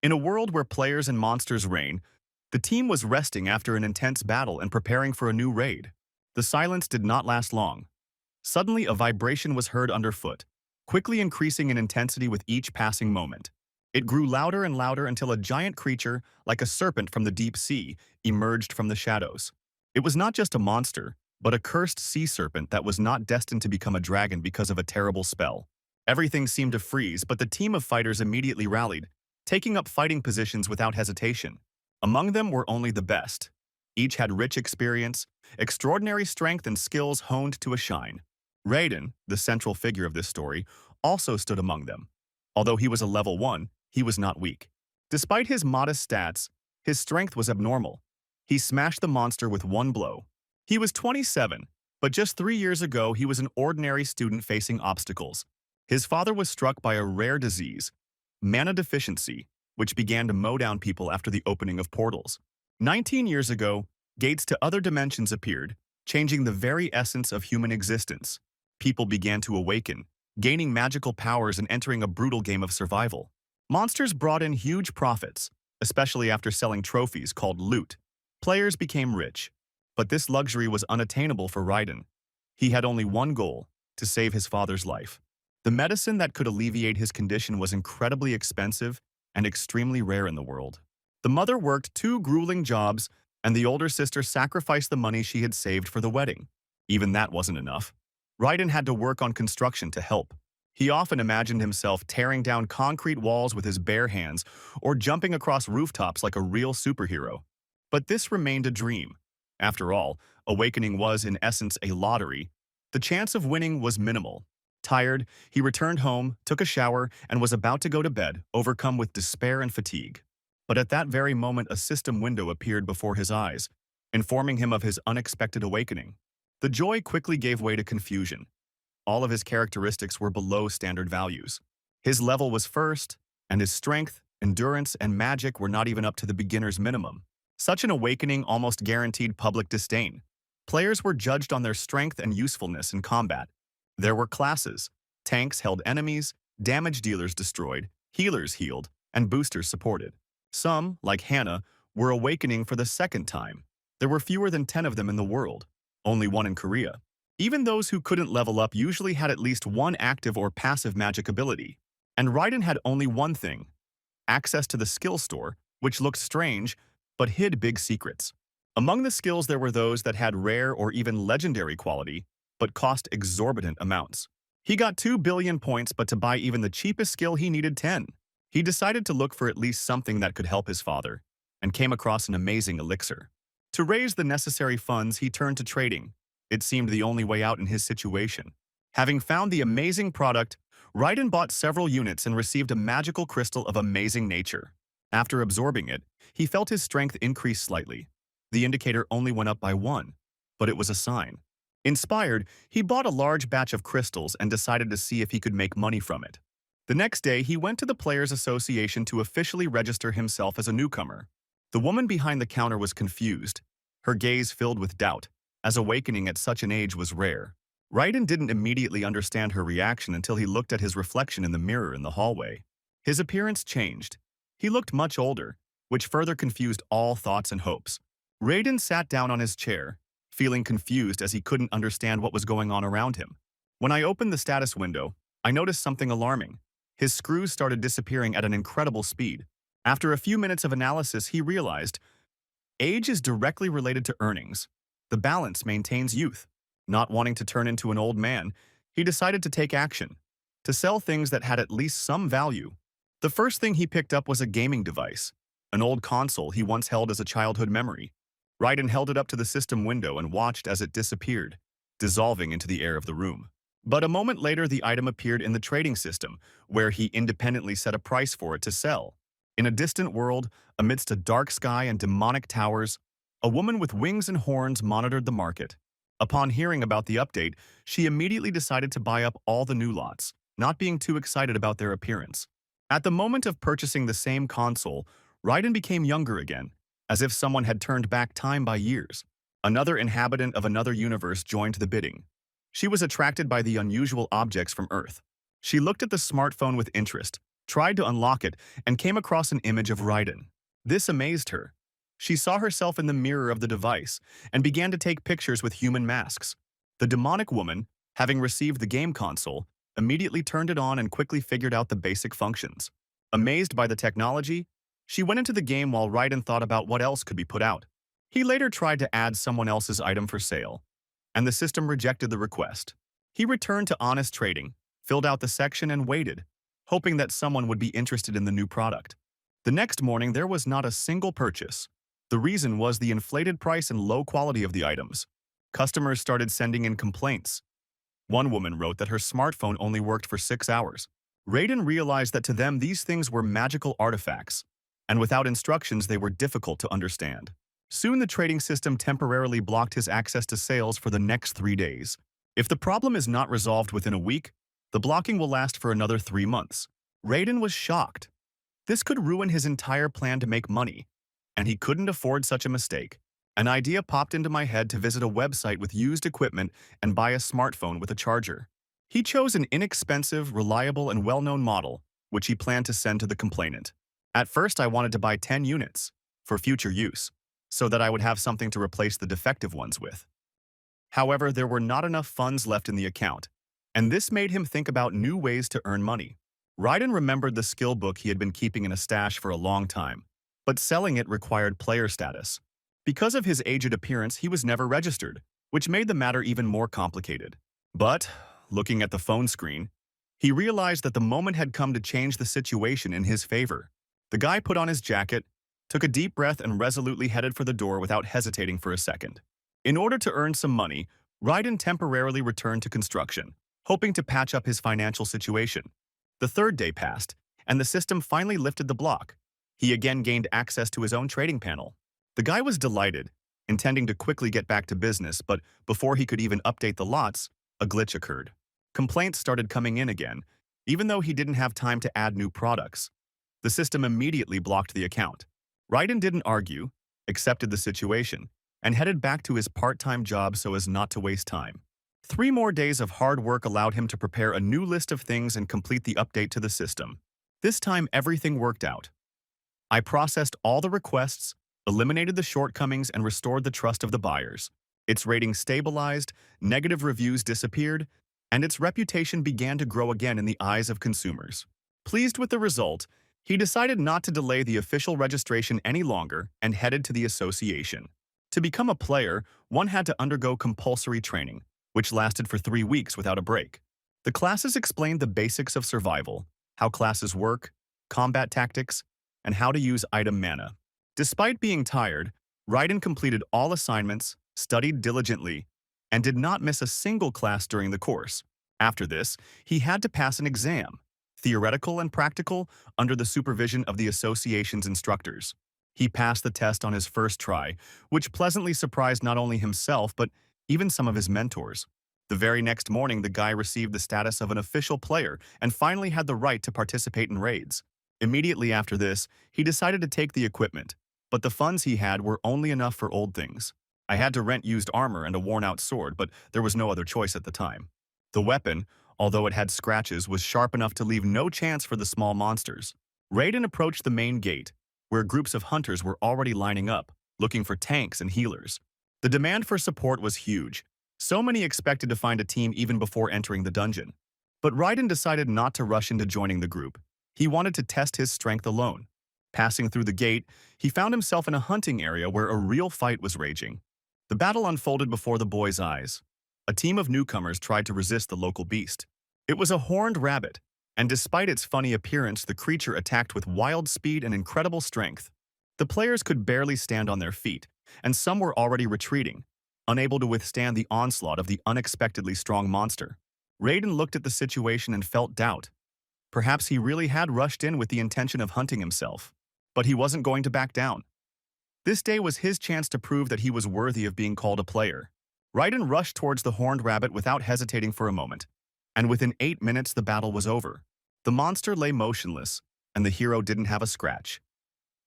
In a world where players and monsters reign, the team was resting after an intense battle and preparing for a new raid. The silence did not last long. Suddenly, a vibration was heard underfoot, quickly increasing in intensity with each passing moment. It grew louder and louder until a giant creature, like a serpent from the deep sea, emerged from the shadows. It was not just a monster, but a cursed sea serpent that was not destined to become a dragon because of a terrible spell. Everything seemed to freeze, but the team of fighters immediately rallied, taking up fighting positions without hesitation. Among them were only the best. Each had rich experience, extraordinary strength, and skills honed to a shine. Raiden, the central figure of this story, also stood among them. Although he was a level 1, he was not weak. Despite his modest stats, his strength was abnormal. He smashed the monster with one blow. He was 27, but just 3 years ago he was an ordinary student facing obstacles. His father was struck by a rare disease, mana deficiency, which began to mow down people after the opening of portals. 19 years ago, gates to other dimensions appeared, changing the very essence of human existence. People began to awaken, gaining magical powers and entering a brutal game of survival. Monsters brought in huge profits, especially after selling trophies called loot. Players became rich, but this luxury was unattainable for Raiden. He had only one goal: to save his father's life. The medicine that could alleviate his condition was incredibly expensive and extremely rare in the world. The mother worked 2 grueling jobs, and the older sister sacrificed the money she had saved for the wedding. Even that wasn't enough. Raiden had to work on construction to help. He often imagined himself tearing down concrete walls with his bare hands or jumping across rooftops like a real superhero. But this remained a dream. After all, awakening was, in essence, a lottery. The chance of winning was minimal. Tired, he returned home, took a shower, and was about to go to bed, overcome with despair and fatigue. But at that very moment, a system window appeared before his eyes, informing him of his unexpected awakening. The joy quickly gave way to confusion. All of his characteristics were below standard values. His level was first, and his strength, endurance, and magic were not even up to the beginner's minimum. Such an awakening almost guaranteed public disdain. Players were judged on their strength and usefulness in combat. There were classes. Tanks held enemies, damage dealers destroyed, healers healed, and boosters supported. Some, like Hannah, were awakening for the second time. There were fewer than 10 of them in the world, only 1 in Korea. Even those who couldn't level up usually had at least 1 active or passive magic ability. And Raiden had only one thing: access to the skill store, which looked strange, but hid big secrets. Among the skills there were those that had rare or even legendary quality, but cost exorbitant amounts. He got 2 billion points, but to buy even the cheapest skill he needed 10. He decided to look for at least something that could help his father, and came across an amazing elixir. To raise the necessary funds, he turned to trading. It seemed the only way out in his situation. Having found the amazing product, Raiden bought several units and received a magical crystal of amazing nature. After absorbing it, he felt his strength increase slightly. The indicator only went up by 1, but it was a sign. Inspired, he bought a large batch of crystals and decided to see if he could make money from it. The next day, he went to the Players Association to officially register himself as a newcomer. The woman behind the counter was confused, her gaze filled with doubt, as awakening at such an age was rare. Raiden didn't immediately understand her reaction until he looked at his reflection in the mirror in the hallway. His appearance changed. He looked much older, which further confused all thoughts and hopes. Raiden sat down on his chair, feeling confused as he couldn't understand what was going on around him. When I opened the status window, I noticed something alarming. His screws started disappearing at an incredible speed. After a few minutes of analysis, he realized age is directly related to earnings. The balance maintains youth. Not wanting to turn into an old man, he decided to take action, to sell things that had at least some value. The first thing he picked up was a gaming device, an old console he once held as a childhood memory. Raiden held it up to the system window and watched as it disappeared, dissolving into the air of the room. But a moment later, the item appeared in the trading system, where he independently set a price for it to sell. In a distant world, amidst a dark sky and demonic towers, a woman with wings and horns monitored the market. Upon hearing about the update, she immediately decided to buy up all the new lots, not being too excited about their appearance. At the moment of purchasing the same console, Raiden became younger again, as if someone had turned back time by years. Another inhabitant of another universe joined the bidding. She was attracted by the unusual objects from Earth. She looked at the smartphone with interest, tried to unlock it, and came across an image of Raiden. This amazed her. She saw herself in the mirror of the device and began to take pictures with human masks. The demonic woman, having received the game console, immediately turned it on and quickly figured out the basic functions. Amazed by the technology, she went into the game while Raiden thought about what else could be put out. He later tried to add someone else's item for sale, and the system rejected the request. He returned to honest trading, filled out the section and waited, hoping that someone would be interested in the new product. The next morning, there was not a single purchase. The reason was the inflated price and low quality of the items. Customers started sending in complaints. One woman wrote that her smartphone only worked for 6 hours. Raiden realized that to them these things were magical artifacts, and without instructions they were difficult to understand. Soon the trading system temporarily blocked his access to sales for the next 3 days. If the problem is not resolved within a week, the blocking will last for another 3 months. Raiden was shocked. This could ruin his entire plan to make money, and he couldn't afford such a mistake. An idea popped into my head to visit a website with used equipment and buy a smartphone with a charger. He chose an inexpensive, reliable, and well-known model, which he planned to send to the complainant. At first, I wanted to buy 10 units for future use, so that I would have something to replace the defective ones with. However, there were not enough funds left in the account, and this made him think about new ways to earn money. Raiden remembered the skill book he had been keeping in a stash for a long time, but selling it required player status. Because of his aged appearance, he was never registered, which made the matter even more complicated. But, looking at the phone screen, he realized that the moment had come to change the situation in his favor. The guy put on his jacket, took a deep breath, and resolutely headed for the door without hesitating for a second. In order to earn some money, Raiden temporarily returned to construction, hoping to patch up his financial situation. The third day passed, and the system finally lifted the block. He again gained access to his own trading panel. The guy was delighted, intending to quickly get back to business, but before he could even update the lots, a glitch occurred. Complaints started coming in again, even though he didn't have time to add new products. The system immediately blocked the account. Raiden didn't argue, accepted the situation, and headed back to his part-time job so as not to waste time. 3 more days of hard work allowed him to prepare a new list of things and complete the update to the system. This time, everything worked out. I processed all the requests, eliminated the shortcomings, and restored the trust of the buyers. Its rating stabilized, negative reviews disappeared, and its reputation began to grow again in the eyes of consumers. Pleased with the result, he decided not to delay the official registration any longer and headed to the association. To become a player, one had to undergo compulsory training, which lasted for 3 weeks without a break. The classes explained the basics of survival, how classes work, combat tactics, and how to use item mana. Despite being tired, Raiden completed all assignments, studied diligently, and did not miss a single class during the course. After this, he had to pass an exam, theoretical and practical, under the supervision of the association's instructors. He passed the test on his first try, which pleasantly surprised not only himself but even some of his mentors. The very next morning, the guy received the status of an official player and finally had the right to participate in raids. Immediately after this, he decided to take the equipment, but the funds he had were only enough for old things. I had to rent used armor and a worn-out sword, but there was no other choice at the time. The weapon, although it had scratches, was sharp enough to leave no chance for the small monsters. Raiden approached the main gate, where groups of hunters were already lining up, looking for tanks and healers. The demand for support was huge. So many expected to find a team even before entering the dungeon. But Raiden decided not to rush into joining the group. He wanted to test his strength alone. Passing through the gate, he found himself in a hunting area where a real fight was raging. The battle unfolded before the boy's eyes. A team of newcomers tried to resist the local beast. It was a horned rabbit, and despite its funny appearance, the creature attacked with wild speed and incredible strength. The players could barely stand on their feet, and some were already retreating, unable to withstand the onslaught of the unexpectedly strong monster. Raiden looked at the situation and felt doubt. Perhaps he really had rushed in with the intention of hunting himself. But he wasn't going to back down. This day was his chance to prove that he was worthy of being called a player. Raiden rushed towards the horned rabbit without hesitating for a moment, and within 8 minutes the battle was over. The monster lay motionless, and the hero didn't have a scratch.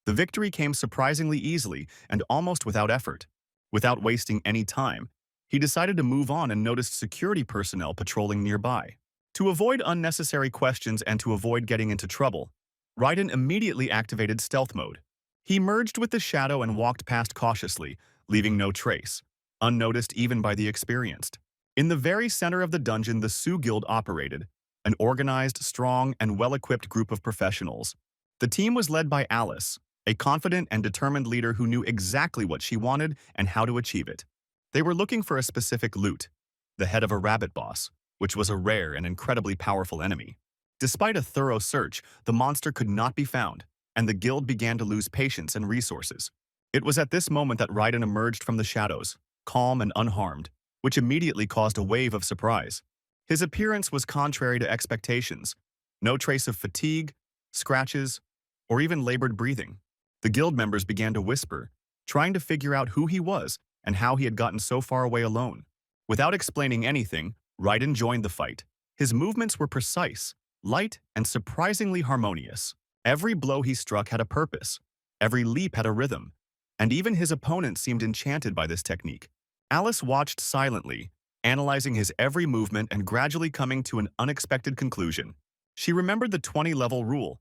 The victory came surprisingly easily and almost without effort. Without wasting any time, he decided to move on and noticed security personnel patrolling nearby. To avoid unnecessary questions and to avoid getting into trouble, Raiden immediately activated stealth mode. He merged with the shadow and walked past cautiously, leaving no trace, unnoticed even by the experienced. In the very center of the dungeon, the Sioux Guild operated, an organized, strong, and well-equipped group of professionals. The team was led by Alice, a confident and determined leader who knew exactly what she wanted and how to achieve it. They were looking for a specific loot, the head of a rabbit boss, which was a rare and incredibly powerful enemy. Despite a thorough search, the monster could not be found, and the guild began to lose patience and resources. It was at this moment that Raiden emerged from the shadows, calm and unharmed, which immediately caused a wave of surprise. His appearance was contrary to expectations. No trace of fatigue, scratches, or even labored breathing. The guild members began to whisper, trying to figure out who he was and how he had gotten so far away alone. Without explaining anything, Raiden joined the fight. His movements were precise, light, and surprisingly harmonious. Every blow he struck had a purpose. Every leap had a rhythm. And even his opponent seemed enchanted by this technique. Alice watched silently, analyzing his every movement and gradually coming to an unexpected conclusion. She remembered the 20-level rule.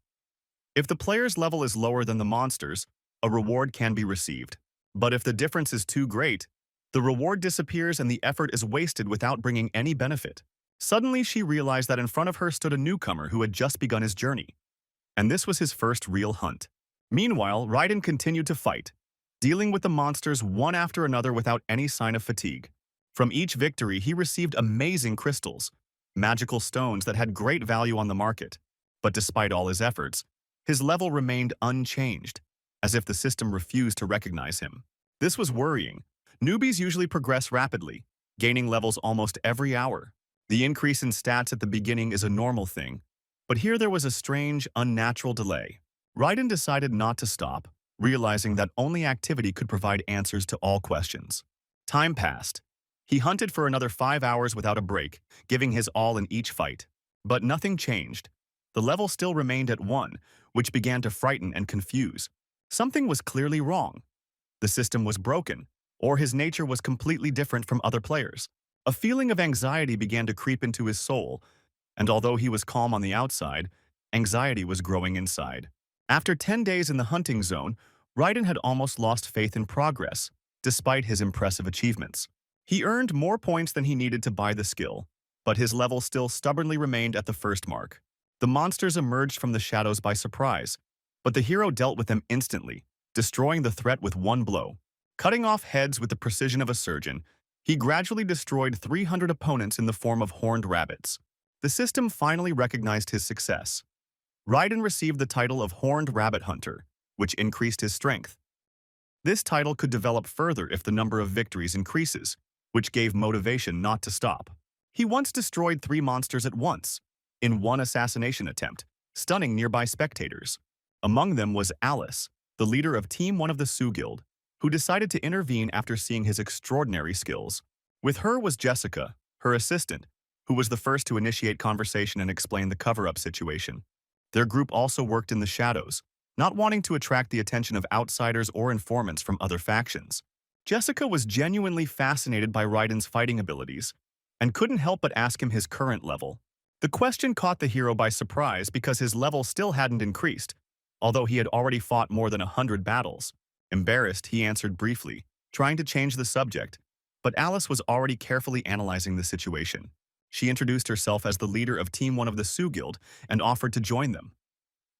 If the player's level is lower than the monster's, a reward can be received. But if the difference is too great, the reward disappears and the effort is wasted without bringing any benefit. Suddenly, she realized that in front of her stood a newcomer who had just begun his journey. And this was his first real hunt. Meanwhile, Raiden continued to fight, dealing with the monsters one after another without any sign of fatigue. From each victory, he received amazing crystals, magical stones that had great value on the market. But despite all his efforts, his level remained unchanged, as if the system refused to recognize him. This was worrying. Newbies usually progress rapidly, gaining levels almost every hour. The increase in stats at the beginning is a normal thing, but here there was a strange, unnatural delay. Raiden decided not to stop, realizing that only activity could provide answers to all questions. Time passed. He hunted for another 5 hours without a break, giving his all in each fight. But nothing changed. The level still remained at 1, which began to frighten and confuse. Something was clearly wrong. The system was broken, or his nature was completely different from other players. A feeling of anxiety began to creep into his soul, and although he was calm on the outside, anxiety was growing inside. After 10 days in the hunting zone, Raiden had almost lost faith in progress, despite his impressive achievements. He earned more points than he needed to buy the skill, but his level still stubbornly remained at the first mark. The monsters emerged from the shadows by surprise, but the hero dealt with them instantly, destroying the threat with one blow. Cutting off heads with the precision of a surgeon, he gradually destroyed 300 opponents in the form of horned rabbits. The system finally recognized his success. Raiden received the title of Horned Rabbit Hunter, which increased his strength. This title could develop further if the number of victories increases, which gave motivation not to stop. He once destroyed 3 monsters at once, in one assassination attempt, stunning nearby spectators. Among them was Alice, the leader of Team 1 of the Sioux Guild, who decided to intervene after seeing his extraordinary skills. With her was Jessica, her assistant, who was the first to initiate conversation and explain the cover-up situation. Their group also worked in the shadows, not wanting to attract the attention of outsiders or informants from other factions. Jessica was genuinely fascinated by Raiden's fighting abilities and couldn't help but ask him his current level. The question caught the hero by surprise because his level still hadn't increased, although he had already fought more than 100 battles. Embarrassed, he answered briefly, trying to change the subject, but Alice was already carefully analyzing the situation. She introduced herself as the leader of Team 1 of the Sioux Guild and offered to join them.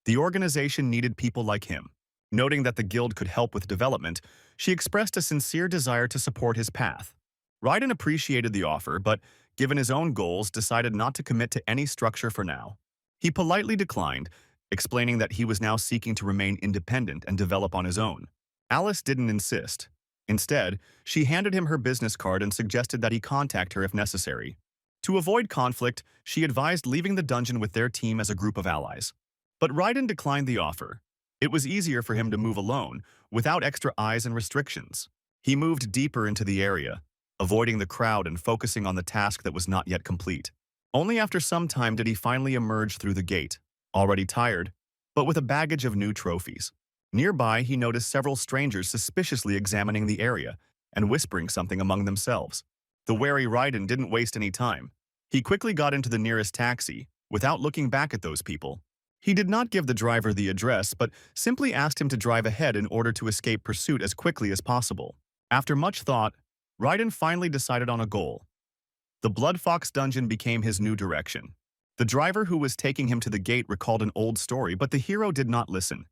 The organization needed people like him. Noting that the guild could help with development, she expressed a sincere desire to support his path. Raiden appreciated the offer, but, given his own goals, decided not to commit to any structure for now. He politely declined, explaining that he was now seeking to remain independent and develop on his own. Alice didn't insist. Instead, she handed him her business card and suggested that he contact her if necessary. To avoid conflict, she advised leaving the dungeon with their team as a group of allies. But Raiden declined the offer. It was easier for him to move alone, without extra eyes and restrictions. He moved deeper into the area, avoiding the crowd and focusing on the task that was not yet complete. Only after some time did he finally emerge through the gate, already tired, but with a baggage of new trophies. Nearby, he noticed several strangers suspiciously examining the area and whispering something among themselves. The wary Raiden didn't waste any time. He quickly got into the nearest taxi, without looking back at those people. He did not give the driver the address, but simply asked him to drive ahead in order to escape pursuit as quickly as possible. After much thought, Raiden finally decided on a goal. The Blood Fox dungeon became his new direction. The driver who was taking him to the gate recalled an old story, but the hero did not listen.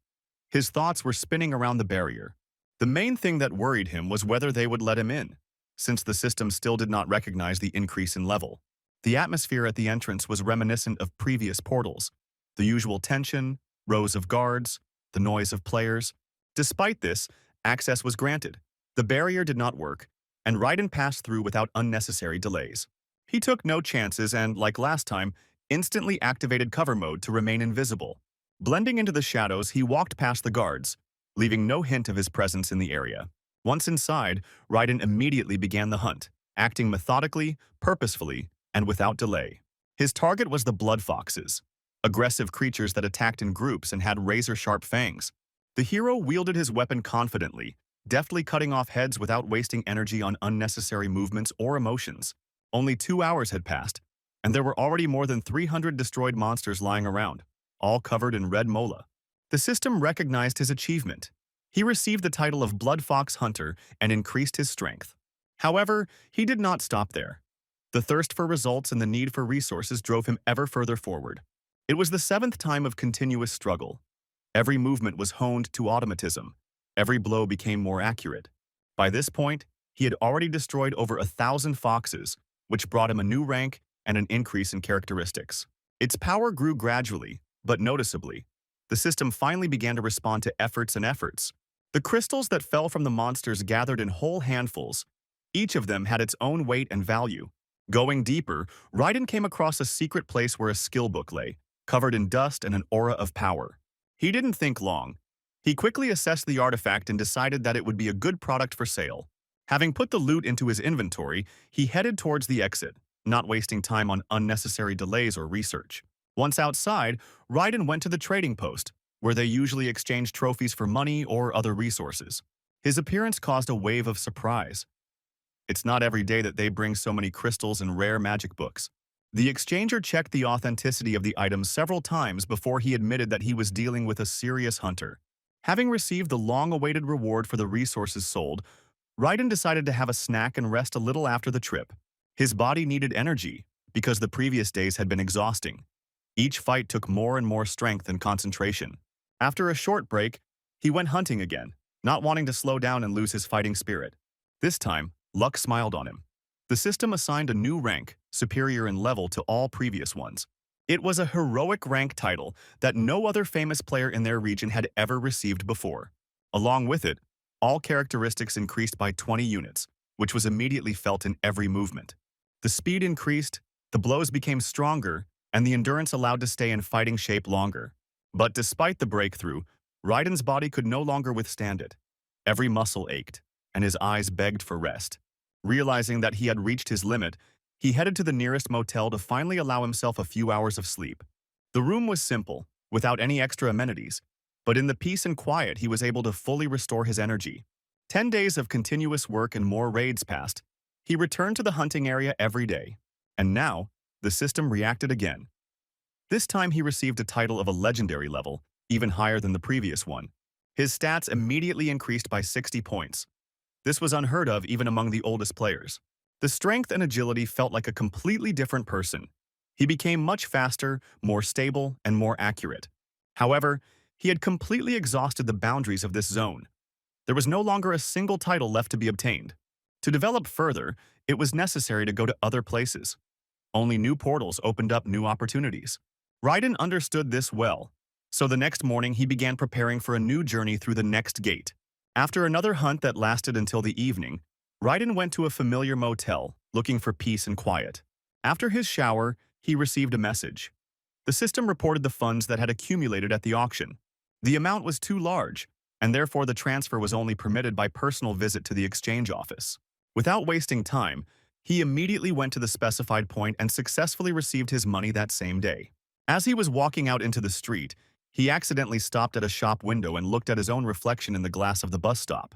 His thoughts were spinning around the barrier. The main thing that worried him was whether they would let him in, since the system still did not recognize the increase in level. The atmosphere at the entrance was reminiscent of previous portals. The usual tension, rows of guards, the noise of players. Despite this, access was granted. The barrier did not work, and Raiden passed through without unnecessary delays. He took no chances and, like last time, instantly activated cover mode to remain invisible. Blending into the shadows, he walked past the guards, leaving no hint of his presence in the area. Once inside, Raiden immediately began the hunt, acting methodically, purposefully, and without delay. His target was the Blood Foxes, aggressive creatures that attacked in groups and had razor-sharp fangs. The hero wielded his weapon confidently, deftly cutting off heads without wasting energy on unnecessary movements or emotions. Only 2 hours had passed, and there were already more than 300 destroyed monsters lying around, all covered in red mola. The system recognized his achievement. He received the title of Blood Fox Hunter and increased his strength. However, he did not stop there. The thirst for results and the need for resources drove him ever further forward. It was the 7th time of continuous struggle. Every movement was honed to automatism. Every blow became more accurate. By this point, he had already destroyed over 1,000 foxes, which brought him a new rank and an increase in characteristics. Its power grew gradually, but noticeably. The system finally began to respond to efforts. The crystals that fell from the monsters gathered in whole handfuls. Each of them had its own weight and value. Going deeper, Raiden came across a secret place where a skill book lay, covered in dust and an aura of power. He didn't think long. He quickly assessed the artifact and decided that it would be a good product for sale. Having put the loot into his inventory, he headed towards the exit, not wasting time on unnecessary delays or research. Once outside, Raiden went to the trading post, where they usually exchanged trophies for money or other resources. His appearance caused a wave of surprise. It's not every day that they bring so many crystals and rare magic books. The exchanger checked the authenticity of the items several times before he admitted that he was dealing with a serious hunter. Having received the long-awaited reward for the resources sold, Raiden decided to have a snack and rest a little after the trip. His body needed energy, because the previous days had been exhausting. Each fight took more and more strength and concentration. After a short break, he went hunting again, not wanting to slow down and lose his fighting spirit. This time, luck smiled on him. The system assigned a new rank, superior in level to all previous ones. It was a heroic rank title that no other famous player in their region had ever received before. Along with it, all characteristics increased by 20 units, which was immediately felt in every movement. The speed increased, the blows became stronger, and the endurance allowed to stay in fighting shape longer. But despite the breakthrough, Raiden's body could no longer withstand it. Every muscle ached, and his eyes begged for rest. Realizing that he had reached his limit, he headed to the nearest motel to finally allow himself a few hours of sleep. The room was simple, without any extra amenities, but in the peace and quiet he was able to fully restore his energy. 10 days of continuous work and more raids passed. He returned to the hunting area every day, and now, the system reacted again. This time he received a title of a legendary level, even higher than the previous one. His stats immediately increased by 60 points. This was unheard of even among the oldest players. The strength and agility felt like a completely different person. He became much faster, more stable, and more accurate. However, he had completely exhausted the boundaries of this zone. There was no longer a single title left to be obtained. To develop further, it was necessary to go to other places. Only new portals opened up new opportunities. Raiden understood this well, so the next morning he began preparing for a new journey through the next gate. After another hunt that lasted until the evening, Raiden went to a familiar motel, looking for peace and quiet. After his shower, he received a message. The system reported the funds that had accumulated at the auction. The amount was too large, and therefore the transfer was only permitted by personal visit to the exchange office. Without wasting time, he immediately went to the specified point and successfully received his money that same day. As he was walking out into the street, he accidentally stopped at a shop window and looked at his own reflection in the glass of the bus stop.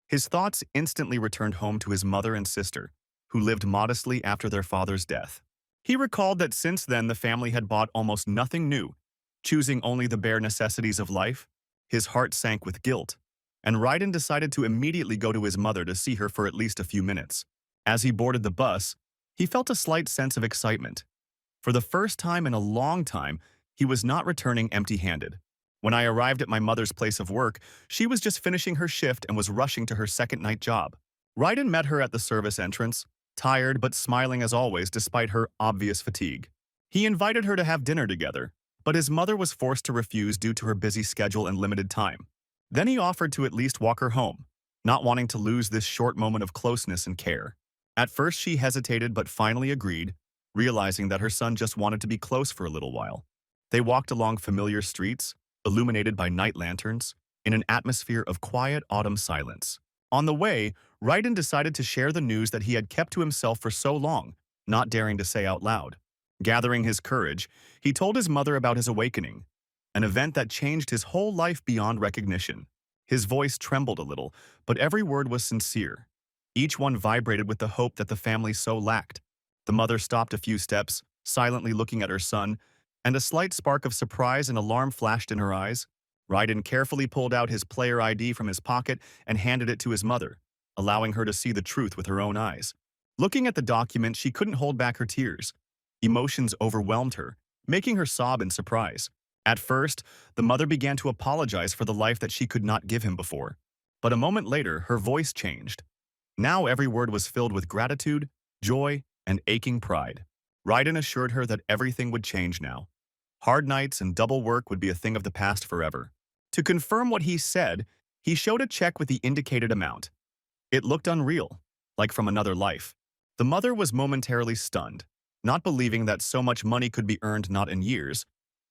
His thoughts instantly returned home to his mother and sister, who lived modestly after their father's death. He recalled that since then the family had bought almost nothing new, choosing only the bare necessities of life. His heart sank with guilt, and Raiden decided to immediately go to his mother to see her for at least a few minutes. As he boarded the bus, he felt a slight sense of excitement. For the first time in a long time, he was not returning empty-handed. When I arrived at my mother's place of work, she was just finishing her shift and was rushing to her second night job. Raiden met her at the service entrance, tired but smiling as always despite her obvious fatigue. He invited her to have dinner together, but his mother was forced to refuse due to her busy schedule and limited time. Then he offered to at least walk her home, not wanting to lose this short moment of closeness and care. At first she hesitated but finally agreed, realizing that her son just wanted to be close for a little while. They walked along familiar streets, illuminated by night lanterns, in an atmosphere of quiet autumn silence. On the way, Raiden decided to share the news that he had kept to himself for so long, not daring to say out loud. Gathering his courage, he told his mother about his awakening, an event that changed his whole life beyond recognition. His voice trembled a little, but every word was sincere. Each one vibrated with the hope that the family so lacked. The mother stopped a few steps, silently looking at her son, and a slight spark of surprise and alarm flashed in her eyes. Raiden carefully pulled out his player ID from his pocket and handed it to his mother, allowing her to see the truth with her own eyes. Looking at the document, she couldn't hold back her tears. Emotions overwhelmed her, making her sob in surprise. At first, the mother began to apologize for the life that she could not give him before. But a moment later, her voice changed. Now every word was filled with gratitude, joy, and aching pride. Raiden assured her that everything would change now. Hard nights and double work would be a thing of the past forever. To confirm what he said, he showed a check with the indicated amount. It looked unreal, like from another life. The mother was momentarily stunned, not believing that so much money could be earned not in years,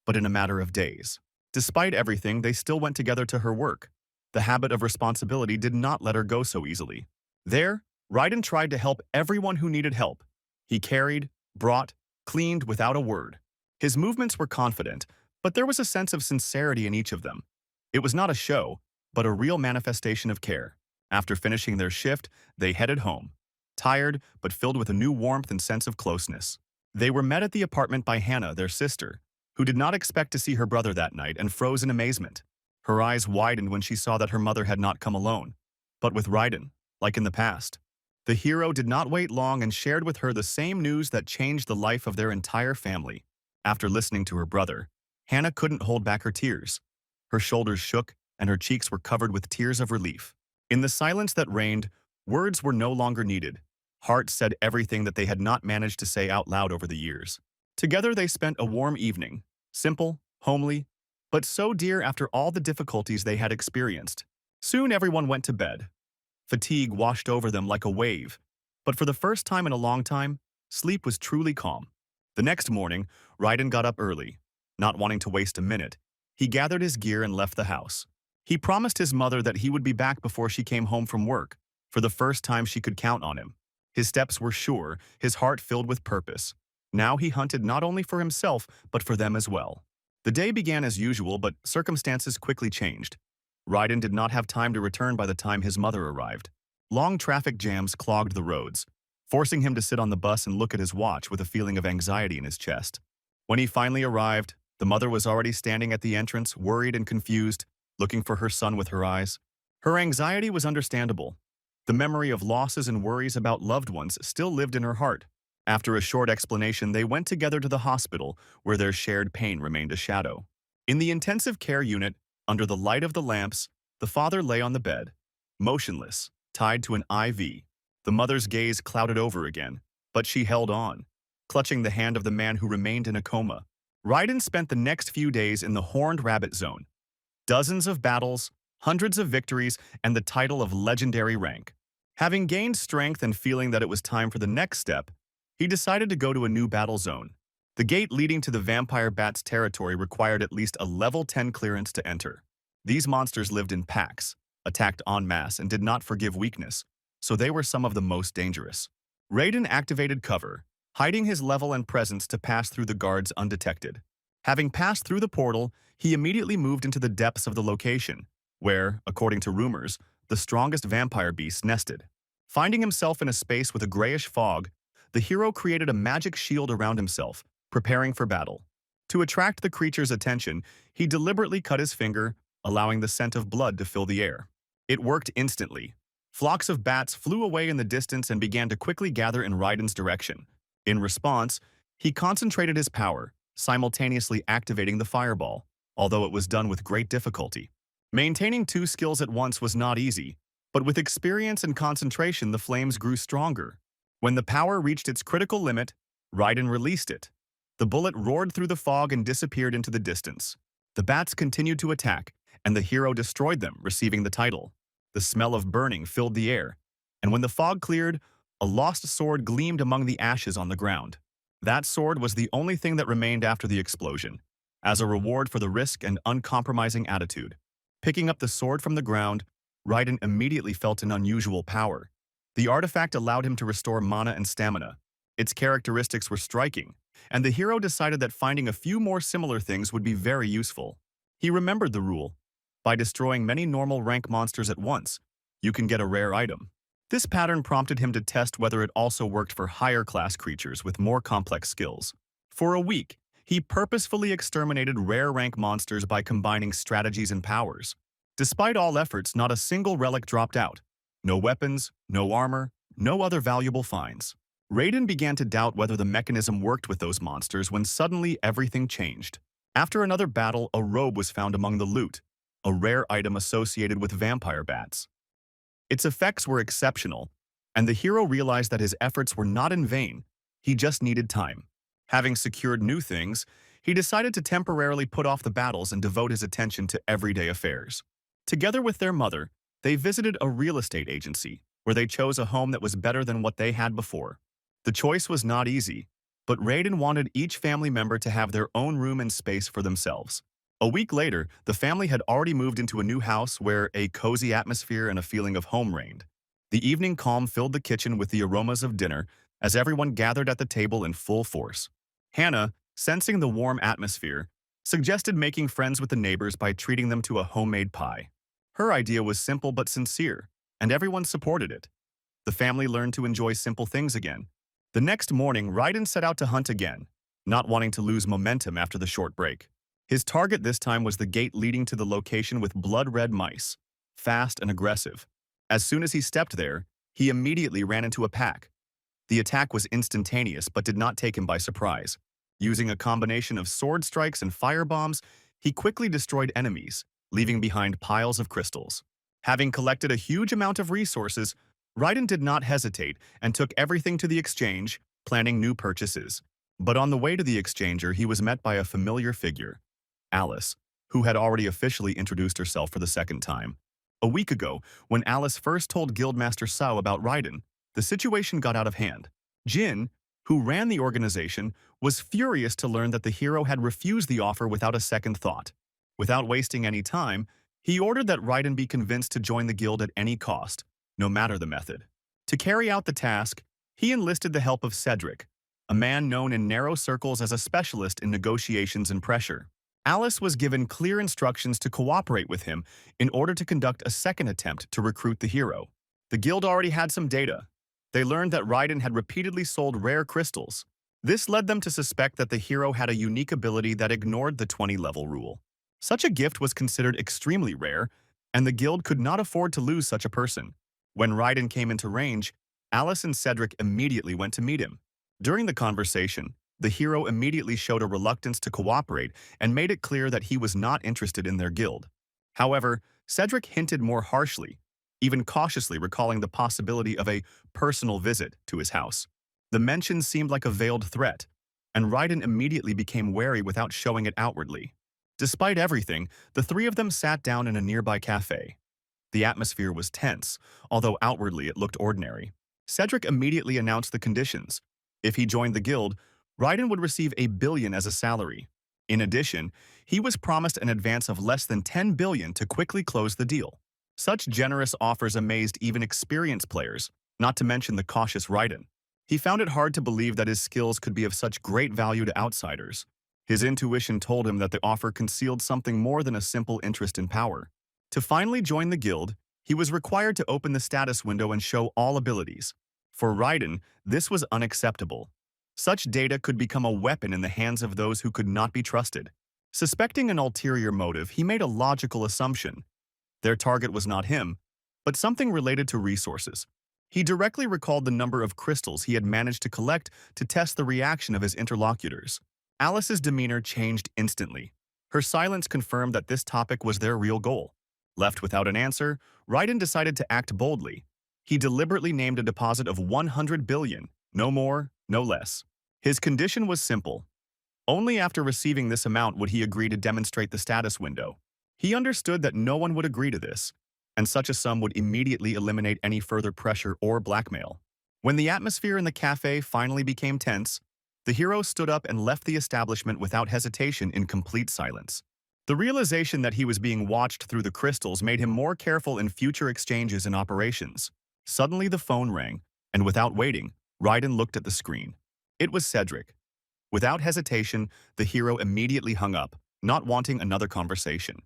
but in a matter of days. Despite everything, they still went together to her work. The habit of responsibility did not let her go so easily. There, Raiden tried to help everyone who needed help. He carried, brought, cleaned without a word. His movements were confident, but there was a sense of sincerity in each of them. It was not a show, but a real manifestation of care. After finishing their shift, they headed home, tired but filled with a new warmth and sense of closeness. They were met at the apartment by Hannah, their sister, who did not expect to see her brother that night and froze in amazement. Her eyes widened when she saw that her mother had not come alone, but with Raiden, like in the past. The hero did not wait long and shared with her the same news that changed the life of their entire family. After listening to her brother, Hannah couldn't hold back her tears. Her shoulders shook and her cheeks were covered with tears of relief. In the silence that reigned, words were no longer needed. Hearts said everything that they had not managed to say out loud over the years. Together they spent a warm evening, simple, homely, but so dear after all the difficulties they had experienced. Soon everyone went to bed. Fatigue washed over them like a wave, but for the first time in a long time, sleep was truly calm. The next morning, Raiden got up early. Not wanting to waste a minute, he gathered his gear and left the house. He promised his mother that he would be back before she came home from work. For the first time, she could count on him. His steps were sure, his heart filled with purpose. Now he hunted not only for himself, but for them as well. The day began as usual, but circumstances quickly changed. Raiden did not have time to return by the time his mother arrived. Long traffic jams clogged the roads, forcing him to sit on the bus and look at his watch with a feeling of anxiety in his chest. When he finally arrived, the mother was already standing at the entrance, worried and confused, looking for her son with her eyes. Her anxiety was understandable. The memory of losses and worries about loved ones still lived in her heart. After a short explanation, they went together to the hospital, where their shared pain remained a shadow. In the intensive care unit, under the light of the lamps, the father lay on the bed, motionless, tied to an IV. The mother's gaze clouded over again, but she held on, clutching the hand of the man who remained in a coma. Raiden spent the next few days in the Horned Rabbit Zone. Dozens of battles, hundreds of victories, and the title of legendary rank. Having gained strength and feeling that it was time for the next step, he decided to go to a new battle zone. The gate leading to the vampire bat's territory required at least a level 10 clearance to enter. These monsters lived in packs, attacked en masse, and did not forgive weakness, so they were some of the most dangerous. Raiden activated cover, hiding his level and presence to pass through the guards undetected. Having passed through the portal, he immediately moved into the depths of the location, where, according to rumors, the strongest vampire beasts nested. Finding himself in a space with a grayish fog, the hero created a magic shield around himself, preparing for battle. To attract the creature's attention, he deliberately cut his finger, allowing the scent of blood to fill the air. It worked instantly. Flocks of bats flew away in the distance and began to quickly gather in Raiden's direction. In response, he concentrated his power, simultaneously activating the fireball, although it was done with great difficulty. Maintaining two skills at once was not easy, but with experience and concentration the flames grew stronger. When the power reached its critical limit, Raiden released it. The bullet roared through the fog and disappeared into the distance. The bats continued to attack, and the hero destroyed them, receiving the title. The smell of burning filled the air, and when the fog cleared, a lost sword gleamed among the ashes on the ground. That sword was the only thing that remained after the explosion, as a reward for the risk and uncompromising attitude. Picking up the sword from the ground, Raiden immediately felt an unusual power. The artifact allowed him to restore mana and stamina. Its characteristics were striking, and the hero decided that finding a few more similar things would be very useful. He remembered the rule. By destroying many normal rank monsters at once, you can get a rare item. This pattern prompted him to test whether it also worked for higher-class creatures with more complex skills. For a week, he purposefully exterminated rare rank monsters by combining strategies and powers. Despite all efforts, not a single relic dropped out. No weapons, no armor, no other valuable finds. Raiden began to doubt whether the mechanism worked with those monsters when suddenly everything changed. After another battle, a robe was found among the loot, a rare item associated with vampire bats. Its effects were exceptional, and the hero realized that his efforts were not in vain. He just needed time. Having secured new things, he decided to temporarily put off the battles and devote his attention to everyday affairs. Together with their mother, they visited a real estate agency, where they chose a home that was better than what they had before. The choice was not easy, but Raiden wanted each family member to have their own room and space for themselves. A week later, the family had already moved into a new house where a cozy atmosphere and a feeling of home reigned. The evening calm filled the kitchen with the aromas of dinner as everyone gathered at the table in full force. Hannah, sensing the warm atmosphere, suggested making friends with the neighbors by treating them to a homemade pie. Her idea was simple but sincere, and everyone supported it. The family learned to enjoy simple things again. The next morning, Raiden set out to hunt again, not wanting to lose momentum after the short break. His target this time was the gate leading to the location with blood-red mice, fast and aggressive. As soon as he stepped there, he immediately ran into a pack. The attack was instantaneous but did not take him by surprise. Using a combination of sword strikes and fire bombs, he quickly destroyed enemies, leaving behind piles of crystals. Having collected a huge amount of resources, Raiden did not hesitate and took everything to the exchange, planning new purchases. But on the way to the exchanger, he was met by a familiar figure, Alice, who had already officially introduced herself for the second time. A week ago, when Alice first told Guildmaster Sao about Raiden, the situation got out of hand. Jin, who ran the organization, was furious to learn that the hero had refused the offer without a second thought. Without wasting any time, he ordered that Raiden be convinced to join the guild at any cost, no matter the method. To carry out the task, he enlisted the help of Cedric, a man known in narrow circles as a specialist in negotiations and pressure. Alice was given clear instructions to cooperate with him in order to conduct a second attempt to recruit the hero. The guild already had some data. They learned that Raiden had repeatedly sold rare crystals. This led them to suspect that the hero had a unique ability that ignored the 20-level rule. Such a gift was considered extremely rare, and the guild could not afford to lose such a person. When Raiden came into range, Alice and Cedric immediately went to meet him. During the conversation, the hero immediately showed a reluctance to cooperate and made it clear that he was not interested in their guild. However, Cedric hinted more harshly, even cautiously recalling the possibility of a personal visit to his house. The mention seemed like a veiled threat, and Raiden immediately became wary without showing it outwardly. Despite everything, the three of them sat down in a nearby cafe. The atmosphere was tense, although outwardly it looked ordinary. Cedric immediately announced the conditions. If he joined the guild, Raiden would receive 1 billion as a salary. In addition, he was promised an advance of less than 10 billion to quickly close the deal. Such generous offers amazed even experienced players, not to mention the cautious Raiden. He found it hard to believe that his skills could be of such great value to outsiders. His intuition told him that the offer concealed something more than a simple interest in power. To finally join the guild, he was required to open the status window and show all abilities. For Raiden, this was unacceptable. Such data could become a weapon in the hands of those who could not be trusted. Suspecting an ulterior motive, he made a logical assumption. Their target was not him, but something related to resources. He directly recalled the number of crystals he had managed to collect to test the reaction of his interlocutors. Alice's demeanor changed instantly. Her silence confirmed that this topic was their real goal. Left without an answer, Raiden decided to act boldly. He deliberately named a deposit of 100 billion, no more, no less. His condition was simple. Only after receiving this amount would he agree to demonstrate the status window. He understood that no one would agree to this, and such a sum would immediately eliminate any further pressure or blackmail. When the atmosphere in the cafe finally became tense, the hero stood up and left the establishment without hesitation in complete silence. The realization that he was being watched through the crystals made him more careful in future exchanges and operations. Suddenly the phone rang, and without waiting, Raiden looked at the screen. It was Cedric. Without hesitation, the hero immediately hung up, not wanting another conversation.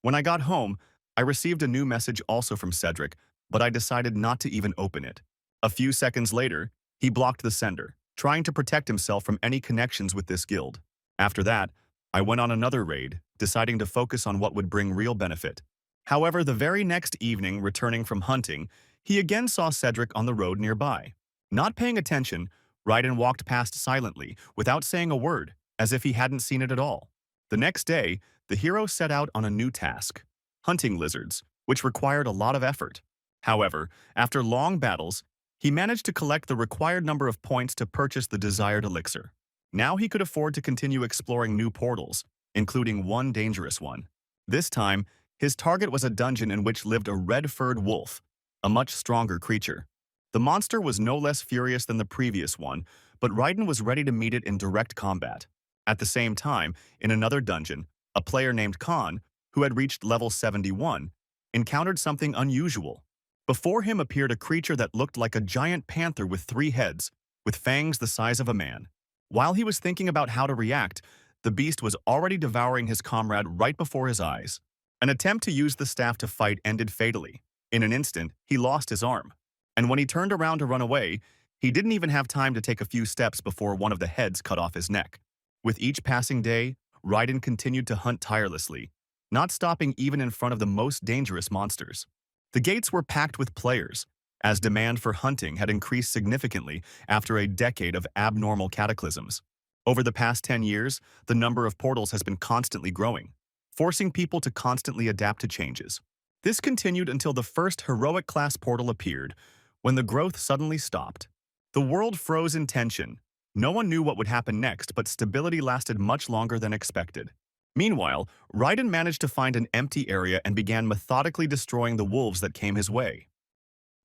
When I got home, I received a new message also from Cedric, but I decided not to even open it. A few seconds later, he blocked the sender, trying to protect himself from any connections with this guild. After that, I went on another raid, deciding to focus on what would bring real benefit. However, the very next evening, returning from hunting, he again saw Cedric on the road nearby. Not paying attention, Raiden walked past silently, without saying a word, as if he hadn't seen it at all. The next day, the hero set out on a new task, hunting lizards, which required a lot of effort. However, after long battles, he managed to collect the required number of points to purchase the desired elixir. Now he could afford to continue exploring new portals, including one dangerous one. This time, his target was a dungeon in which lived a red-furred wolf, a much stronger creature. The monster was no less furious than the previous one, but Raiden was ready to meet it in direct combat. At the same time, in another dungeon, a player named Khan, who had reached level 71, encountered something unusual. Before him appeared a creature that looked like a giant panther with 3 heads, with fangs the size of a man. While he was thinking about how to react, the beast was already devouring his comrade right before his eyes. An attempt to use the staff to fight ended fatally. In an instant, he lost his arm. And when he turned around to run away, he didn't even have time to take a few steps before one of the heads cut off his neck. With each passing day, Raiden continued to hunt tirelessly, not stopping even in front of the most dangerous monsters. The gates were packed with players, as demand for hunting had increased significantly after a decade of abnormal cataclysms. Over the past 10 years, the number of portals has been constantly growing, forcing people to constantly adapt to changes. This continued until the first heroic class portal appeared, when the growth suddenly stopped. The world froze in tension. No one knew what would happen next, but stability lasted much longer than expected. Meanwhile, Raiden managed to find an empty area and began methodically destroying the wolves that came his way.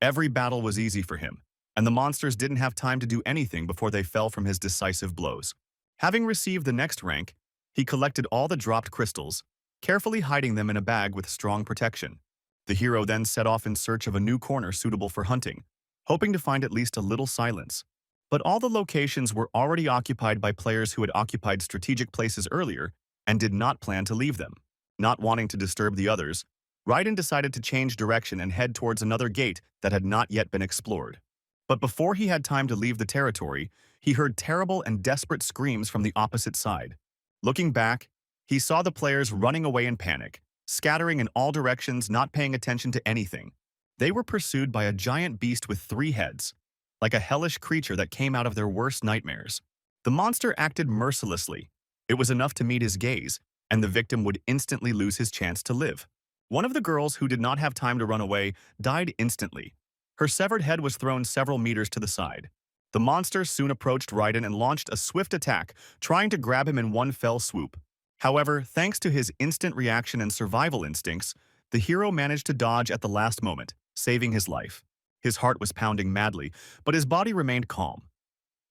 Every battle was easy for him, and the monsters didn't have time to do anything before they fell from his decisive blows. Having received the next rank, he collected all the dropped crystals, carefully hiding them in a bag with strong protection. The hero then set off in search of a new corner suitable for hunting, hoping to find at least a little silence. But all the locations were already occupied by players who had occupied strategic places earlier and did not plan to leave them. Not wanting to disturb the others, Raiden decided to change direction and head towards another gate that had not yet been explored. But before he had time to leave the territory, he heard terrible and desperate screams from the opposite side. Looking back, he saw the players running away in panic, scattering in all directions, not paying attention to anything. They were pursued by a giant beast with 3 heads, like a hellish creature that came out of their worst nightmares. The monster acted mercilessly. It was enough to meet his gaze, and the victim would instantly lose his chance to live. One of the girls who did not have time to run away died instantly. Her severed head was thrown several meters to the side. The monster soon approached Raiden and launched a swift attack, trying to grab him in one fell swoop. However, thanks to his instant reaction and survival instincts, the hero managed to dodge at the last moment, saving his life. His heart was pounding madly, but his body remained calm.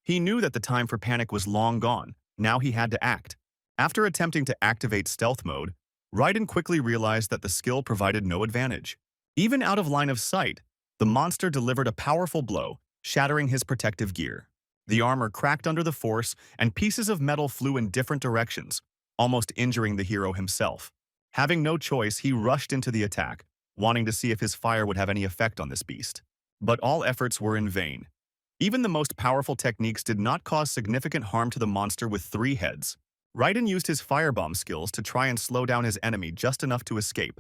He knew that the time for panic was long gone. Now he had to act. After attempting to activate stealth mode, Raiden quickly realized that the skill provided no advantage. Even out of line of sight, the monster delivered a powerful blow, shattering his protective gear. The armor cracked under the force, and pieces of metal flew in different directions, almost injuring the hero himself. Having no choice, he rushed into the attack, wanting to see if his fire would have any effect on this beast. But all efforts were in vain. Even the most powerful techniques did not cause significant harm to the monster with 3 heads. Raiden used his firebomb skills to try and slow down his enemy just enough to escape.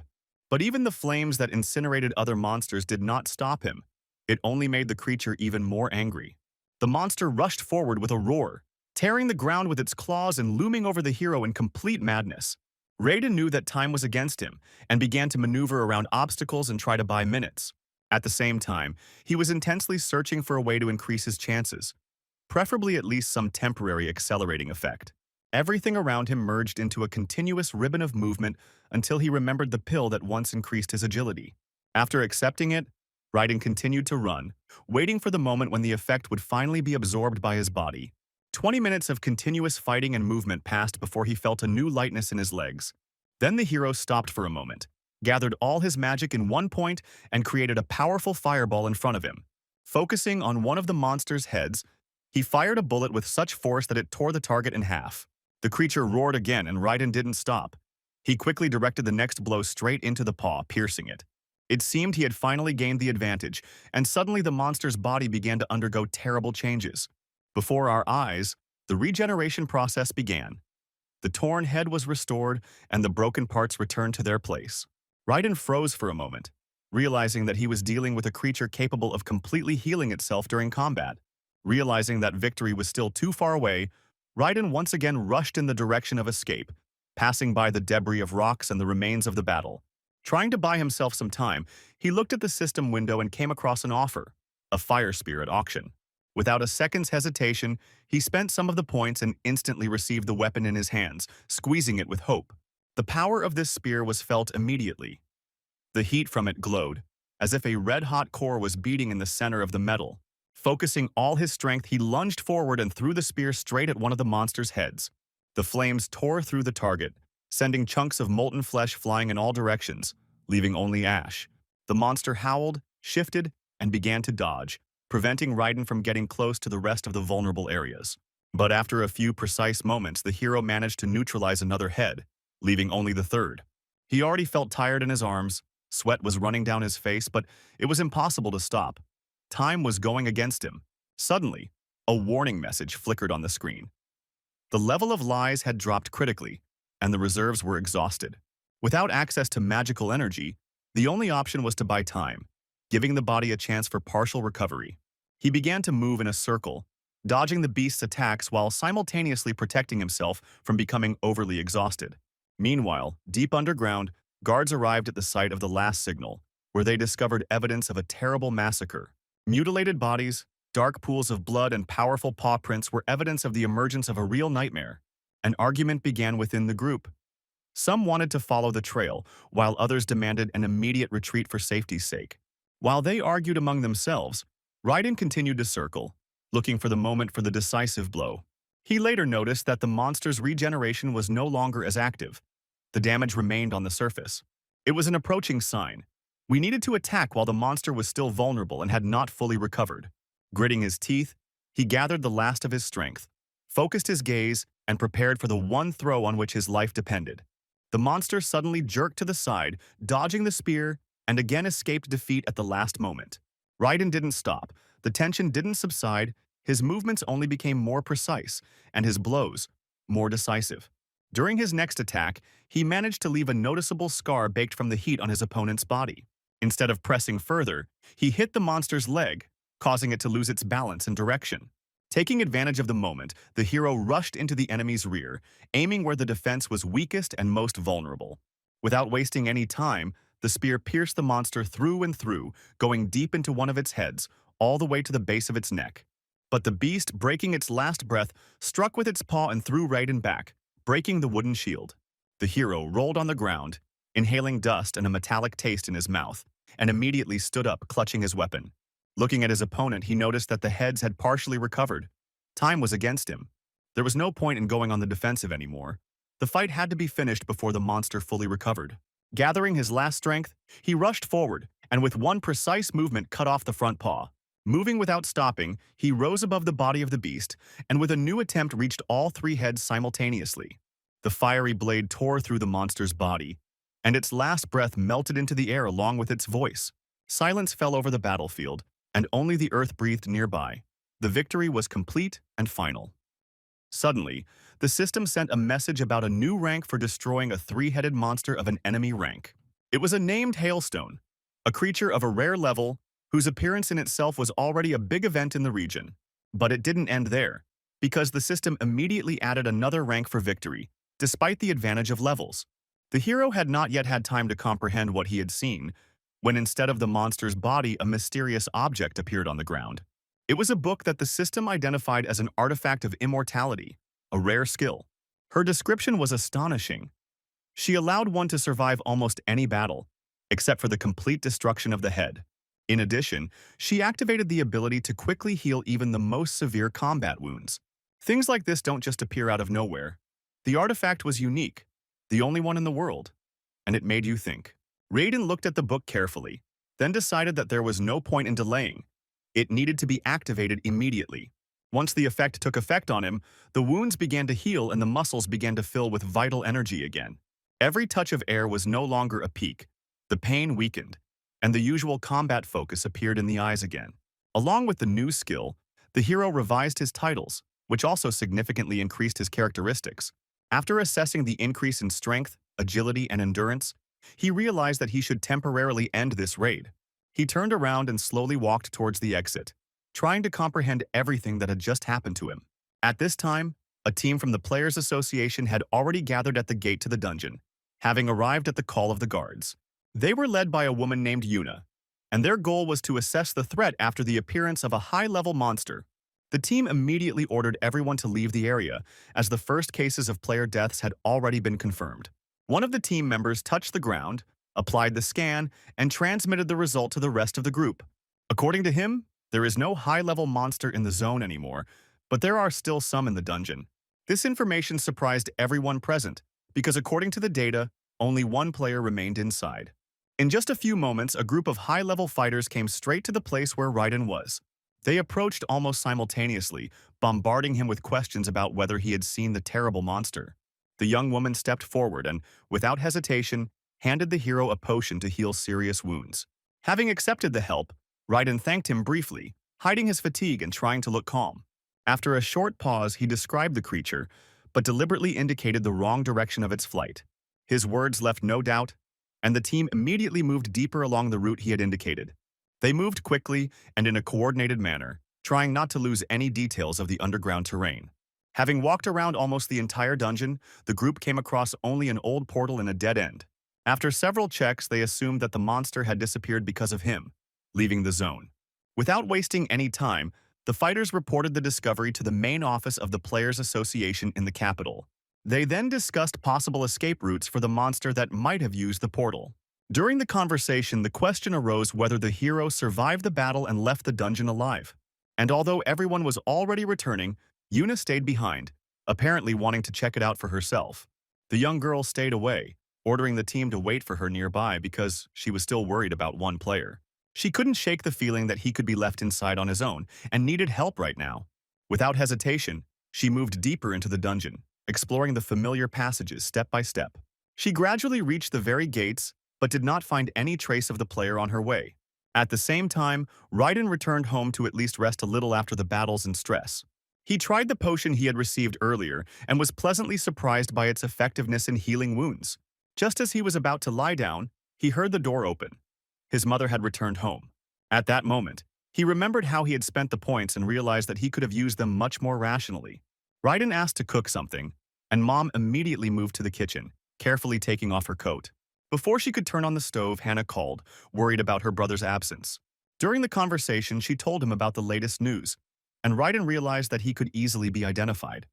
But even the flames that incinerated other monsters did not stop him. It only made the creature even more angry. The monster rushed forward with a roar, tearing the ground with its claws and looming over the hero in complete madness. Raiden knew that time was against him and began to maneuver around obstacles and try to buy minutes. At the same time, he was intensely searching for a way to increase his chances, preferably at least some temporary accelerating effect. Everything around him merged into a continuous ribbon of movement until he remembered the pill that once increased his agility. After accepting it, Raiden continued to run, waiting for the moment when the effect would finally be absorbed by his body. 20 minutes of continuous fighting and movement passed before he felt a new lightness in his legs. Then the hero stopped for a moment, gathered all his magic in one point, and created a powerful fireball in front of him. Focusing on one of the monster's heads, he fired a bullet with such force that it tore the target in half. The creature roared again, and Raiden didn't stop. He quickly directed the next blow straight into the paw, piercing it. It seemed he had finally gained the advantage, and suddenly the monster's body began to undergo terrible changes. Before our eyes, the regeneration process began. The torn head was restored, and the broken parts returned to their place. Raiden froze for a moment, realizing that he was dealing with a creature capable of completely healing itself during combat. Realizing that victory was still too far away, Raiden once again rushed in the direction of escape, passing by the debris of rocks and the remains of the battle. Trying to buy himself some time, he looked at the system window and came across an offer, a fire spear at auction. Without a second's hesitation, he spent some of the points and instantly received the weapon in his hands, squeezing it with hope. The power of this spear was felt immediately. The heat from it glowed, as if a red-hot core was beating in the center of the metal. Focusing all his strength, he lunged forward and threw the spear straight at one of the monster's heads. The flames tore through the target, sending chunks of molten flesh flying in all directions, leaving only ash. The monster howled, shifted, and began to dodge, preventing Raiden from getting close to the rest of the vulnerable areas. But after a few precise moments, the hero managed to neutralize another head, leaving only the third. He already felt tired in his arms, sweat was running down his face, but it was impossible to stop. Time was going against him. Suddenly, a warning message flickered on the screen. The level of lies had dropped critically, and the reserves were exhausted. Without access to magical energy, the only option was to buy time, giving the body a chance for partial recovery. He began to move in a circle, dodging the beast's attacks while simultaneously protecting himself from becoming overly exhausted. Meanwhile, deep underground, guards arrived at the site of the last signal, where they discovered evidence of a terrible massacre. Mutilated bodies, dark pools of blood, and powerful paw prints were evidence of the emergence of a real nightmare. An argument began within the group. Some wanted to follow the trail, while others demanded an immediate retreat for safety's sake. While they argued among themselves, Raiden continued to circle, looking for the moment for the decisive blow. He later noticed that the monster's regeneration was no longer as active. The damage remained on the surface. It was an approaching sign. We needed to attack while the monster was still vulnerable and had not fully recovered. Gritting his teeth, he gathered the last of his strength, focused his gaze, and prepared for the one throw on which his life depended. The monster suddenly jerked to the side, dodging the spear, and again escaped defeat at the last moment. Raiden didn't stop. The tension didn't subside. His movements only became more precise, and his blows more decisive. During his next attack, he managed to leave a noticeable scar baked from the heat on his opponent's body. Instead of pressing further, he hit the monster's leg, causing it to lose its balance and direction. Taking advantage of the moment, the hero rushed into the enemy's rear, aiming where the defense was weakest and most vulnerable. Without wasting any time, the spear pierced the monster through and through, going deep into one of its heads, all the way to the base of its neck. But the beast, breaking its last breath, struck with its paw and threw Raiden back, breaking the wooden shield. The hero rolled on the ground, inhaling dust and a metallic taste in his mouth, and immediately stood up, clutching his weapon. Looking at his opponent, he noticed that the heads had partially recovered. Time was against him. There was no point in going on the defensive anymore. The fight had to be finished before the monster fully recovered. Gathering his last strength, he rushed forward, and with one precise movement cut off the front paw. Moving without stopping, he rose above the body of the beast, and with a new attempt reached all 3 heads simultaneously. The fiery blade tore through the monster's body, and its last breath melted into the air along with its voice. Silence fell over the battlefield, and only the earth breathed nearby. The victory was complete and final. Suddenly, the system sent a message about a new rank for destroying a three-headed monster of an enemy rank. It was a named Hailstone, a creature of a rare level whose appearance in itself was already a big event in the region. But it didn't end there, because the system immediately added another rank for victory, despite the advantage of levels. The hero had not yet had time to comprehend what he had seen, when instead of the monster's body, a mysterious object appeared on the ground. It was a book that the system identified as an artifact of immortality, a rare skill. Her description was astonishing. She allowed one to survive almost any battle, except for the complete destruction of the head. In addition, she activated the ability to quickly heal even the most severe combat wounds. Things like this don't just appear out of nowhere. The artifact was unique, the only one in the world, and it made you think. Raiden looked at the book carefully, then decided that there was no point in delaying. It needed to be activated immediately. Once the effect took effect on him, the wounds began to heal and the muscles began to fill with vital energy again. Every touch of air was no longer a peak. The pain weakened, and the usual combat focus appeared in the eyes again. Along with the new skill, the hero revised his titles, which also significantly increased his characteristics. After assessing the increase in strength, agility, and endurance, he realized that he should temporarily end this raid. He turned around and slowly walked towards the exit, trying to comprehend everything that had just happened to him. At this time, a team from the Players Association had already gathered at the gate to the dungeon, having arrived at the call of the guards. They were led by a woman named Yuna, and their goal was to assess the threat after the appearance of a high-level monster. The team immediately ordered everyone to leave the area, as the first cases of player deaths had already been confirmed. One of the team members touched the ground, applied the scan, and transmitted the result to the rest of the group. According to him, there is no high-level monster in the zone anymore, but there are still some in the dungeon. This information surprised everyone present, because according to the data, only one player remained inside. In just a few moments, a group of high-level fighters came straight to the place where Raiden was. They approached almost simultaneously, bombarding him with questions about whether he had seen the terrible monster. The young woman stepped forward and, without hesitation, handed the hero a potion to heal serious wounds. Having accepted the help, Raiden thanked him briefly, hiding his fatigue and trying to look calm. After a short pause, he described the creature, but deliberately indicated the wrong direction of its flight. His words left no doubt, and the team immediately moved deeper along the route he had indicated. They moved quickly and in a coordinated manner, trying not to lose any details of the underground terrain. Having walked around almost the entire dungeon, the group came across only an old portal in a dead end. After several checks, they assumed that the monster had disappeared because of him, leaving the zone. Without wasting any time, the fighters reported the discovery to the main office of the Players Association in the capital. They then discussed possible escape routes for the monster that might have used the portal. During the conversation, the question arose whether the hero survived the battle and left the dungeon alive. And although everyone was already returning, Yuna stayed behind, apparently wanting to check it out for herself. The young girl stayed away, ordering the team to wait for her nearby because she was still worried about one player. She couldn't shake the feeling that he could be left inside on his own and needed help right now. Without hesitation, she moved deeper into the dungeon, exploring the familiar passages step by step. She gradually reached the very gates, but did not find any trace of the player on her way. At the same time, Raiden returned home to at least rest a little after the battles and stress. He tried the potion he had received earlier and was pleasantly surprised by its effectiveness in healing wounds. Just as he was about to lie down, he heard the door open. His mother had returned home. At that moment, he remembered how he had spent the points and realized that he could have used them much more rationally. Raiden asked to cook something, and Mom immediately moved to the kitchen, carefully taking off her coat. Before she could turn on the stove, Hannah called, worried about her brother's absence. During the conversation, she told him about the latest news, and Raiden realized that he could easily be identified.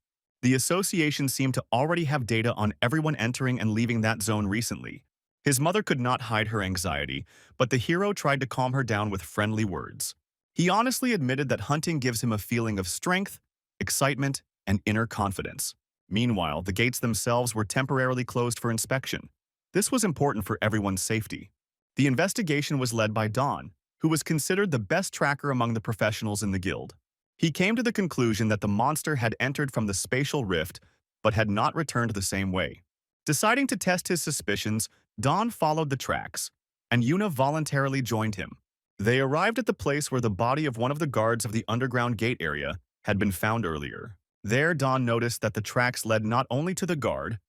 The association seemed to already have data on everyone entering and leaving that zone recently. His mother could not hide her anxiety, but the hero tried to calm her down with friendly words. He honestly admitted that hunting gives him a feeling of strength, excitement, and inner confidence. Meanwhile, the gates themselves were temporarily closed for inspection. This was important for everyone's safety. The investigation was led by Don, who was considered the best tracker among the professionals in the guild. He came to the conclusion that the monster had entered from the spatial rift, but had not returned the same way. Deciding to test his suspicions, Don followed the tracks, and Yuna voluntarily joined him. They arrived at the place where the body of one of the guards of the underground gate area had been found earlier. There, Don noticed that the tracks led not only to the guard,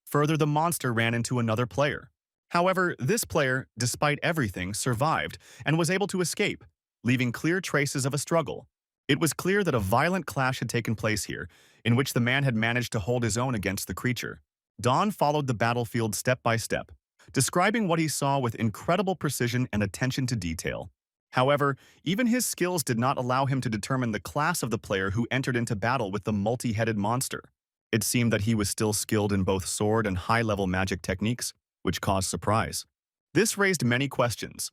further the monster ran into another player. However, this player, despite everything, survived and was able to escape, leaving clear traces of a struggle. It was clear that a violent clash had taken place here, in which the man had managed to hold his own against the creature. Don followed the battlefield step by step, describing what he saw with incredible precision and attention to detail. However, even his skills did not allow him to determine the class of the player who entered into battle with the multi-headed monster. It seemed that he was still skilled in both sword and high-level magic techniques, which caused surprise. This raised many questions.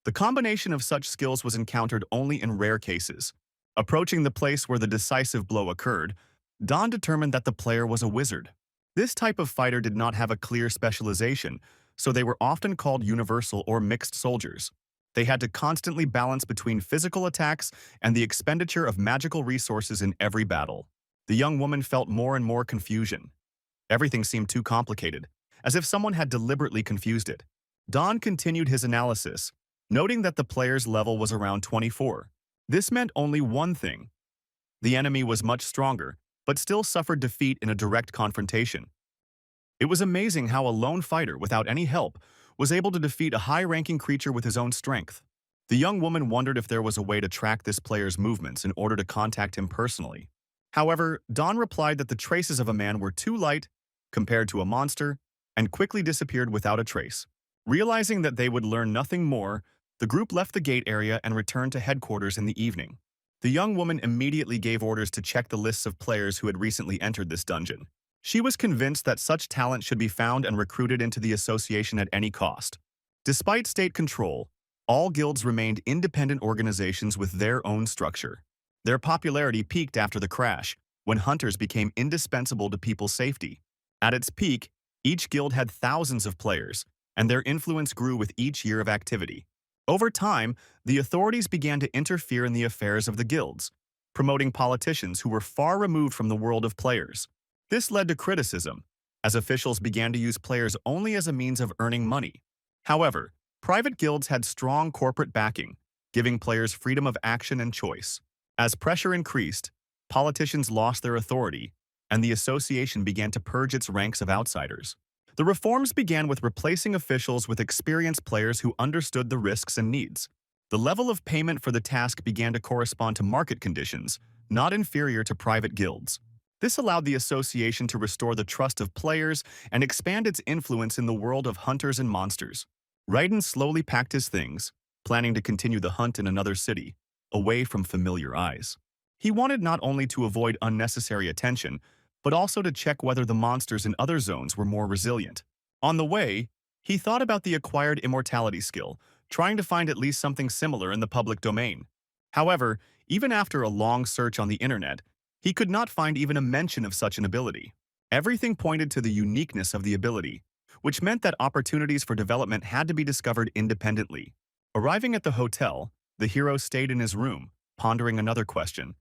The combination of such skills was encountered only in rare cases. Approaching the place where the decisive blow occurred, Don determined that the player was a wizard. This type of fighter did not have a clear specialization, so they were often called universal or mixed soldiers. They had to constantly balance between physical attacks and the expenditure of magical resources in every battle. The young woman felt more and more confusion. Everything seemed too complicated, as if someone had deliberately confused it. Don continued his analysis, noting that the player's level was around 24. This meant only one thing. The enemy was much stronger, but still suffered defeat in a direct confrontation. It was amazing how a lone fighter, without any help, was able to defeat a high-ranking creature with his own strength. The young woman wondered if there was a way to track this player's movements in order to contact him personally. However, Don replied that the traces of a man were too light compared to a monster and quickly disappeared without a trace. Realizing that they would learn nothing more, the group left the gate area and returned to headquarters in the evening. The young woman immediately gave orders to check the lists of players who had recently entered this dungeon. She was convinced that such talent should be found and recruited into the association at any cost. Despite state control, all guilds remained independent organizations with their own structure. Their popularity peaked after the crash, when hunters became indispensable to people's safety. At its peak, each guild had thousands of players, and their influence grew with each year of activity. Over time, the authorities began to interfere in the affairs of the guilds, promoting politicians who were far removed from the world of players. This led to criticism, as officials began to use players only as a means of earning money. However, private guilds had strong corporate backing, giving players freedom of action and choice. As pressure increased, politicians lost their authority, and the association began to purge its ranks of outsiders. The reforms began with replacing officials with experienced players who understood the risks and needs. The level of payment for the task began to correspond to market conditions, not inferior to private guilds. This allowed the association to restore the trust of players and expand its influence in the world of hunters and monsters. Raiden slowly packed his things, planning to continue the hunt in another city, away from familiar eyes. He wanted not only to avoid unnecessary attention, but also to check whether the monsters in other zones were more resilient. On the way, he thought about the acquired immortality skill, trying to find at least something similar in the public domain. However, even after a long search on the internet, he could not find even a mention of such an ability. Everything pointed to the uniqueness of the ability, which meant that opportunities for development had to be discovered independently. Arriving at the hotel, the hero stayed in his room, pondering another question: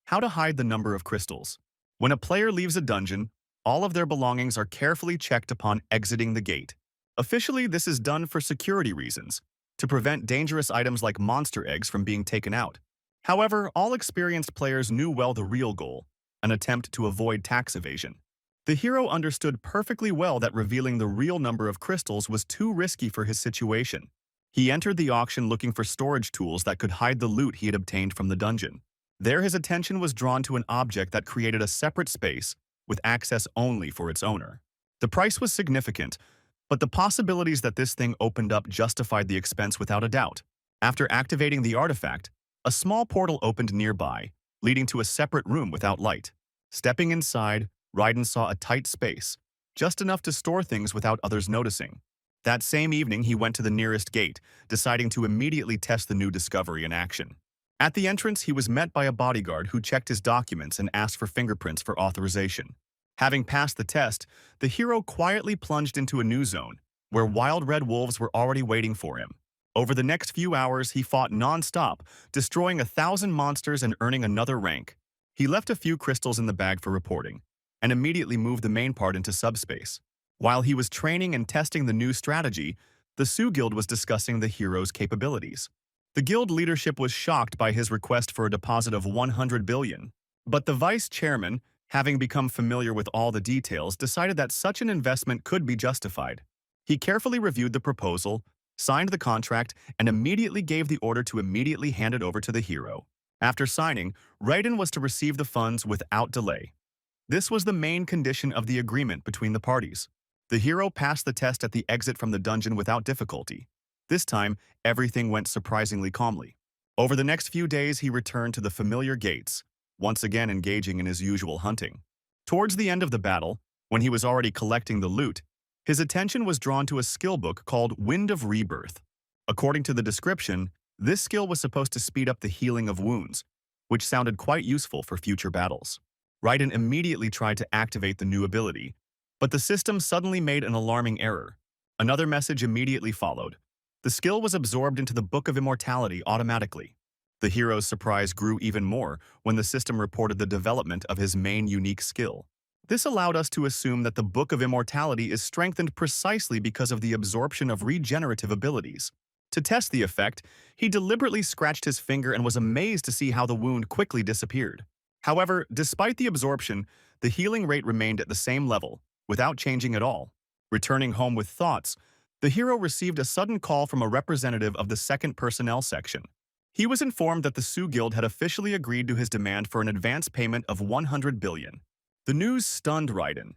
how to hide the number of crystals. When a player leaves a dungeon, all of their belongings are carefully checked upon exiting the gate. Officially, this is done for security reasons, to prevent dangerous items like monster eggs from being taken out. However, all experienced players knew well the real goal, an attempt to avoid tax evasion. The hero understood perfectly well that revealing the real number of crystals was too risky for his situation. He entered the auction looking for storage tools that could hide the loot he had obtained from the dungeon. There his attention was drawn to an object that created a separate space with access only for its owner. The price was significant, but the possibilities that this thing opened up justified the expense without a doubt. After activating the artifact, a small portal opened nearby, leading to a separate room without light. Stepping inside, Raiden saw a tight space, just enough to store things without others noticing. That same evening, he went to the nearest gate, deciding to immediately test the new discovery in action. At the entrance, he was met by a bodyguard who checked his documents and asked for fingerprints for authorization. Having passed the test, the hero quietly plunged into a new zone, where wild red wolves were already waiting for him. Over the next few hours, he fought non-stop, destroying 1,000 monsters and earning another rank. He left a few crystals in the bag for reporting, and immediately moved the main part into subspace. While he was training and testing the new strategy, the Sioux Guild was discussing the hero's capabilities. The guild leadership was shocked by his request for a deposit of 100 billion. But the vice chairman, having become familiar with all the details, decided that such an investment could be justified. He carefully reviewed the proposal, signed the contract, and immediately gave the order to immediately hand it over to the hero. After signing, Raiden was to receive the funds without delay. This was the main condition of the agreement between the parties. The hero passed the test at the exit from the dungeon without difficulty. This time, everything went surprisingly calmly. Over the next few days, he returned to the familiar gates, once again engaging in his usual hunting. Towards the end of the battle, when he was already collecting the loot, his attention was drawn to a skill book called Wind of Rebirth. According to the description, this skill was supposed to speed up the healing of wounds, which sounded quite useful for future battles. Raiden immediately tried to activate the new ability, but the system suddenly made an alarming error. Another message immediately followed. The skill was absorbed into the Book of Immortality automatically. The hero's surprise grew even more when the system reported the development of his main unique skill. This allowed us to assume that the Book of Immortality is strengthened precisely because of the absorption of regenerative abilities. To test the effect, he deliberately scratched his finger and was amazed to see how the wound quickly disappeared. However, despite the absorption, the healing rate remained at the same level, without changing at all. Returning home with thoughts, the hero received a sudden call from a representative of the second personnel section. He was informed that the Sioux Guild had officially agreed to his demand for an advance payment of 100 billion. The news stunned Raiden.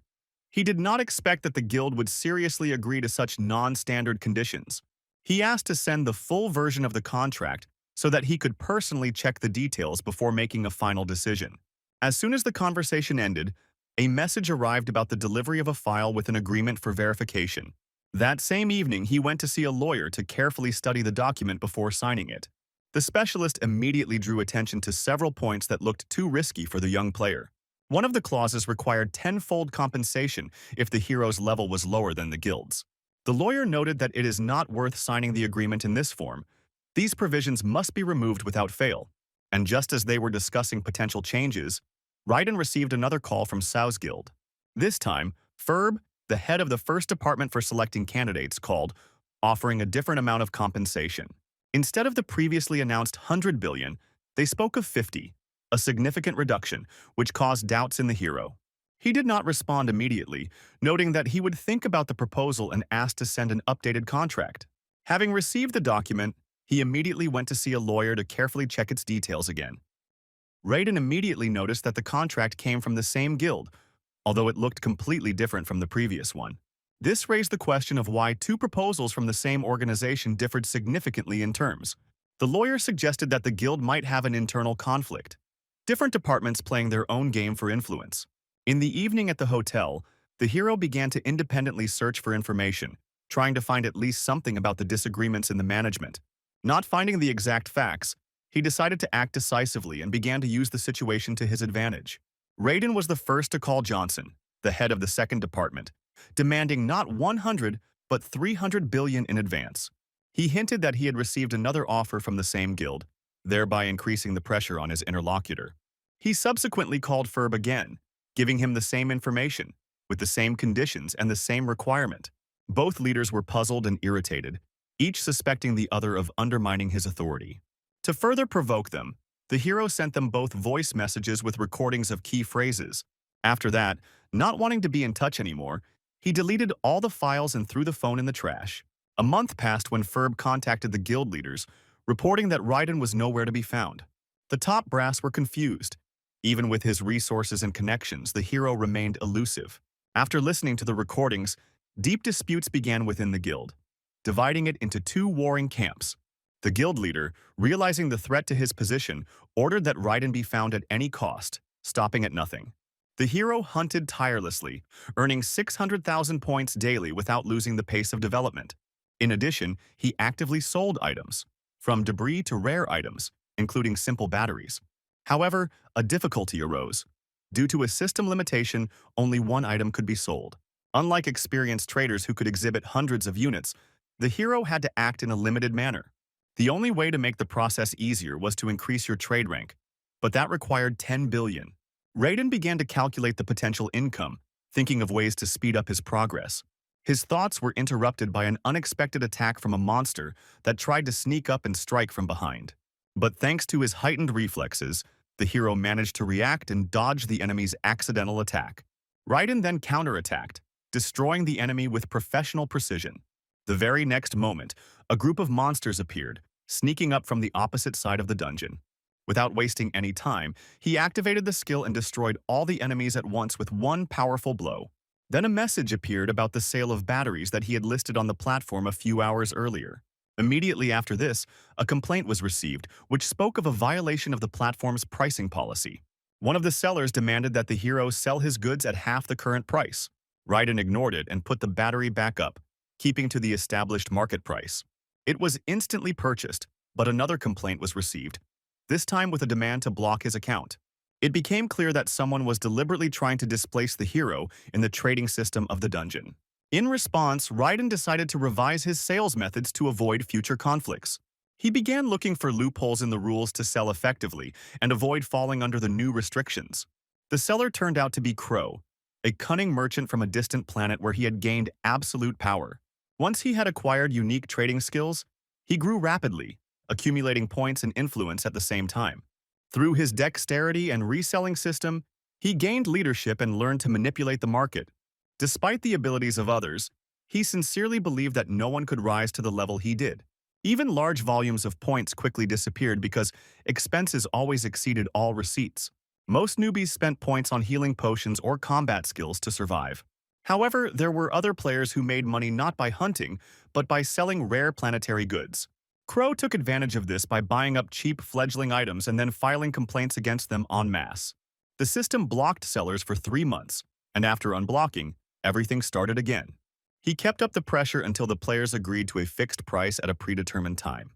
He did not expect that the guild would seriously agree to such non-standard conditions. He asked to send the full version of the contract so that he could personally check the details before making a final decision. As soon as the conversation ended, a message arrived about the delivery of a file with an agreement for verification. That same evening, he went to see a lawyer to carefully study the document before signing it. The specialist immediately drew attention to several points that looked too risky for the young player. One of the clauses required tenfold compensation if the hero's level was lower than the guild's. The lawyer noted that it is not worth signing the agreement in this form. These provisions must be removed without fail. And just as they were discussing potential changes, Raiden received another call from Sao's guild. This time, Ferb, the head of the first department for selecting candidates, called, offering a different amount of compensation. Instead of the previously announced 100 billion, they spoke of 50, a significant reduction, which caused doubts in the hero. He did not respond immediately, noting that he would think about the proposal and asked to send an updated contract. Having received the document, he immediately went to see a lawyer to carefully check its details again. Raiden immediately noticed that the contract came from the same guild, although it looked completely different from the previous one. This raised the question of why two proposals from the same organization differed significantly in terms. The lawyer suggested that the guild might have an internal conflict, different departments playing their own game for influence. In the evening at the hotel, the hero began to independently search for information, trying to find at least something about the disagreements in the management. Not finding the exact facts, he decided to act decisively and began to use the situation to his advantage. Raiden was the first to call Johnson, the head of the second department, demanding not 100 but 300 billion in advance. He hinted that he had received another offer from the same guild, thereby increasing the pressure on his interlocutor. He subsequently called Ferb again, giving him the same information, with the same conditions and the same requirement. Both leaders were puzzled and irritated, each suspecting the other of undermining his authority. To further provoke them, the hero sent them both voice messages with recordings of key phrases. After that, not wanting to be in touch anymore, he deleted all the files and threw the phone in the trash. A month passed when Ferb contacted the guild leaders, reporting that Raiden was nowhere to be found. The top brass were confused. Even with his resources and connections, the hero remained elusive. After listening to the recordings, deep disputes began within the guild, dividing it into two warring camps. The guild leader, realizing the threat to his position, ordered that Raiden be found at any cost, stopping at nothing. The hero hunted tirelessly, earning 600,000 points daily without losing the pace of development. In addition, he actively sold items, from debris to rare items, including simple batteries. However, a difficulty arose. Due to a system limitation, only one item could be sold. Unlike experienced traders who could exhibit hundreds of units, the hero had to act in a limited manner. The only way to make the process easier was to increase your trade rank, but that required 10 billion. Raiden began to calculate the potential income, thinking of ways to speed up his progress. His thoughts were interrupted by an unexpected attack from a monster that tried to sneak up and strike from behind. But thanks to his heightened reflexes, the hero managed to react and dodge the enemy's accidental attack. Raiden then counterattacked, destroying the enemy with professional precision. The very next moment, a group of monsters appeared, sneaking up from the opposite side of the dungeon. Without wasting any time, he activated the skill and destroyed all the enemies at once with one powerful blow. Then a message appeared about the sale of batteries that he had listed on the platform a few hours earlier. Immediately after this, a complaint was received, which spoke of a violation of the platform's pricing policy. One of the sellers demanded that the hero sell his goods at half the current price. Raiden ignored it and put the battery back up, keeping to the established market price. It was instantly purchased, but another complaint was received, this time with a demand to block his account. It became clear that someone was deliberately trying to displace the hero in the trading system of the dungeon. In response, Raiden decided to revise his sales methods to avoid future conflicts. He began looking for loopholes in the rules to sell effectively and avoid falling under the new restrictions. The seller turned out to be Crow, a cunning merchant from a distant planet where he had gained absolute power. Once he had acquired unique trading skills, he grew rapidly, accumulating points and influence at the same time. Through his dexterity and reselling system, he gained leadership and learned to manipulate the market. Despite the abilities of others, he sincerely believed that no one could rise to the level he did. Even large volumes of points quickly disappeared because expenses always exceeded all receipts. Most newbies spent points on healing potions or combat skills to survive. However, there were other players who made money not by hunting, but by selling rare planetary goods. Crow took advantage of this by buying up cheap fledgling items and then filing complaints against them en masse. The system blocked sellers for 3 months, and after unblocking, everything started again. He kept up the pressure until the players agreed to a fixed price at a predetermined time.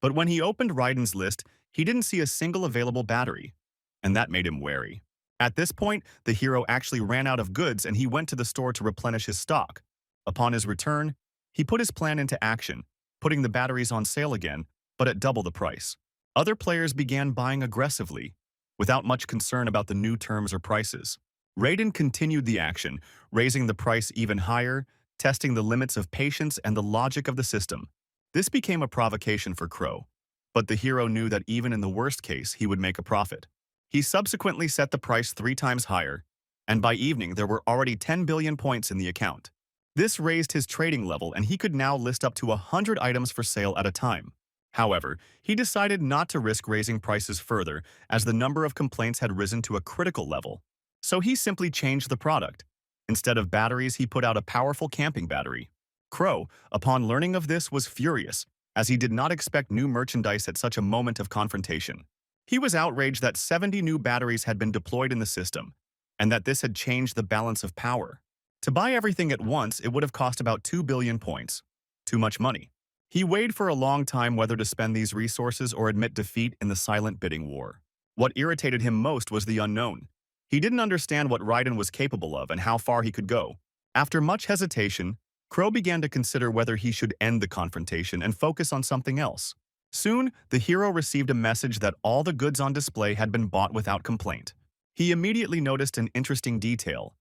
But when he opened Raiden's list, he didn't see a single available battery, and that made him wary. At this point, the hero actually ran out of goods and he went to the store to replenish his stock. Upon his return, he put his plan into action, putting the batteries on sale again, but at double the price. Other players began buying aggressively, without much concern about the new terms or prices. Raiden continued the action, raising the price even higher, testing the limits of patience and the logic of the system. This became a provocation for Crow, but the hero knew that even in the worst case, he would make a profit. He subsequently set the price 3 times higher, and by evening there were already 10 billion points in the account. This raised his trading level and he could now list up to 100 items for sale at a time. However, he decided not to risk raising prices further as the number of complaints had risen to a critical level. So he simply changed the product. Instead of batteries, he put out a powerful camping battery. Crow, upon learning of this, was furious, as he did not expect new merchandise at such a moment of confrontation. He was outraged that 70 new batteries had been deployed in the system, and that this had changed the balance of power. To buy everything at once, it would have cost about 2 billion points. Too much money. He weighed for a long time whether to spend these resources or admit defeat in the silent bidding war. What irritated him most was the unknown. He didn't understand what Raiden was capable of and how far he could go. After much hesitation, Crow began to consider whether he should end the confrontation and focus on something else. Soon, the hero received a message that all the goods on display had been bought without complaint. He immediately noticed an interesting detail.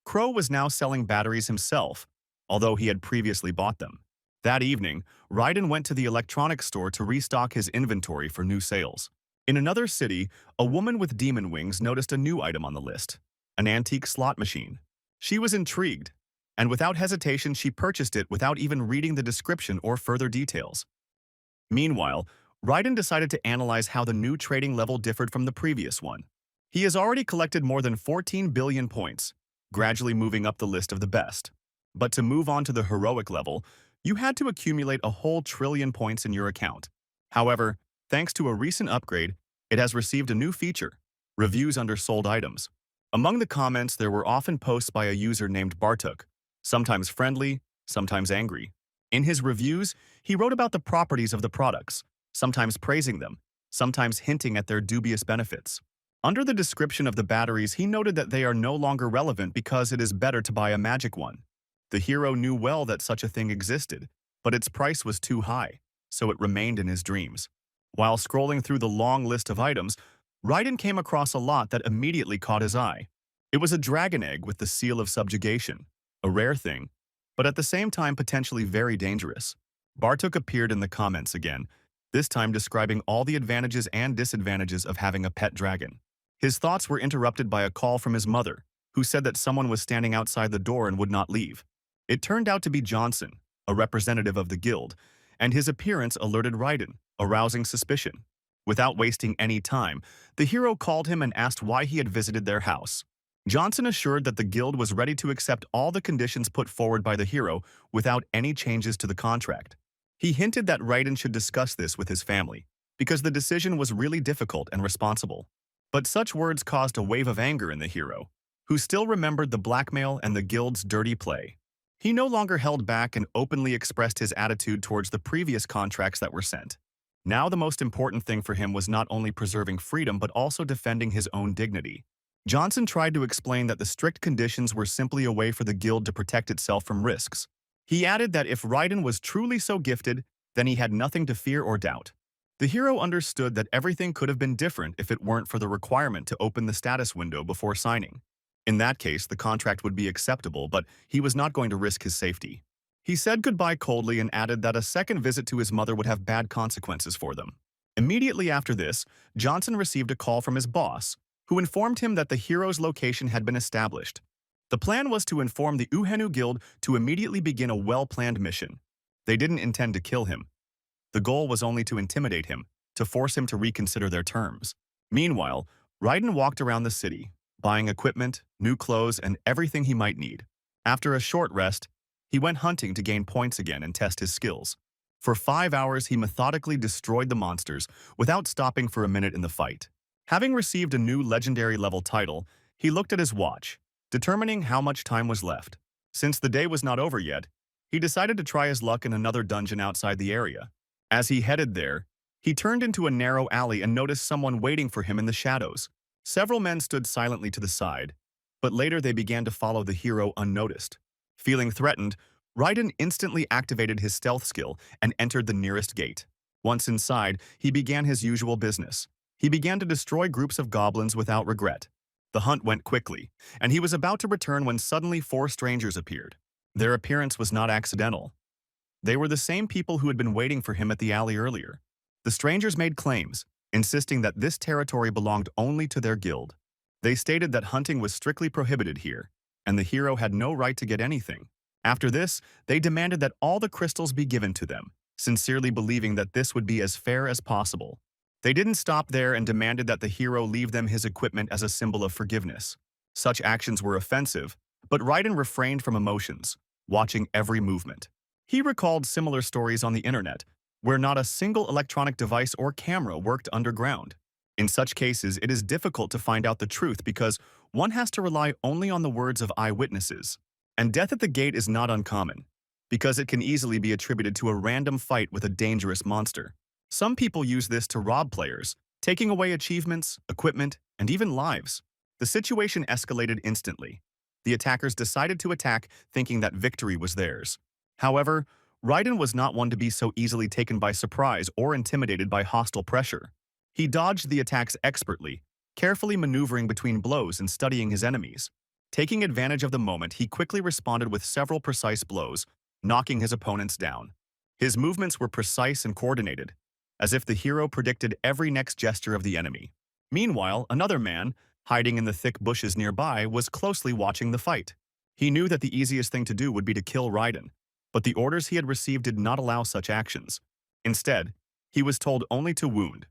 Crow was now selling batteries himself, although he had previously bought them. That evening, Raiden went to the electronics store to restock his inventory for new sales. In another city, a woman with demon wings noticed a new item on the list, an antique slot machine. She was intrigued, and without hesitation she purchased it without even reading the description or further details. Meanwhile, Raiden decided to analyze how the new trading level differed from the previous one. He has already collected more than 14 billion points, gradually moving up the list of the best. But to move on to the heroic level, you had to accumulate a whole trillion points in your account. However, thanks to a recent upgrade, it has received a new feature: reviews under sold items. Among the comments, there were often posts by a user named Bartuk, sometimes friendly, sometimes angry. In his reviews, he wrote about the properties of the products, sometimes praising them, sometimes hinting at their dubious benefits. Under the description of the batteries, he noted that they are no longer relevant because it is better to buy a magic one. The hero knew well that such a thing existed, but its price was too high, so it remained in his dreams. While scrolling through the long list of items, Raiden came across a lot that immediately caught his eye. It was a dragon egg with the seal of subjugation, a rare thing, but at the same time potentially very dangerous. Bartok appeared in the comments again, this time describing all the advantages and disadvantages of having a pet dragon. His thoughts were interrupted by a call from his mother, who said that someone was standing outside the door and would not leave. It turned out to be Johnson, a representative of the guild, and his appearance alerted Raiden, arousing suspicion. Without wasting any time, the hero called him and asked why he had visited their house. Johnson assured that the guild was ready to accept all the conditions put forward by the hero without any changes to the contract. He hinted that Raiden should discuss this with his family, because the decision was really difficult and responsible. But such words caused a wave of anger in the hero, who still remembered the blackmail and the guild's dirty play. He no longer held back and openly expressed his attitude towards the previous contracts that were sent. Now the most important thing for him was not only preserving freedom but also defending his own dignity. Johnson tried to explain that the strict conditions were simply a way for the guild to protect itself from risks. He added that if Raiden was truly so gifted, then he had nothing to fear or doubt. The hero understood that everything could have been different if it weren't for the requirement to open the status window before signing. In that case, the contract would be acceptable, but he was not going to risk his safety. He said goodbye coldly and added that a second visit to his mother would have bad consequences for them. Immediately after this, Johnson received a call from his boss, who informed him that the hero's location had been established. The plan was to inform the Uhenu Guild to immediately begin a well-planned mission. They didn't intend to kill him. The goal was only to intimidate him, to force him to reconsider their terms. Meanwhile, Raiden walked around the city, buying equipment, new clothes, and everything he might need. After a short rest, he went hunting to gain points again and test his skills. For 5 hours, he methodically destroyed the monsters without stopping for a minute in the fight. Having received a new legendary level title, he looked at his watch, determining how much time was left. Since the day was not over yet, he decided to try his luck in another dungeon outside the area. As he headed there, he turned into a narrow alley and noticed someone waiting for him in the shadows. Several men stood silently to the side, but later they began to follow the hero unnoticed. Feeling threatened, Raiden instantly activated his stealth skill and entered the nearest gate. Once inside, he began his usual business. He began to destroy groups of goblins without regret. The hunt went quickly, and he was about to return when suddenly 4 strangers appeared. Their appearance was not accidental. They were the same people who had been waiting for him at the alley earlier. The strangers made claims, insisting that this territory belonged only to their guild. They stated that hunting was strictly prohibited here, and the hero had no right to get anything. After this, they demanded that all the crystals be given to them, sincerely believing that this would be as fair as possible. They didn't stop there and demanded that the hero leave them his equipment as a symbol of forgiveness. Such actions were offensive, but Raiden refrained from emotions, watching every movement. He recalled similar stories on the internet, where not a single electronic device or camera worked underground. In such cases, it is difficult to find out the truth because one has to rely only on the words of eyewitnesses. And death at the gate is not uncommon, because it can easily be attributed to a random fight with a dangerous monster. Some people use this to rob players, taking away achievements, equipment, and even lives. The situation escalated instantly. The attackers decided to attack, thinking that victory was theirs. However, Raiden was not one to be so easily taken by surprise or intimidated by hostile pressure. He dodged the attacks expertly, carefully maneuvering between blows and studying his enemies. Taking advantage of the moment, he quickly responded with several precise blows, knocking his opponents down. His movements were precise and coordinated, as if the hero predicted every next gesture of the enemy. Meanwhile, another man, hiding in the thick bushes nearby, was closely watching the fight. He knew that the easiest thing to do would be to kill Raiden, but the orders he had received did not allow such actions. Instead, he was told only to wound,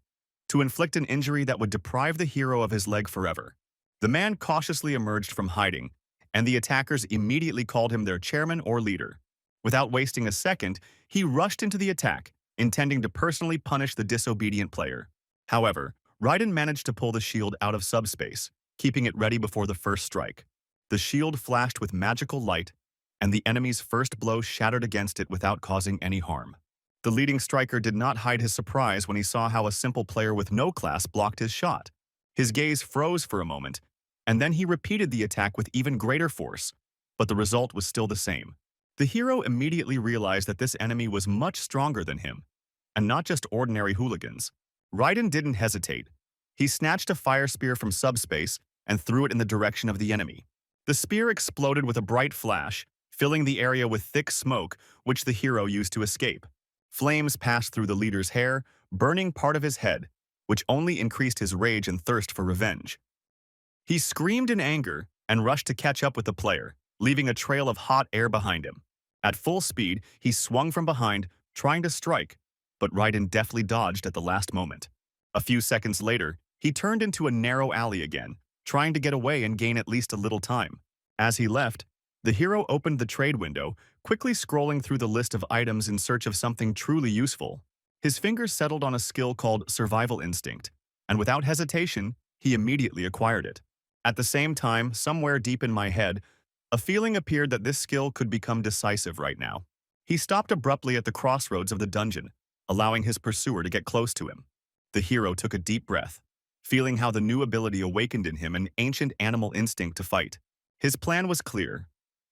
to inflict an injury that would deprive the hero of his leg forever. The man cautiously emerged from hiding, and the attackers immediately called him their chairman or leader. Without wasting a second, he rushed into the attack, intending to personally punish the disobedient player. However, Raiden managed to pull the shield out of subspace, keeping it ready before the first strike. The shield flashed with magical light, and the enemy's first blow shattered against it without causing any harm. The leading striker did not hide his surprise when he saw how a simple player with no class blocked his shot. His gaze froze for a moment, and then he repeated the attack with even greater force, but the result was still the same. The hero immediately realized that this enemy was much stronger than him, and not just ordinary hooligans. Raiden didn't hesitate. He snatched a fire spear from subspace and threw it in the direction of the enemy. The spear exploded with a bright flash, filling the area with thick smoke, which the hero used to escape. Flames passed through the leader's hair, burning part of his head, which only increased his rage and thirst for revenge. He screamed in anger and rushed to catch up with the player, leaving a trail of hot air behind him. At full speed, he swung from behind, trying to strike, but Raiden deftly dodged at the last moment. A few seconds later, he turned into a narrow alley again, trying to get away and gain at least a little time. As he left, the hero opened the trade window, quickly scrolling through the list of items in search of something truly useful. His fingers settled on a skill called Survival Instinct, and without hesitation, he immediately acquired it. At the same time, somewhere deep in my head, a feeling appeared that this skill could become decisive right now. He stopped abruptly at the crossroads of the dungeon, allowing his pursuer to get close to him. The hero took a deep breath, feeling how the new ability awakened in him an ancient animal instinct to fight. His plan was clear.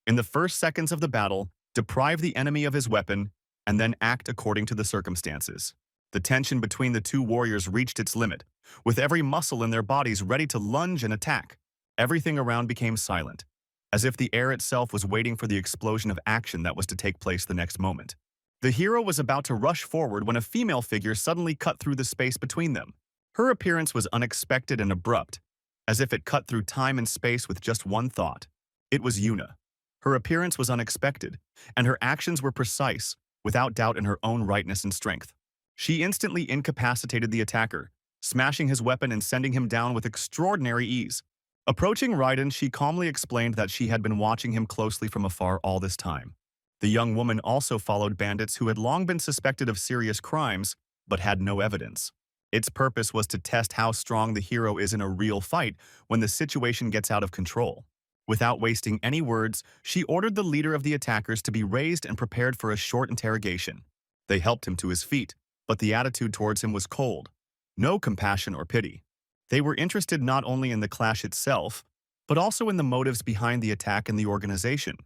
In the first seconds of the battle, deprive the enemy of his weapon, and then act according to the circumstances. The tension between the two warriors reached its limit, with every muscle in their bodies ready to lunge and attack. Everything around became silent, as if the air itself was waiting for the explosion of action that was to take place the next moment. The hero was about to rush forward when a female figure suddenly cut through the space between them. Her appearance was unexpected and abrupt, as if it cut through time and space with just one thought. It was Yuna. Her appearance was unexpected, and her actions were precise, without doubt in her own rightness and strength. She instantly incapacitated the attacker, smashing his weapon and sending him down with extraordinary ease. Approaching Raiden, she calmly explained that she had been watching him closely from afar all this time. The young woman also followed bandits who had long been suspected of serious crimes, but had no evidence. Its purpose was to test how strong the hero is in a real fight when the situation gets out of control. Without wasting any words, she ordered the leader of the attackers to be raised and prepared for a short interrogation. They helped him to his feet, but the attitude towards him was cold. No compassion or pity. They were interested not only in the clash itself, but also in the motives behind the attack and the organization.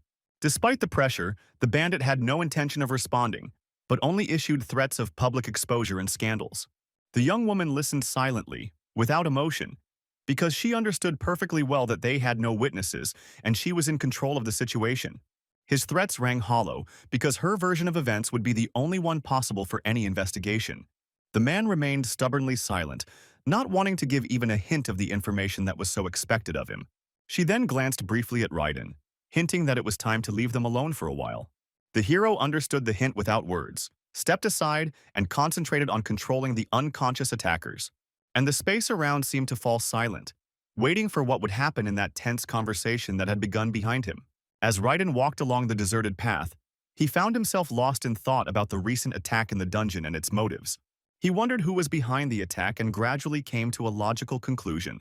Despite the pressure, the bandit had no intention of responding, but only issued threats of public exposure and scandals. The young woman listened silently, without emotion, because she understood perfectly well that they had no witnesses and she was in control of the situation. His threats rang hollow because her version of events would be the only one possible for any investigation. The man remained stubbornly silent, not wanting to give even a hint of the information that was so expected of him. She then glanced briefly at Raiden, hinting that it was time to leave them alone for a while. The hero understood the hint without words, stepped aside, and concentrated on controlling the unconscious attackers. And the space around seemed to fall silent, waiting for what would happen in that tense conversation that had begun behind him. As Raiden walked along the deserted path, he found himself lost in thought about the recent attack in the dungeon and its motives. He wondered who was behind the attack and gradually came to a logical conclusion: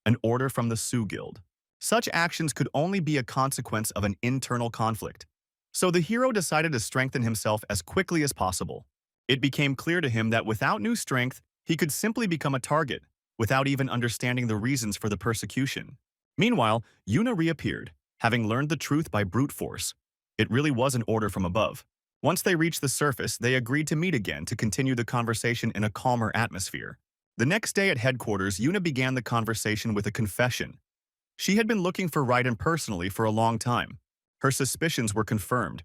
an order from the Sioux Guild. Such actions could only be a consequence of an internal conflict. So the hero decided to strengthen himself as quickly as possible. It became clear to him that without new strength, he could simply become a target, without even understanding the reasons for the persecution. Meanwhile, Yuna reappeared, having learned the truth by brute force. It really was an order from above. Once they reached the surface, they agreed to meet again to continue the conversation in a calmer atmosphere. The next day at headquarters, Yuna began the conversation with a confession. She had been looking for Raiden personally for a long time. Her suspicions were confirmed.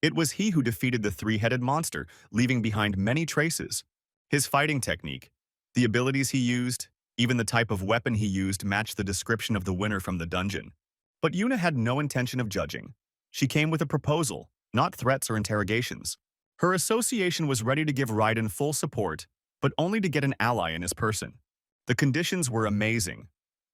It was he who defeated the three-headed monster, leaving behind many traces. His fighting technique, the abilities he used, even the type of weapon he used matched the description of the winner from the dungeon. But Yuna had no intention of judging. She came with a proposal, not threats or interrogations. Her association was ready to give Raiden full support, but only to get an ally in his person. The conditions were amazing.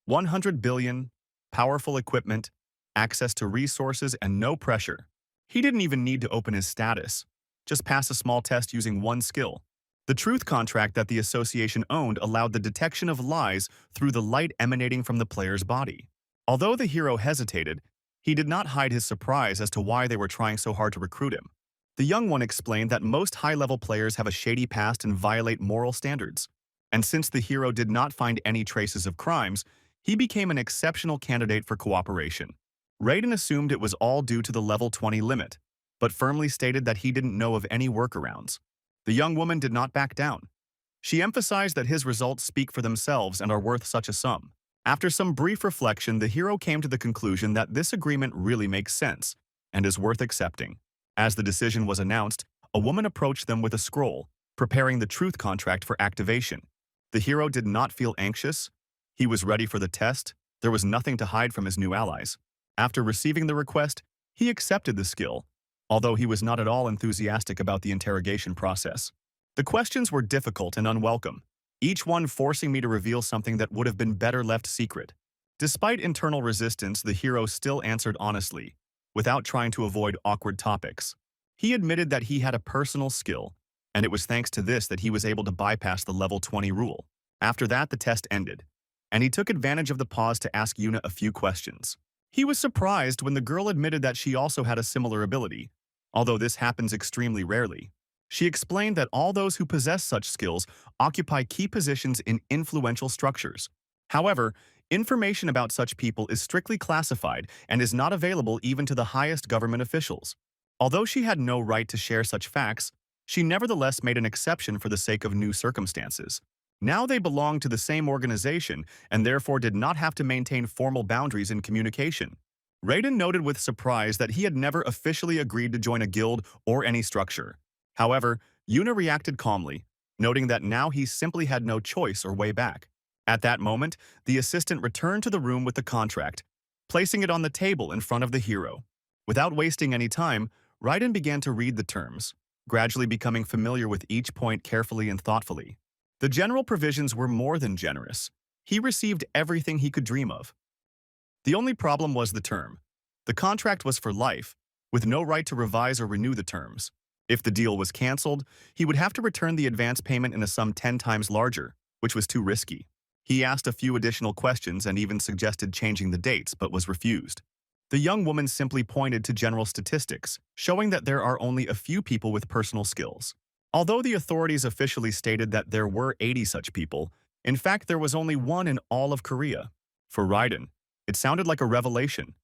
100 billion, powerful equipment, access to resources, and no pressure. He didn't even need to open his status, just pass a small test using one skill. The truth contract that the association owned allowed the detection of lies through the light emanating from the player's body. Although the hero hesitated, he did not hide his surprise as to why they were trying so hard to recruit him. The young one explained that most high-level players have a shady past and violate moral standards. And since the hero did not find any traces of crimes, he became an exceptional candidate for cooperation. Raiden assumed it was all due to the level 20 limit, but firmly stated that he didn't know of any workarounds. The young woman did not back down. She emphasized that his results speak for themselves and are worth such a sum. After some brief reflection, the hero came to the conclusion that this agreement really makes sense, and is worth accepting. As the decision was announced, a woman approached them with a scroll, preparing the truth contract for activation. The hero did not feel anxious. He was ready for the test. There was nothing to hide from his new allies. After receiving the request, he accepted the skill, although he was not at all enthusiastic about the interrogation process. The questions were difficult and unwelcome, each one forcing me to reveal something that would have been better left secret. Despite internal resistance, the hero still answered honestly, without trying to avoid awkward topics. He admitted that he had a personal skill, and it was thanks to this that he was able to bypass the level 20 rule. After that, the test ended, and he took advantage of the pause to ask Yuna a few questions. He was surprised when the girl admitted that she also had a similar ability, although this happens extremely rarely. She explained that all those who possess such skills occupy key positions in influential structures. However, information about such people is strictly classified and is not available even to the highest government officials. Although she had no right to share such facts, she nevertheless made an exception for the sake of new circumstances. Now they belonged to the same organization and therefore did not have to maintain formal boundaries in communication. Raiden noted with surprise that he had never officially agreed to join a guild or any structure. However, Yuna reacted calmly, noting that now he simply had no choice or way back. At that moment, the assistant returned to the room with the contract, placing it on the table in front of the hero. Without wasting any time, Raiden began to read the terms, gradually becoming familiar with each point carefully and thoughtfully. The general provisions were more than generous. He received everything he could dream of. The only problem was the term. The contract was for life, with no right to revise or renew the terms. If the deal was cancelled, he would have to return the advance payment in a sum 10 times larger, which was too risky. He asked a few additional questions and even suggested changing the dates, but was refused. The young woman simply pointed to general statistics, showing that there are only a few people with personal skills. Although the authorities officially stated that there were 80 such people, in fact there was only one in all of Korea. For Raiden, it sounded like a revelation.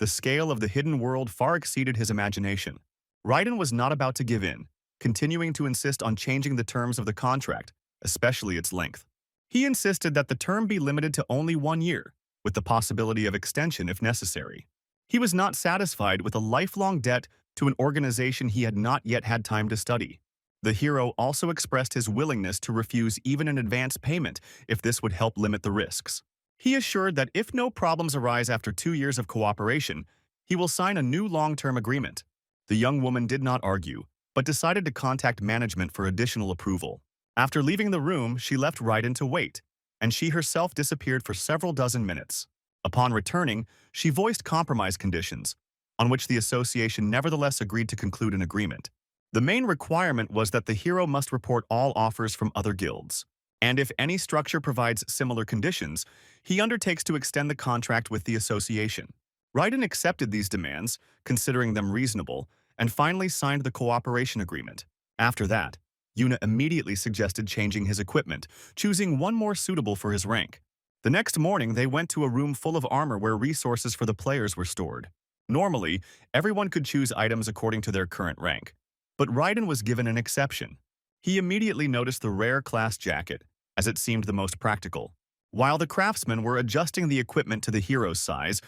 The scale of the hidden world far exceeded his imagination. Raiden was not about to give in, continuing to insist on changing the terms of the contract, especially its length. He insisted that the term be limited to only 1 year, with the possibility of extension if necessary. He was not satisfied with a lifelong debt to an organization he had not yet had time to study. The hero also expressed his willingness to refuse even an advance payment if this would help limit the risks. He assured that if no problems arise after 2 years of cooperation, he will sign a new long-term agreement. The young woman did not argue, but decided to contact management for additional approval. After leaving the room, she left Raiden to wait, and she herself disappeared for several dozen minutes. Upon returning, she voiced compromise conditions, on which the association nevertheless agreed to conclude an agreement. The main requirement was that the hero must report all offers from other guilds, and if any structure provides similar conditions, he undertakes to extend the contract with the association. Raiden accepted these demands, considering them reasonable, and finally signed the cooperation agreement. After that, Yuna immediately suggested changing his equipment, choosing one more suitable for his rank. The next morning, they went to a room full of armor where resources for the players were stored. Normally, everyone could choose items according to their current rank, but Raiden was given an exception. He immediately noticed the rare class jacket, as it seemed the most practical. While the craftsmen were adjusting the equipment to the hero's size,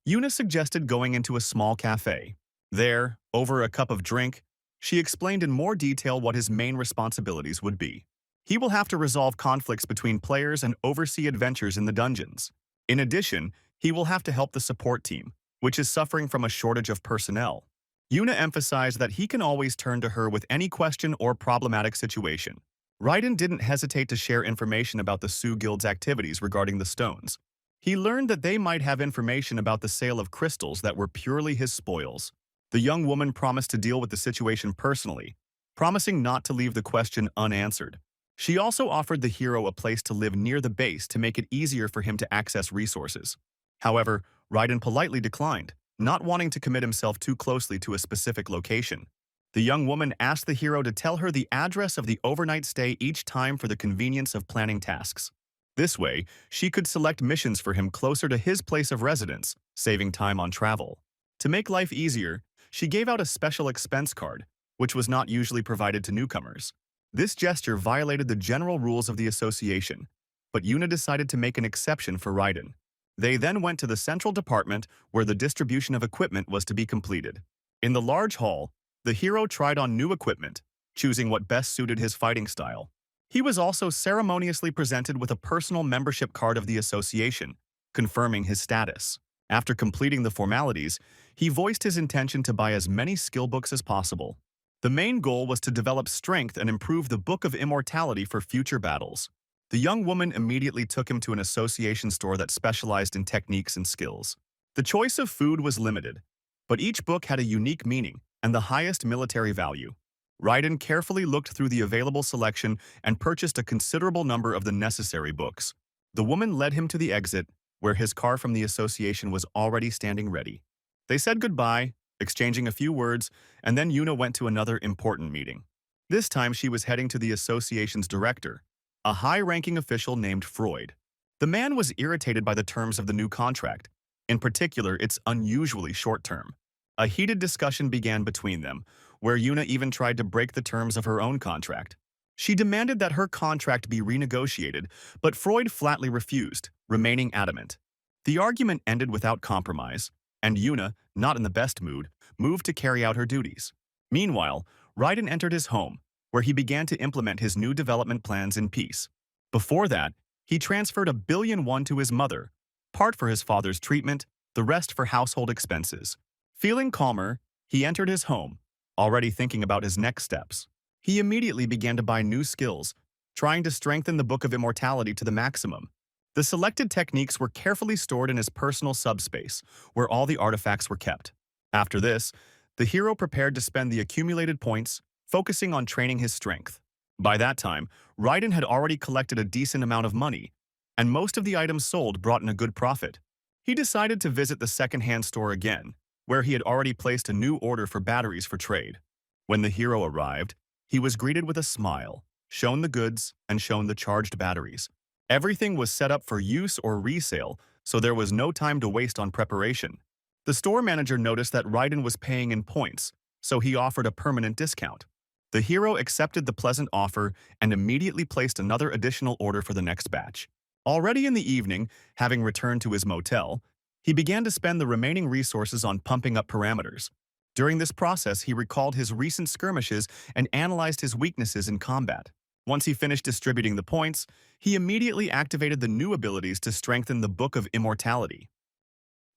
Yuna suggested going into a small cafe. There, over a cup of drink, she explained in more detail what his main responsibilities would be. He will have to resolve conflicts between players and oversee adventures in the dungeons. In addition, he will have to help the support team, which is suffering from a shortage of personnel. Yuna emphasized that he can always turn to her with any question or problematic situation. Raiden didn't hesitate to share information about the Sioux Guild's activities regarding the stones. He learned that they might have information about the sale of crystals that were purely his spoils. The young woman promised to deal with the situation personally, promising not to leave the question unanswered. She also offered the hero a place to live near the base to make it easier for him to access resources. However, Raiden politely declined, not wanting to commit himself too closely to a specific location. The young woman asked the hero to tell her the address of the overnight stay each time for the convenience of planning tasks. This way, she could select missions for him closer to his place of residence, saving time on travel. To make life easier, she gave out a special expense card, which was not usually provided to newcomers. This gesture violated the general rules of the association, but Yuna decided to make an exception for Raiden. They then went to the central department where the distribution of equipment was to be completed. In the large hall, the hero tried on new equipment, choosing what best suited his fighting style. He was also ceremoniously presented with a personal membership card of the association, confirming his status. After completing the formalities, he voiced his intention to buy as many skill books as possible. The main goal was to develop strength and improve the Book of Immortality for future battles. The young woman immediately took him to an association store that specialized in techniques and skills. The choice of food was limited, but each book had a unique meaning and the highest military value. Raiden carefully looked through the available selection and purchased a considerable number of the necessary books. The woman led him to the exit, where his car from the association was already standing ready. They said goodbye, exchanging a few words, and then Yuna went to another important meeting. This time she was heading to the association's director, a high-ranking official named Freud. The man was irritated by the terms of the new contract, in particular its unusually short term. A heated discussion began between them, where Yuna even tried to break the terms of her own contract. She demanded that her contract be renegotiated, but Freud flatly refused, remaining adamant. The argument ended without compromise, and Yuna, not in the best mood, moved to carry out her duties. Meanwhile, Raiden entered his home, where he began to implement his new development plans in peace. Before that, he transferred 1 billion won to his mother, part for his father's treatment, the rest for household expenses. Feeling calmer, he entered his home, already thinking about his next steps. He immediately began to buy new skills, trying to strengthen the Book of Immortality to the maximum. The selected techniques were carefully stored in his personal subspace, where all the artifacts were kept. After this, the hero prepared to spend the accumulated points, focusing on training his strength. By that time, Raiden had already collected a decent amount of money, and most of the items sold brought in a good profit. He decided to visit the second-hand store again, where he had already placed a new order for batteries for trade. When the hero arrived, he was greeted with a smile, shown the goods, and shown the charged batteries. Everything was set up for use or resale, so there was no time to waste on preparation. The store manager noticed that Raiden was paying in points, so he offered a permanent discount. The hero accepted the pleasant offer and immediately placed another additional order for the next batch. Already in the evening, having returned to his motel, he began to spend the remaining resources on pumping up parameters. During this process, he recalled his recent skirmishes and analyzed his weaknesses in combat. Once he finished distributing the points, he immediately activated the new abilities to strengthen the Book of Immortality.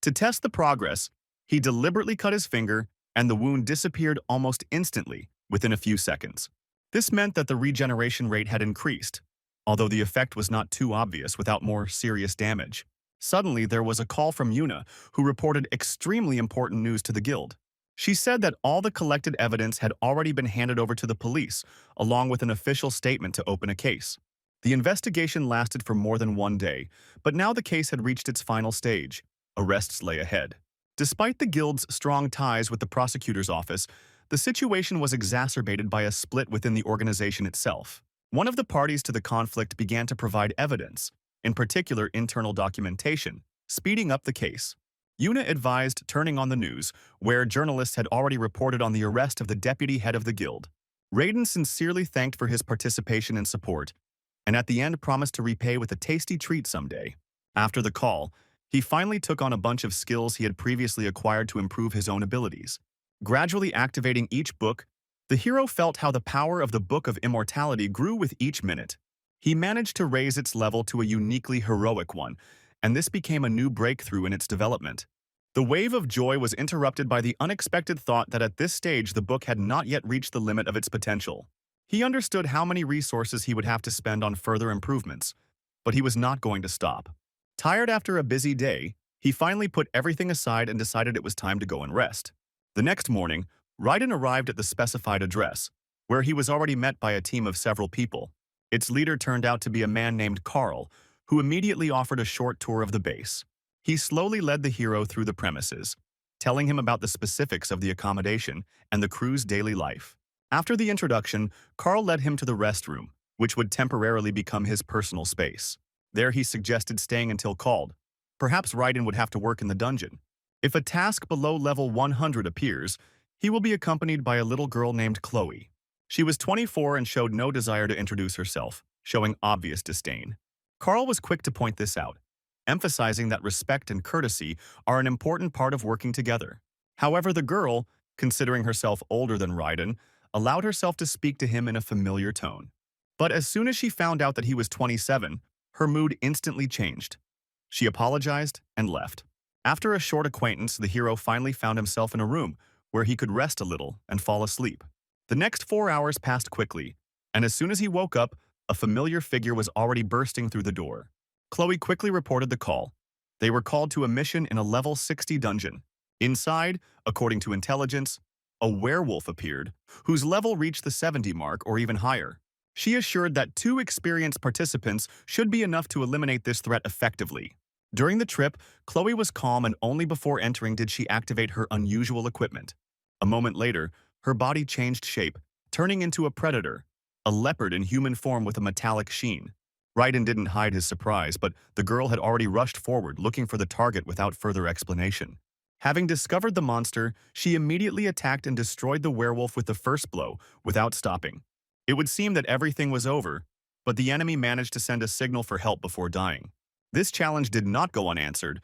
To test the progress, he deliberately cut his finger, and the wound disappeared almost instantly, within a few seconds. This meant that the regeneration rate had increased, although the effect was not too obvious without more serious damage. Suddenly, there was a call from Yuna, who reported extremely important news to the guild. She said that all the collected evidence had already been handed over to the police, along with an official statement to open a case. The investigation lasted for more than 1 day, but now the case had reached its final stage. Arrests lay ahead. Despite the guild's strong ties with the prosecutor's office, the situation was exacerbated by a split within the organization itself. One of the parties to the conflict began to provide evidence, in particular internal documentation, speeding up the case. Yuna advised turning on the news, where journalists had already reported on the arrest of the deputy head of the guild. Raiden sincerely thanked for his participation and support, and at the end promised to repay with a tasty treat someday. After the call, he finally took on a bunch of skills he had previously acquired to improve his own abilities. Gradually activating each book, the hero felt how the power of the Book of Immortality grew with each minute. He managed to raise its level to a uniquely heroic one, and this became a new breakthrough in its development. The wave of joy was interrupted by the unexpected thought that at this stage the book had not yet reached the limit of its potential. He understood how many resources he would have to spend on further improvements, but he was not going to stop. Tired after a busy day, he finally put everything aside and decided it was time to go and rest. The next morning, Raiden arrived at the specified address, where he was already met by a team of several people. Its leader turned out to be a man named Carl, who immediately offered a short tour of the base. He slowly led the hero through the premises, telling him about the specifics of the accommodation and the crew's daily life. After the introduction, Carl led him to the restroom, which would temporarily become his personal space. There he suggested staying until called. Perhaps Raiden would have to work in the dungeon. If a task below level 100 appears, he will be accompanied by a little girl named Chloe. She was 24 and showed no desire to introduce herself, showing obvious disdain. Carl was quick to point this out, emphasizing that respect and courtesy are an important part of working together. However, the girl, considering herself older than Raiden, allowed herself to speak to him in a familiar tone. But as soon as she found out that he was 27, her mood instantly changed. She apologized and left. After a short acquaintance, the hero finally found himself in a room where he could rest a little and fall asleep. The next 4 hours passed quickly, and as soon as he woke up, a familiar figure was already bursting through the door. Chloe quickly reported the call. They were called to a mission in a level 60 dungeon. Inside, according to intelligence, a werewolf appeared, whose level reached the 70 mark or even higher. She assured that 2 experienced participants should be enough to eliminate this threat effectively. During the trip, Chloe was calm, and only before entering did she activate her unusual equipment. A moment later, her body changed shape, turning into a predator, a leopard in human form with a metallic sheen. Raiden didn't hide his surprise, but the girl had already rushed forward, looking for the target without further explanation. Having discovered the monster, she immediately attacked and destroyed the werewolf with the first blow, without stopping. It would seem that everything was over, but the enemy managed to send a signal for help before dying. This challenge did not go unanswered,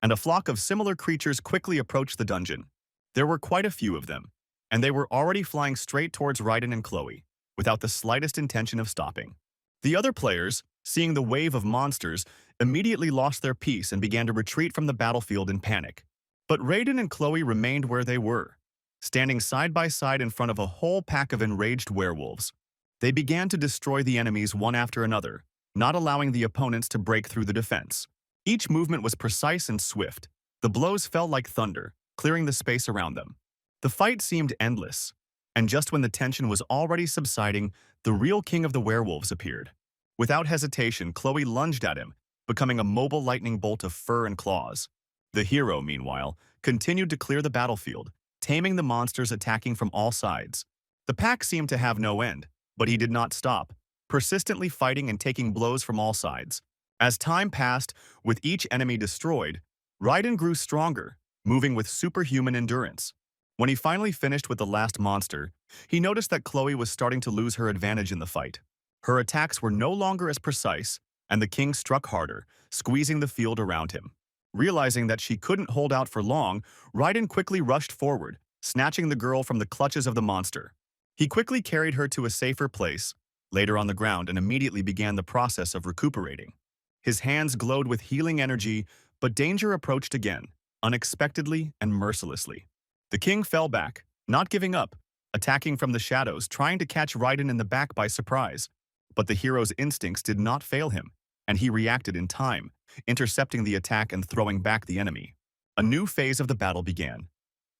and a flock of similar creatures quickly approached the dungeon. There were quite a few of them, and they were already flying straight towards Raiden and Chloe, without the slightest intention of stopping. The other players, seeing the wave of monsters, immediately lost their peace and began to retreat from the battlefield in panic. But Raiden and Chloe remained where they were, standing side by side in front of a whole pack of enraged werewolves. They began to destroy the enemies one after another, not allowing the opponents to break through the defense. Each movement was precise and swift. The blows fell like thunder, clearing the space around them. The fight seemed endless, and just when the tension was already subsiding, the real king of the werewolves appeared. Without hesitation, Chloe lunged at him, becoming a mobile lightning bolt of fur and claws. The hero, meanwhile, continued to clear the battlefield, taming the monsters attacking from all sides. The pack seemed to have no end, but he did not stop, persistently fighting and taking blows from all sides. As time passed, with each enemy destroyed, Raiden grew stronger, moving with superhuman endurance. When he finally finished with the last monster, he noticed that Chloe was starting to lose her advantage in the fight. Her attacks were no longer as precise, and the king struck harder, squeezing the field around him. Realizing that she couldn't hold out for long, Raiden quickly rushed forward, snatching the girl from the clutches of the monster. He quickly carried her to a safer place, laid her on the ground, and immediately began the process of recuperating. His hands glowed with healing energy, but danger approached again, unexpectedly and mercilessly. The king fell back, not giving up, attacking from the shadows, trying to catch Raiden in the back by surprise. But the hero's instincts did not fail him, and he reacted in time, intercepting the attack and throwing back the enemy. A new phase of the battle began.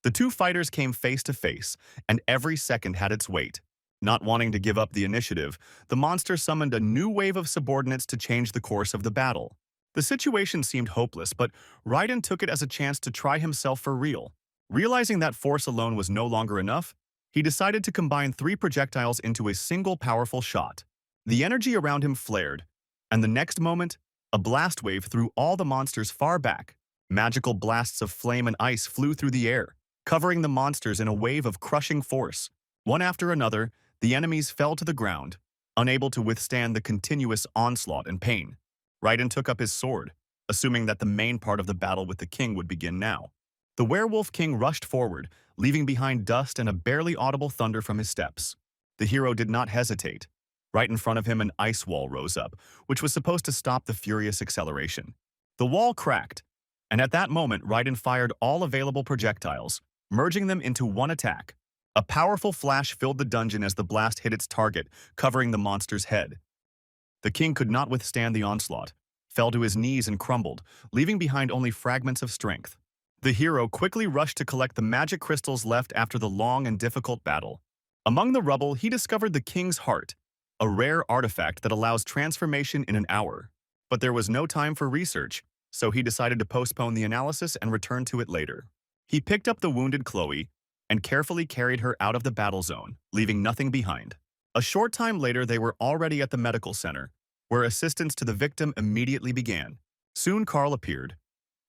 The 2 fighters came face to face, and every second had its weight. Not wanting to give up the initiative, the monster summoned a new wave of subordinates to change the course of the battle. The situation seemed hopeless, but Raiden took it as a chance to try himself for real. Realizing that force alone was no longer enough, he decided to combine 3 projectiles into a single powerful shot. The energy around him flared, and the next moment, a blast wave threw all the monsters far back. Magical blasts of flame and ice flew through the air, covering the monsters in a wave of crushing force. One after another, the enemies fell to the ground, unable to withstand the continuous onslaught and pain. Raiden took up his sword, assuming that the main part of the battle with the king would begin now. The werewolf king rushed forward, leaving behind dust and a barely audible thunder from his steps. The hero did not hesitate. Right in front of him, an ice wall rose up, which was supposed to stop the furious acceleration. The wall cracked, and at that moment, Raiden fired all available projectiles, merging them into one attack. A powerful flash filled the dungeon as the blast hit its target, covering the monster's head. The king could not withstand the onslaught, fell to his knees and crumbled, leaving behind only fragments of strength. The hero quickly rushed to collect the magic crystals left after the long and difficult battle. Among the rubble, he discovered the king's heart, a rare artifact that allows transformation in an hour. But there was no time for research, so he decided to postpone the analysis and return to it later. He picked up the wounded Chloe and carefully carried her out of the battle zone, leaving nothing behind. A short time later, they were already at the medical center, where assistance to the victim immediately began. Soon Carl appeared.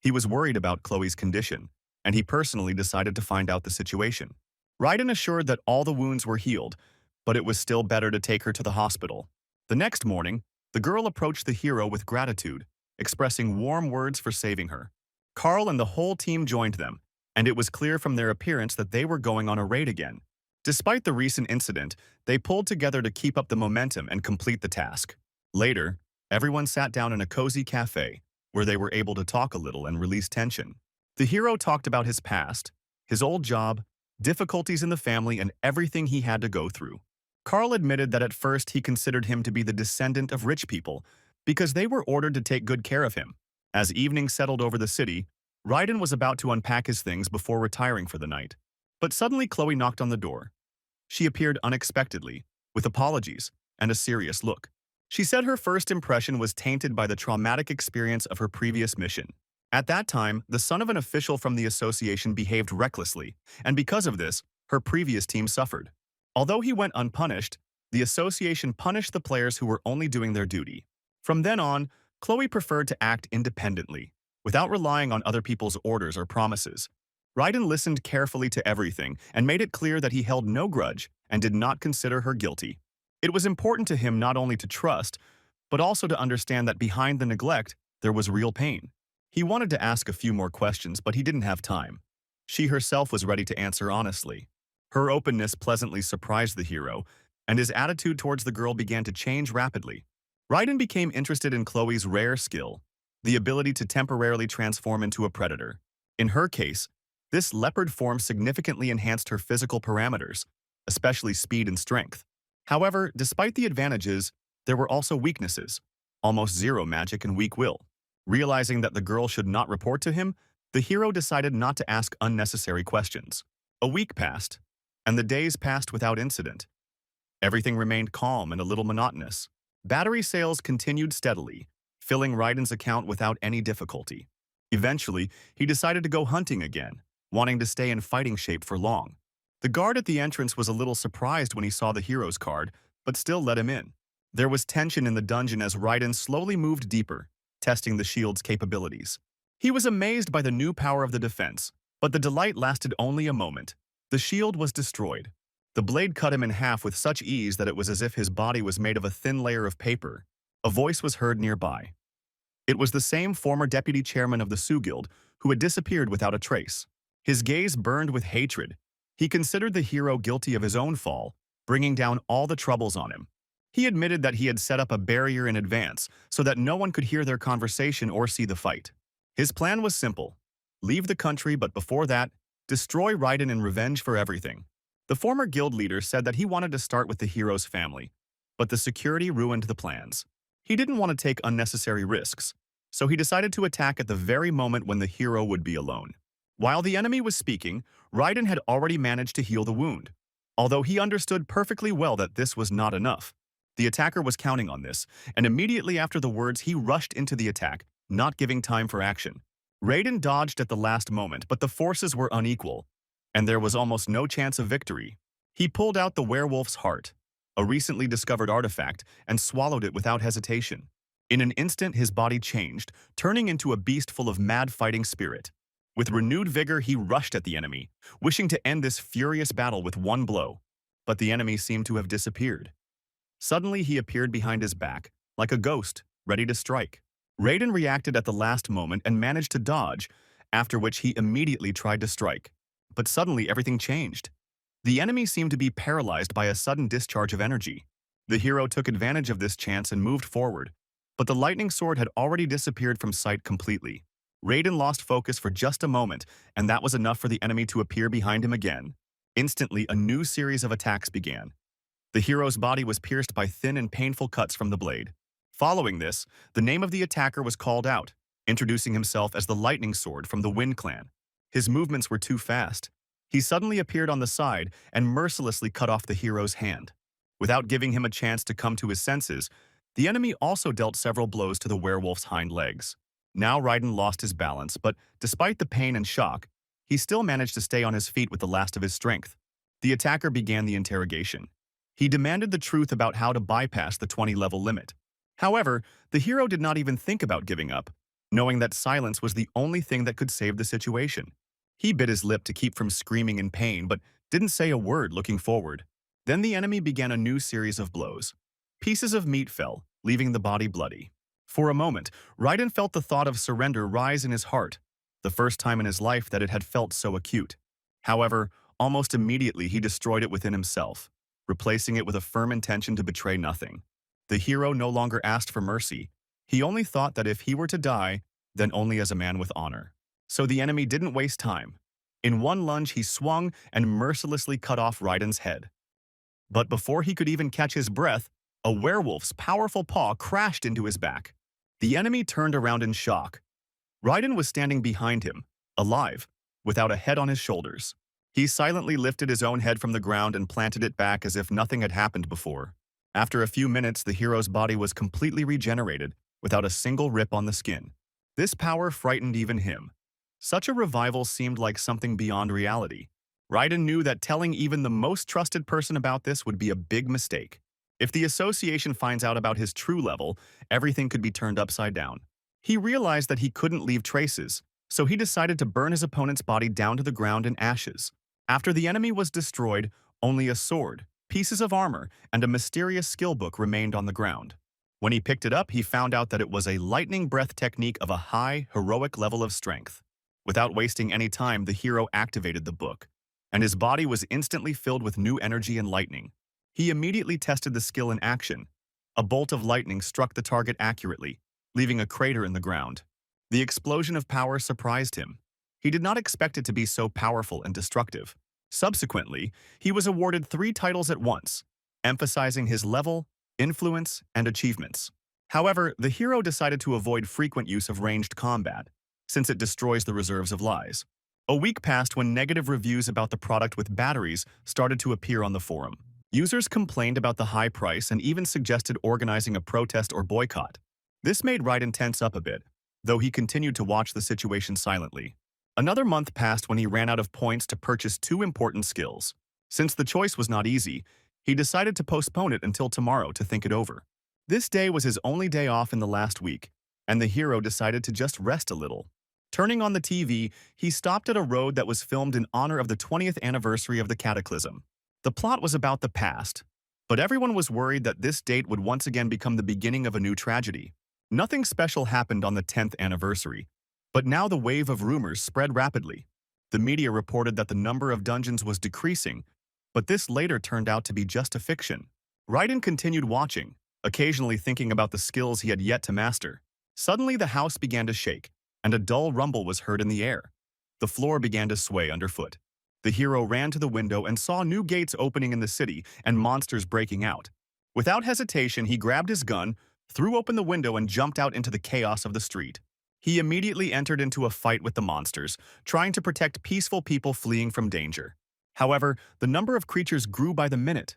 He was worried about Chloe's condition, and he personally decided to find out the situation. Raiden assured that all the wounds were healed, but it was still better to take her to the hospital. The next morning, the girl approached the hero with gratitude, expressing warm words for saving her. Carl and the whole team joined them, and it was clear from their appearance that they were going on a raid again. Despite the recent incident, they pulled together to keep up the momentum and complete the task. Later, everyone sat down in a cozy cafe, where they were able to talk a little and release tension. The hero talked about his past, his old job, difficulties in the family, and everything he had to go through. Carl admitted that at first he considered him to be the descendant of rich people, because they were ordered to take good care of him. As evening settled over the city, Raiden was about to unpack his things before retiring for the night. But suddenly Chloe knocked on the door. She appeared unexpectedly, with apologies and a serious look. She said her first impression was tainted by the traumatic experience of her previous mission. At that time, the son of an official from the association behaved recklessly, and because of this, her previous team suffered. Although he went unpunished, the association punished the players who were only doing their duty. From then on, Chloe preferred to act independently, without relying on other people's orders or promises. Raiden listened carefully to everything and made it clear that he held no grudge and did not consider her guilty. It was important to him not only to trust, but also to understand that behind the neglect, there was real pain. He wanted to ask a few more questions, but he didn't have time. She herself was ready to answer honestly. Her openness pleasantly surprised the hero, and his attitude towards the girl began to change rapidly. Raiden became interested in Chloe's rare skill, the ability to temporarily transform into a predator. In her case, this leopard form significantly enhanced her physical parameters, especially speed and strength. However, despite the advantages, there were also weaknesses, almost zero magic and weak will. Realizing that the girl should not report to him, the hero decided not to ask unnecessary questions. A week passed, and the days passed without incident. Everything remained calm and a little monotonous. Battery sales continued steadily, filling Raiden's account without any difficulty. Eventually, he decided to go hunting again, wanting to stay in fighting shape for long. The guard at the entrance was a little surprised when he saw the hero's card, but still let him in. There was tension in the dungeon as Raiden slowly moved deeper, testing the shield's capabilities. He was amazed by the new power of the defense, but the delight lasted only a moment. The shield was destroyed. The blade cut him in half with such ease that it was as if his body was made of a thin layer of paper. A voice was heard nearby. It was the same former deputy chairman of the Sioux Guild who had disappeared without a trace. His gaze burned with hatred. He considered the hero guilty of his own fall, bringing down all the troubles on him. He admitted that he had set up a barrier in advance so that no one could hear their conversation or see the fight. His plan was simple: leave the country, but before that, destroy Raiden in revenge for everything. The former guild leader said that he wanted to start with the hero's family, but the security ruined the plans. He didn't want to take unnecessary risks, so he decided to attack at the very moment when the hero would be alone. While the enemy was speaking, Raiden had already managed to heal the wound. Although he understood perfectly well that this was not enough, the attacker was counting on this, and immediately after the words he rushed into the attack, not giving time for action. Raiden dodged at the last moment, but the forces were unequal, and there was almost no chance of victory. He pulled out the werewolf's heart, a recently discovered artifact, and swallowed it without hesitation. In an instant, his body changed, turning into a beast full of mad fighting spirit. With renewed vigor, he rushed at the enemy, wishing to end this furious battle with one blow. But the enemy seemed to have disappeared. Suddenly, he appeared behind his back, like a ghost, ready to strike. Raiden reacted at the last moment and managed to dodge, after which he immediately tried to strike. But suddenly, everything changed. The enemy seemed to be paralyzed by a sudden discharge of energy. The hero took advantage of this chance and moved forward, but the lightning sword had already disappeared from sight completely. Raiden lost focus for just a moment, and that was enough for the enemy to appear behind him again. Instantly, a new series of attacks began. The hero's body was pierced by thin and painful cuts from the blade. Following this, the name of the attacker was called out, introducing himself as the Lightning Sword from the Wind Clan. His movements were too fast. He suddenly appeared on the side and mercilessly cut off the hero's hand. Without giving him a chance to come to his senses, the enemy also dealt several blows to the werewolf's hind legs. Now Raiden lost his balance, but despite the pain and shock, he still managed to stay on his feet with the last of his strength. The attacker began the interrogation. He demanded the truth about how to bypass the 20-level limit. However, the hero did not even think about giving up, knowing that silence was the only thing that could save the situation. He bit his lip to keep from screaming in pain, but didn't say a word looking forward. Then the enemy began a new series of blows. Pieces of meat fell, leaving the body bloody. For a moment, Raiden felt the thought of surrender rise in his heart. the first time in his life that it had felt so acute. However, almost immediately he destroyed it within himself, replacing it with a firm intention to betray nothing. The hero no longer asked for mercy. He only thought that if he were to die, then only as a man with honor. So the enemy didn't waste time. In one lunge, he swung and mercilessly cut off Raiden's head. But before he could even catch his breath, a werewolf's powerful paw crashed into his back. The enemy turned around in shock. Raiden was standing behind him, alive, without a head on his shoulders. He silently lifted his own head from the ground and planted it back as if nothing had happened before. After a few minutes, the hero's body was completely regenerated, without a single rip on the skin. This power frightened even him. Such a revival seemed like something beyond reality. Raiden knew that telling even the most trusted person about this would be a big mistake. If the association finds out about his true level, everything could be turned upside down. He realized that he couldn't leave traces, so he decided to burn his opponent's body down to the ground in ashes. After the enemy was destroyed, only a sword, pieces of armor, and a mysterious skill book remained on the ground. When he picked it up, he found out that it was a lightning breath technique of a high, heroic level of strength. Without wasting any time, the hero activated the book, and his body was instantly filled with new energy and lightning. He immediately tested the skill in action. A bolt of lightning struck the target accurately, leaving a crater in the ground. The explosion of power surprised him. He did not expect it to be so powerful and destructive. Subsequently, he was awarded 3 titles at once, emphasizing his level, influence, and achievements. However, the hero decided to avoid frequent use of ranged combat, since it destroys the reserves of lies. A week passed when negative reviews about the product with batteries started to appear on the forum. Users complained about the high price and even suggested organizing a protest or boycott. This made Raiden tense up a bit, though he continued to watch the situation silently. Another month passed when he ran out of points to purchase 2 important skills. Since the choice was not easy, he decided to postpone it until tomorrow to think it over. This day was his only day off in the last week, and the hero decided to just rest a little. Turning on the TV, he stopped at a road that was filmed in honor of the 20th anniversary of the Cataclysm. The plot was about the past, but everyone was worried that this date would once again become the beginning of a new tragedy. Nothing special happened on the 10th anniversary, but now the wave of rumors spread rapidly. The media reported that the number of dungeons was decreasing, but this later turned out to be just a fiction. Raiden continued watching, occasionally thinking about the skills he had yet to master. Suddenly the house began to shake, and a dull rumble was heard in the air. The floor began to sway underfoot. The hero ran to the window and saw new gates opening in the city and monsters breaking out. Without hesitation, he grabbed his gun, threw open the window, and jumped out into the chaos of the street. He immediately entered into a fight with the monsters, trying to protect peaceful people fleeing from danger. However, the number of creatures grew by the minute.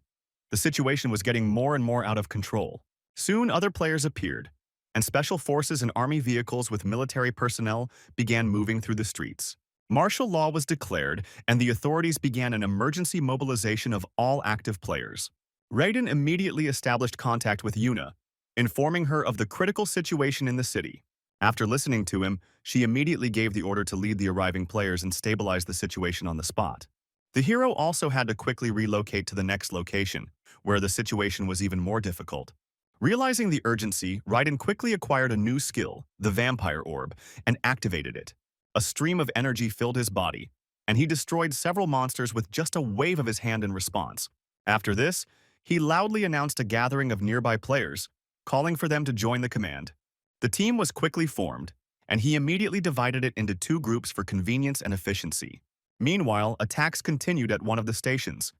The situation was getting more and more out of control. Soon other players appeared, and special forces and army vehicles with military personnel began moving through the streets. Martial law was declared, and the authorities began an emergency mobilization of all active players. Raiden immediately established contact with Yuna, informing her of the critical situation in the city. After listening to him, she immediately gave the order to lead the arriving players and stabilize the situation on the spot. The hero also had to quickly relocate to the next location, where the situation was even more difficult. Realizing the urgency, Raiden quickly acquired a new skill, the Vampire Orb, and activated it. A stream of energy filled his body, and he destroyed several monsters with just a wave of his hand in response. After this, he loudly announced a gathering of nearby players, calling for them to join the command. The team was quickly formed, and he immediately divided it into 2 groups for convenience and efficiency. Meanwhile, attacks continued at one of the stations.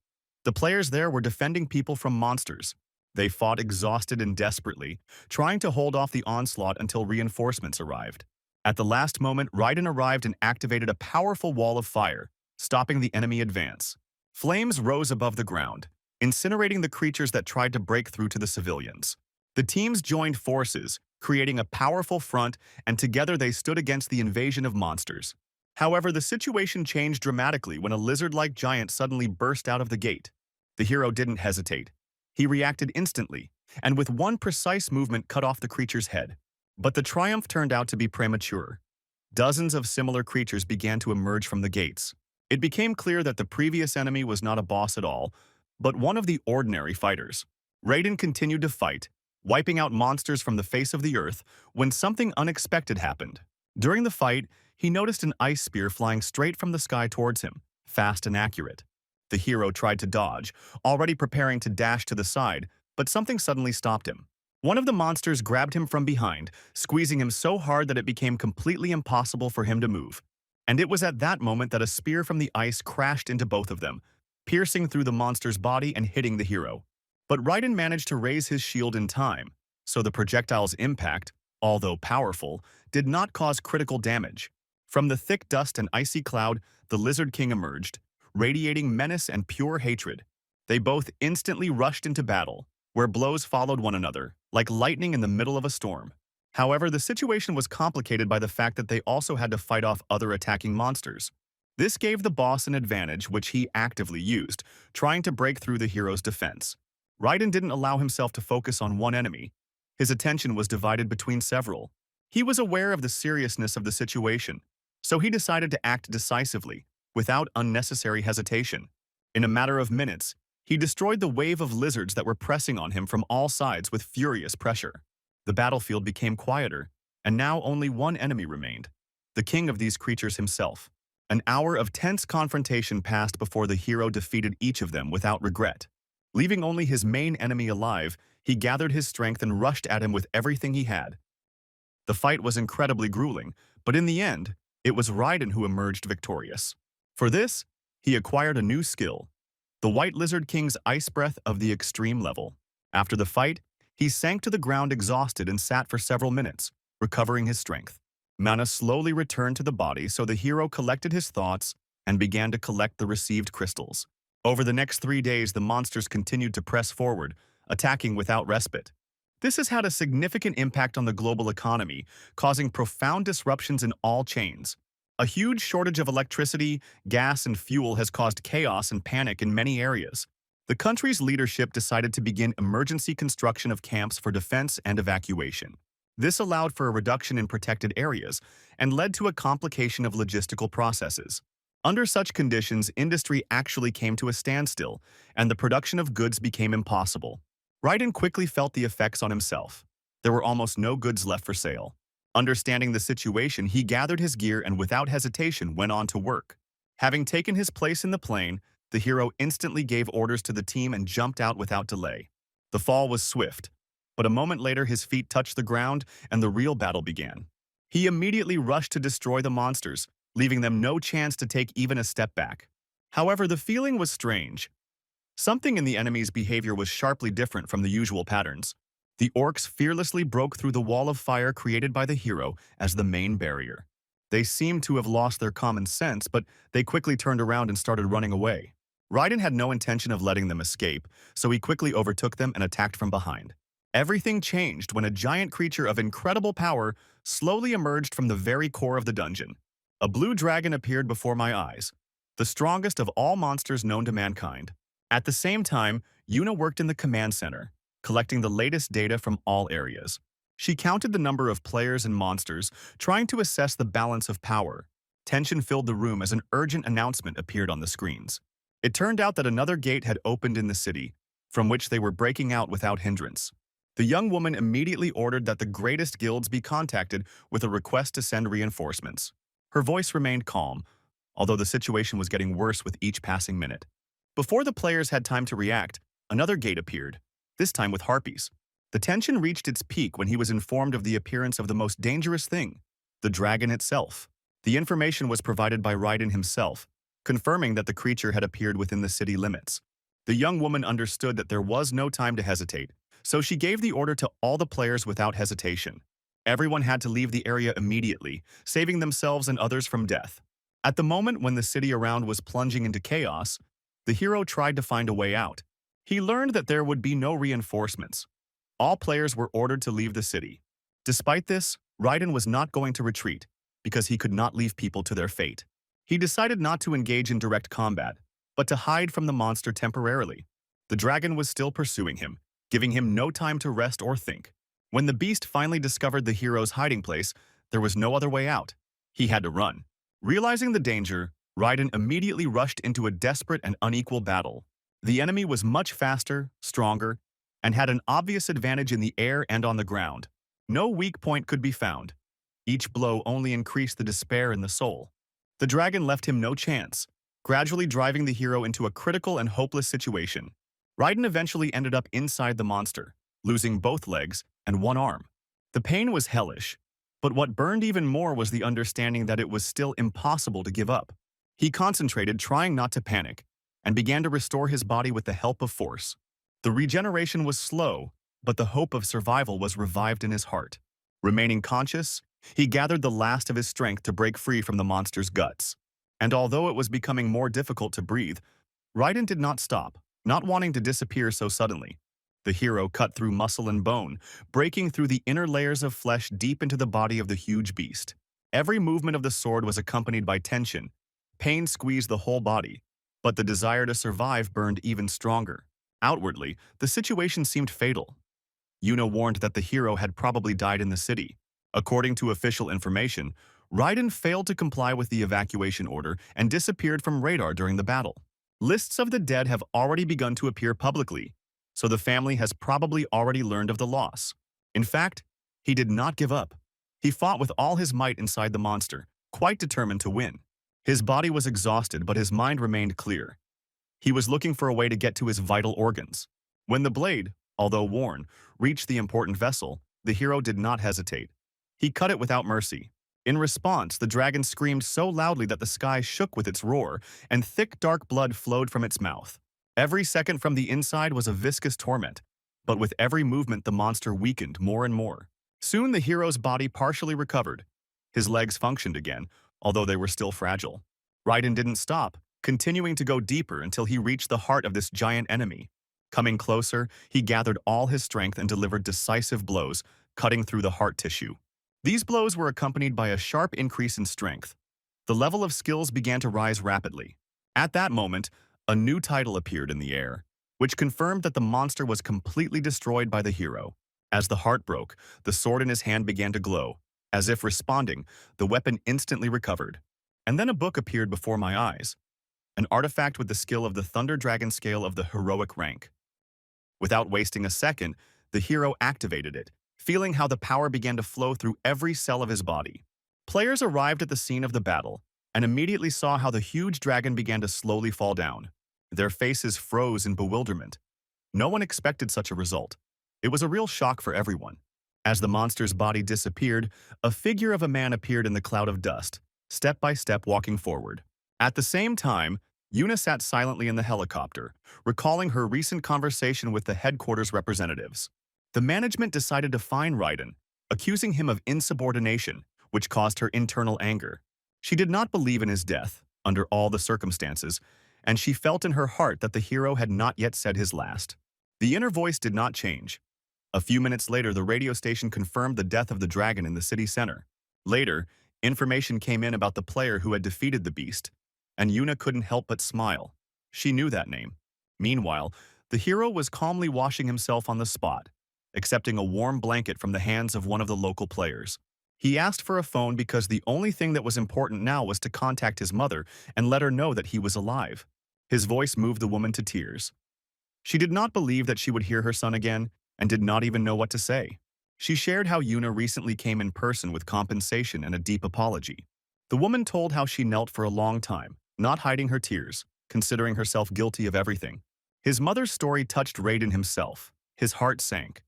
The players there were defending people from monsters. They fought exhausted and desperately, trying to hold off the onslaught until reinforcements arrived. At the last moment, Raiden arrived and activated a powerful wall of fire, stopping the enemy advance. Flames rose above the ground, incinerating the creatures that tried to break through to the civilians. The teams joined forces, creating a powerful front, and together they stood against the invasion of monsters. However, the situation changed dramatically when a lizard-like giant suddenly burst out of the gate. The hero didn't hesitate. He reacted instantly, and with one precise movement cut off the creature's head. But the triumph turned out to be premature. Dozens of similar creatures began to emerge from the gates. It became clear that the previous enemy was not a boss at all, but one of the ordinary fighters. Raiden continued to fight, wiping out monsters from the face of the earth, when something unexpected happened. During the fight, he noticed an ice spear flying straight from the sky towards him, fast and accurate. The hero tried to dodge, already preparing to dash to the side, but something suddenly stopped him. One of the monsters grabbed him from behind, squeezing him so hard that it became completely impossible for him to move. And it was at that moment that a spear from the ice crashed into both of them, piercing through the monster's body and hitting the hero. But Raiden managed to raise his shield in time, so the projectile's impact, although powerful, did not cause critical damage. From the thick dust and icy cloud, the Lizard King emerged, radiating menace and pure hatred. They both instantly rushed into battle, where blows followed one another, like lightning in the middle of a storm. However, the situation was complicated by the fact that they also had to fight off other attacking monsters. This gave the boss an advantage which he actively used, trying to break through the hero's defense. Raiden didn't allow himself to focus on one enemy. His attention was divided between several. He was aware of the seriousness of the situation, so he decided to act decisively, without unnecessary hesitation. In a matter of minutes, he destroyed the wave of lizards that were pressing on him from all sides with furious pressure. The battlefield became quieter, and now only one enemy remained, the king of these creatures himself. An hour of tense confrontation passed before the hero defeated each of them without regret. Leaving only his main enemy alive, he gathered his strength and rushed at him with everything he had. The fight was incredibly grueling, but in the end, it was Raiden who emerged victorious. For this, he acquired a new skill, the White Lizard King's Ice Breath of the extreme level. After the fight, he sank to the ground exhausted and sat for several minutes, recovering his strength. Mana slowly returned to the body, so the hero collected his thoughts and began to collect the received crystals. Over the next 3 days, the monsters continued to press forward, attacking without respite. This has had a significant impact on the global economy, causing profound disruptions in all chains. A huge shortage of electricity, gas, and fuel has caused chaos and panic in many areas. The country's leadership decided to begin emergency construction of camps for defense and evacuation. This allowed for a reduction in protected areas and led to a complication of logistical processes. Under such conditions, industry actually came to a standstill, and the production of goods became impossible. Raiden quickly felt the effects on himself. There were almost no goods left for sale. Understanding the situation, he gathered his gear and without hesitation went on to work. Having taken his place in the plane, the hero instantly gave orders to the team and jumped out without delay. The fall was swift, but a moment later his feet touched the ground and the real battle began. He immediately rushed to destroy the monsters, leaving them no chance to take even a step back. However, the feeling was strange. Something in the enemy's behavior was sharply different from the usual patterns. The orcs fearlessly broke through the wall of fire created by the hero as the main barrier. They seemed to have lost their common sense, but they quickly turned around and started running away. Raiden had no intention of letting them escape, so he quickly overtook them and attacked from behind. Everything changed when a giant creature of incredible power slowly emerged from the very core of the dungeon. A blue dragon appeared before my eyes, the strongest of all monsters known to mankind. At the same time, Yuna worked in the command center, collecting the latest data from all areas. She counted the number of players and monsters, trying to assess the balance of power. Tension filled the room as an urgent announcement appeared on the screens. It turned out that another gate had opened in the city, from which they were breaking out without hindrance. The young woman immediately ordered that the greatest guilds be contacted with a request to send reinforcements. Her voice remained calm, although the situation was getting worse with each passing minute. Before the players had time to react, another gate appeared, this time with harpies. The tension reached its peak when he was informed of the appearance of the most dangerous thing, the dragon itself. The information was provided by Raiden himself, confirming that the creature had appeared within the city limits. The young woman understood that there was no time to hesitate, so she gave the order to all the players without hesitation. Everyone had to leave the area immediately, saving themselves and others from death. At the moment when the city around was plunging into chaos, the hero tried to find a way out. He learned that there would be no reinforcements. All players were ordered to leave the city. Despite this, Raiden was not going to retreat, because he could not leave people to their fate. He decided not to engage in direct combat, but to hide from the monster temporarily. The dragon was still pursuing him, giving him no time to rest or think. When the beast finally discovered the hero's hiding place, there was no other way out. He had to run. Realizing the danger, Raiden immediately rushed into a desperate and unequal battle. The enemy was much faster, stronger, and had an obvious advantage in the air and on the ground. No weak point could be found. Each blow only increased the despair in the soul. The dragon left him no chance, gradually driving the hero into a critical and hopeless situation. Raiden eventually ended up inside the monster, losing both legs and one arm. The pain was hellish, but what burned even more was the understanding that it was still impossible to give up. He concentrated, trying not to panic, and began to restore his body with the help of force. The regeneration was slow, but the hope of survival was revived in his heart. Remaining conscious, he gathered the last of his strength to break free from the monster's guts. And although it was becoming more difficult to breathe, Raiden did not stop, not wanting to disappear so suddenly. The hero cut through muscle and bone, breaking through the inner layers of flesh deep into the body of the huge beast. Every movement of the sword was accompanied by tension. Pain squeezed the whole body, but the desire to survive burned even stronger. Outwardly, the situation seemed fatal. Yuna warned that the hero had probably died in the city. According to official information, Raiden failed to comply with the evacuation order and disappeared from radar during the battle. Lists of the dead have already begun to appear publicly, so the family has probably already learned of the loss. In fact, he did not give up. He fought with all his might inside the monster, quite determined to win. His body was exhausted, but his mind remained clear. He was looking for a way to get to his vital organs. When the blade, although worn, reached the important vessel, the hero did not hesitate. He cut it without mercy. In response, the dragon screamed so loudly that the sky shook with its roar, and thick dark blood flowed from its mouth. Every second from the inside was a viscous torment, but with every movement the monster weakened more and more. Soon the hero's body partially recovered. His legs functioned again, although they were still fragile. Raiden didn't stop, continuing to go deeper until he reached the heart of this giant enemy. Coming closer, he gathered all his strength and delivered decisive blows, cutting through the heart tissue. These blows were accompanied by a sharp increase in strength. The level of skills began to rise rapidly. At that moment, a new title appeared in the air, which confirmed that the monster was completely destroyed by the hero. As the heart broke, the sword in his hand began to glow. As if responding, the weapon instantly recovered. And then a book appeared before my eyes, an artifact with the skill of the Thunder Dragon scale of the heroic rank. Without wasting a second, the hero activated it, feeling how the power began to flow through every cell of his body. Players arrived at the scene of the battle and immediately saw how the huge dragon began to slowly fall down. Their faces froze in bewilderment. No one expected such a result. It was a real shock for everyone. As the monster's body disappeared, a figure of a man appeared in the cloud of dust, step by step walking forward. At the same time, Yuna sat silently in the helicopter, recalling her recent conversation with the headquarters representatives. The management decided to fine Raiden, accusing him of insubordination, which caused her internal anger. She did not believe in his death, under all the circumstances, and she felt in her heart that the hero had not yet said his last. The inner voice did not change. A few minutes later, the radio station confirmed the death of the dragon in the city center. Later, information came in about the player who had defeated the beast, and Yuna couldn't help but smile. She knew that name. Meanwhile, the hero was calmly washing himself on the spot, accepting a warm blanket from the hands of one of the local players. He asked for a phone because the only thing that was important now was to contact his mother and let her know that he was alive. His voice moved the woman to tears. She did not believe that she would hear her son again and did not even know what to say. She shared how Yuna recently came in person with compensation and a deep apology. The woman told how she knelt for a long time, not hiding her tears, considering herself guilty of everything. His mother's story touched Raiden himself. His heart sank,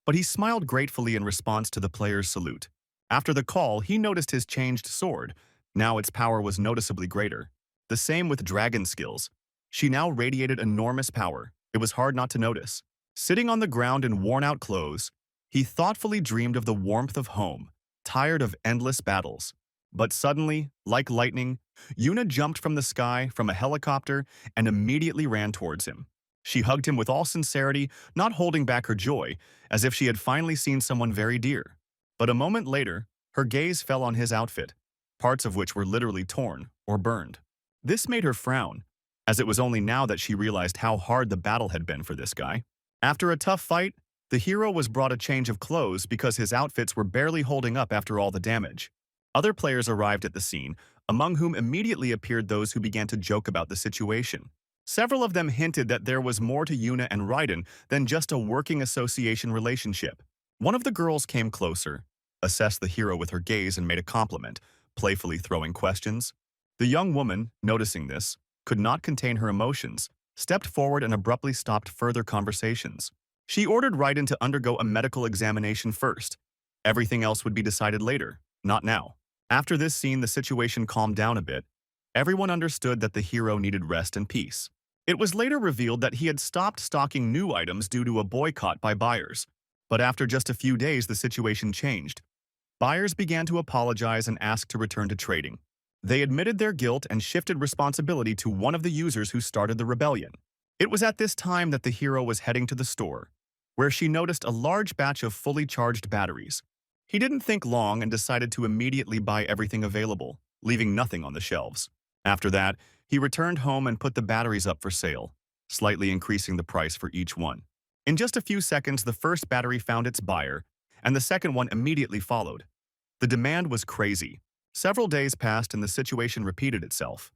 but he smiled gratefully in response to the player's salute. After the call, he noticed his changed sword. Now its power was noticeably greater. The same with dragon skills. She now radiated enormous power. It was hard not to notice. Sitting on the ground in worn-out clothes, he thoughtfully dreamed of the warmth of home, tired of endless battles. But suddenly, like lightning, Yuna jumped from the sky, from a helicopter, and immediately ran towards him. She hugged him with all sincerity, not holding back her joy, as if she had finally seen someone very dear. But a moment later, her gaze fell on his outfit, parts of which were literally torn or burned. This made her frown, as it was only now that she realized how hard the battle had been for this guy. After a tough fight, the hero was brought a change of clothes because his outfits were barely holding up after all the damage. Other players arrived at the scene, among whom immediately appeared those who began to joke about the situation. Several of them hinted that there was more to Yuna and Raiden than just a working association relationship. One of the girls came closer, assessed the hero with her gaze and made a compliment, playfully throwing questions. The young woman, noticing this, could not contain her emotions, stepped forward and abruptly stopped further conversations. She ordered Raiden to undergo a medical examination first. Everything else would be decided later, not now. After this scene, the situation calmed down a bit. Everyone understood that the hero needed rest and peace. It was later revealed that he had stopped stocking new items due to a boycott by buyers. But after just a few days, the situation changed. Buyers began to apologize and ask to return to trading. They admitted their guilt and shifted responsibility to one of the users who started the rebellion. It was at this time that the hero was heading to the store, where she noticed a large batch of fully charged batteries. He didn't think long and decided to immediately buy everything available, leaving nothing on the shelves. After that, he returned home and put the batteries up for sale, slightly increasing the price for each one. In just a few seconds, the first battery found its buyer, and the second one immediately followed. The demand was crazy. Several days passed and the situation repeated itself.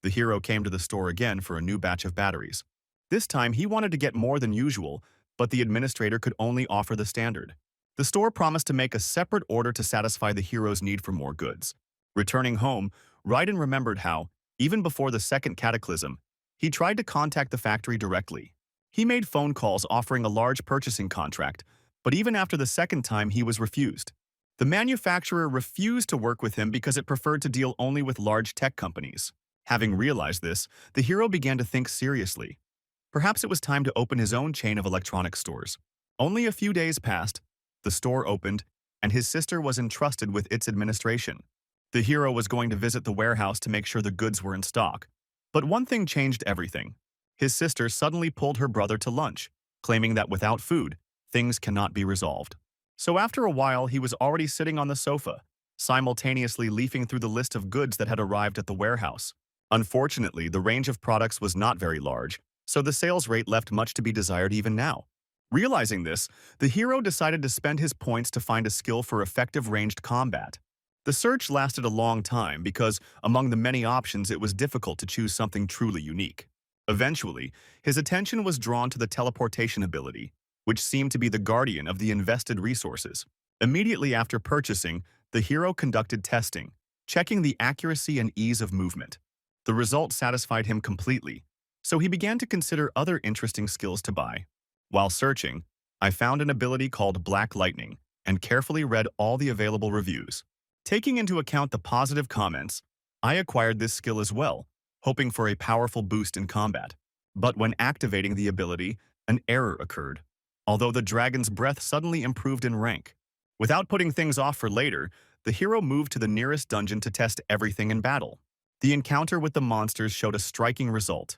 The hero came to the store again for a new batch of batteries. This time, he wanted to get more than usual, but the administrator could only offer the standard. The store promised to make a separate order to satisfy the hero's need for more goods. Returning home, Raiden remembered how, even before the second cataclysm, he tried to contact the factory directly. He made phone calls offering a large purchasing contract, but even after the second time he was refused. The manufacturer refused to work with him because it preferred to deal only with large tech companies. Having realized this, the hero began to think seriously. Perhaps it was time to open his own chain of electronic stores. Only a few days passed, the store opened, and his sister was entrusted with its administration. The hero was going to visit the warehouse to make sure the goods were in stock. But one thing changed everything. His sister suddenly pulled her brother to lunch, claiming that without food, things cannot be resolved. So after a while, he was already sitting on the sofa, simultaneously leafing through the list of goods that had arrived at the warehouse. Unfortunately, the range of products was not very large, so the sales rate left much to be desired even now. Realizing this, the hero decided to spend his points to find a skill for effective ranged combat. The search lasted a long time because, among the many options, it was difficult to choose something truly unique. Eventually, his attention was drawn to the teleportation ability, which seemed to be the guardian of the invested resources. Immediately after purchasing, the hero conducted testing, checking the accuracy and ease of movement. The result satisfied him completely, so he began to consider other interesting skills to buy. While searching, I found an ability called Black Lightning and carefully read all the available reviews. Taking into account the positive comments, I acquired this skill as well, hoping for a powerful boost in combat. But when activating the ability, an error occurred. Although the dragon's breath suddenly improved in rank. Without putting things off for later, the hero moved to the nearest dungeon to test everything in battle. The encounter with the monsters showed a striking result.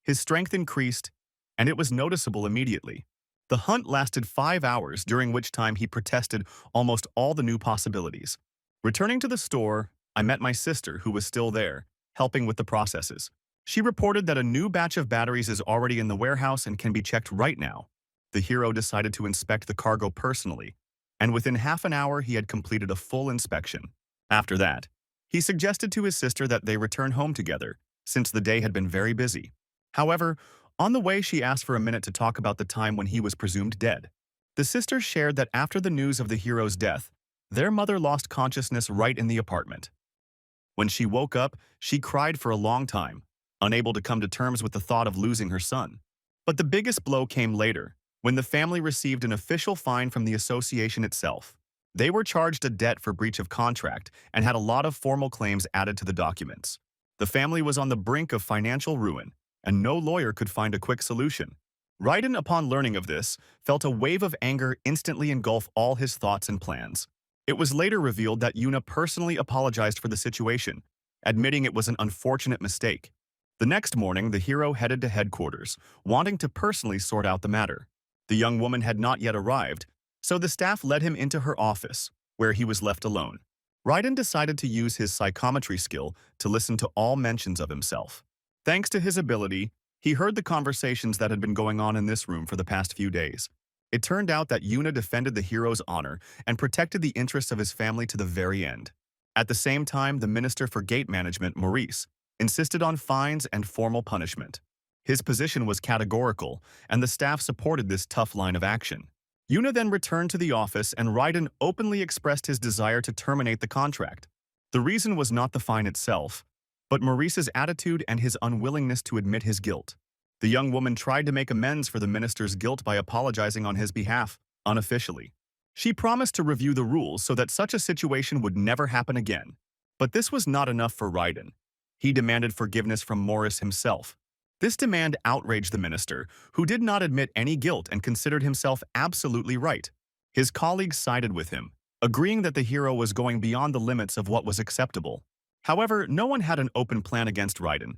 His strength increased, and it was noticeable immediately. The hunt lasted 5 hours, during which time he protested almost all the new possibilities. Returning to the store, I met my sister, who was still there, helping with the processes. She reported that a new batch of batteries is already in the warehouse and can be checked right now. The hero decided to inspect the cargo personally, and within half an hour he had completed a full inspection. After that, he suggested to his sister that they return home together, since the day had been very busy. However, on the way she asked for a minute to talk about the time when he was presumed dead. The sister shared that after the news of the hero's death, their mother lost consciousness right in the apartment. When she woke up, she cried for a long time, unable to come to terms with the thought of losing her son. But the biggest blow came later, when the family received an official fine from the association itself. They were charged a debt for breach of contract and had a lot of formal claims added to the documents. The family was on the brink of financial ruin, and no lawyer could find a quick solution. Raiden, upon learning of this, felt a wave of anger instantly engulf all his thoughts and plans. It was later revealed that Yuna personally apologized for the situation, admitting it was an unfortunate mistake. The next morning, the hero headed to headquarters, wanting to personally sort out the matter. The young woman had not yet arrived, so the staff led him into her office, where he was left alone. Raiden decided to use his psychometry skill to listen to all mentions of himself. Thanks to his ability, he heard the conversations that had been going on in this room for the past few days. It turned out that Yuna defended the hero's honor and protected the interests of his family to the very end. At the same time, the Minister for Gate Management, Maurice, insisted on fines and formal punishment. His position was categorical, and the staff supported this tough line of action. Yuna then returned to the office and Raiden openly expressed his desire to terminate the contract. The reason was not the fine itself, but Maurice's attitude and his unwillingness to admit his guilt. The young woman tried to make amends for the minister's guilt by apologizing on his behalf, unofficially. She promised to review the rules so that such a situation would never happen again. But this was not enough for Raiden. He demanded forgiveness from Maurice himself. This demand outraged the minister, who did not admit any guilt and considered himself absolutely right. His colleagues sided with him, agreeing that the hero was going beyond the limits of what was acceptable. However, no one had an open plan against Raiden.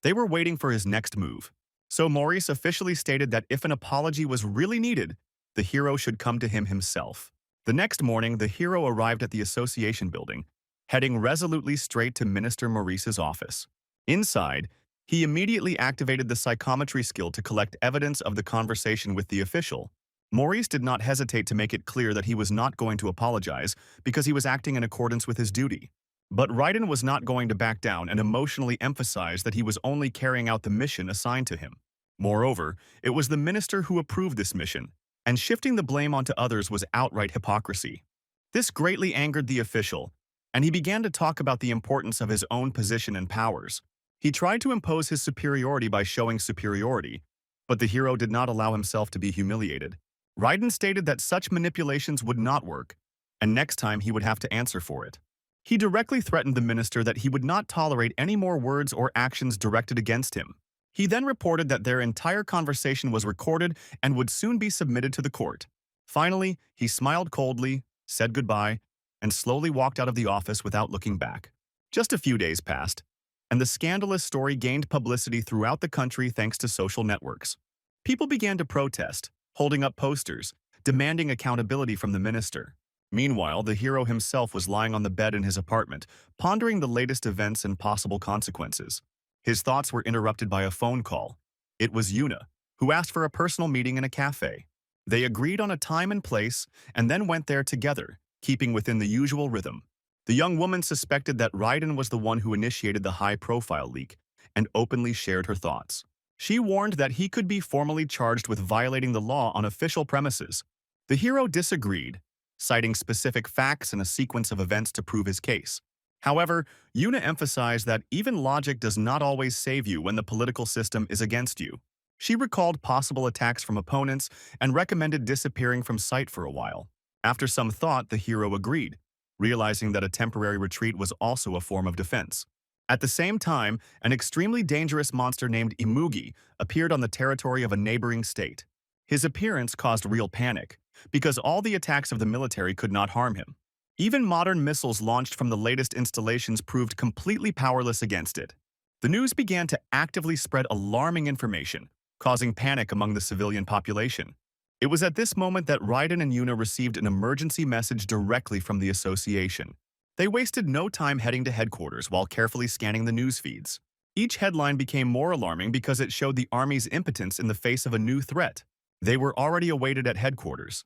They were waiting for his next move. So Maurice officially stated that if an apology was really needed, the hero should come to him himself. The next morning, the hero arrived at the association building, heading resolutely straight to Minister Maurice's office. Inside, he immediately activated the psychometry skill to collect evidence of the conversation with the official. Maurice did not hesitate to make it clear that he was not going to apologize because he was acting in accordance with his duty. But Raiden was not going to back down and emotionally emphasize that he was only carrying out the mission assigned to him. Moreover, it was the minister who approved this mission, and shifting the blame onto others was outright hypocrisy. This greatly angered the official, and he began to talk about the importance of his own position and powers. He tried to impose his superiority by showing superiority, but the hero did not allow himself to be humiliated. Raiden stated that such manipulations would not work, and next time he would have to answer for it. He directly threatened the minister that he would not tolerate any more words or actions directed against him. He then reported that their entire conversation was recorded and would soon be submitted to the court. Finally, he smiled coldly, said goodbye, and slowly walked out of the office without looking back. Just a few days passed, and the scandalous story gained publicity throughout the country thanks to social networks. People began to protest, holding up posters, demanding accountability from the minister. Meanwhile, the hero himself was lying on the bed in his apartment, pondering the latest events and possible consequences. His thoughts were interrupted by a phone call. It was Yuna, who asked for a personal meeting in a cafe. They agreed on a time and place and then went there together, keeping within the usual rhythm. The young woman suspected that Raiden was the one who initiated the high-profile leak and openly shared her thoughts. She warned that he could be formally charged with violating the law on official premises. The hero disagreed, citing specific facts and a sequence of events to prove his case. However, Yuna emphasized that even logic does not always save you when the political system is against you. She recalled possible attacks from opponents and recommended disappearing from sight for a while. After some thought, the hero agreed, realizing that a temporary retreat was also a form of defense. At the same time, an extremely dangerous monster named Imugi appeared on the territory of a neighboring state. His appearance caused real panic, because all the attacks of the military could not harm him. Even modern missiles launched from the latest installations proved completely powerless against it. The news began to actively spread alarming information, causing panic among the civilian population. It was at this moment that Raiden and Yuna received an emergency message directly from the association. They wasted no time heading to headquarters while carefully scanning the news feeds. Each headline became more alarming because it showed the army's impotence in the face of a new threat. They were already awaited at headquarters.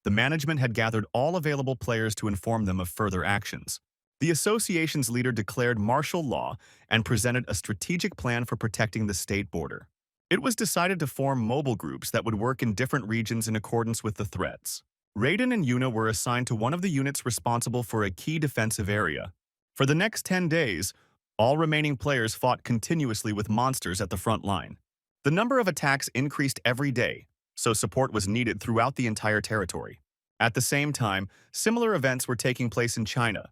The management had gathered all available players to inform them of further actions. The association's leader declared martial law and presented a strategic plan for protecting the state border. It was decided to form mobile groups that would work in different regions in accordance with the threats. Raiden and Yuna were assigned to one of the units responsible for a key defensive area. For the next 10 days, all remaining players fought continuously with monsters at the front line. The number of attacks increased every day, so support was needed throughout the entire territory. At the same time, similar events were taking place in China.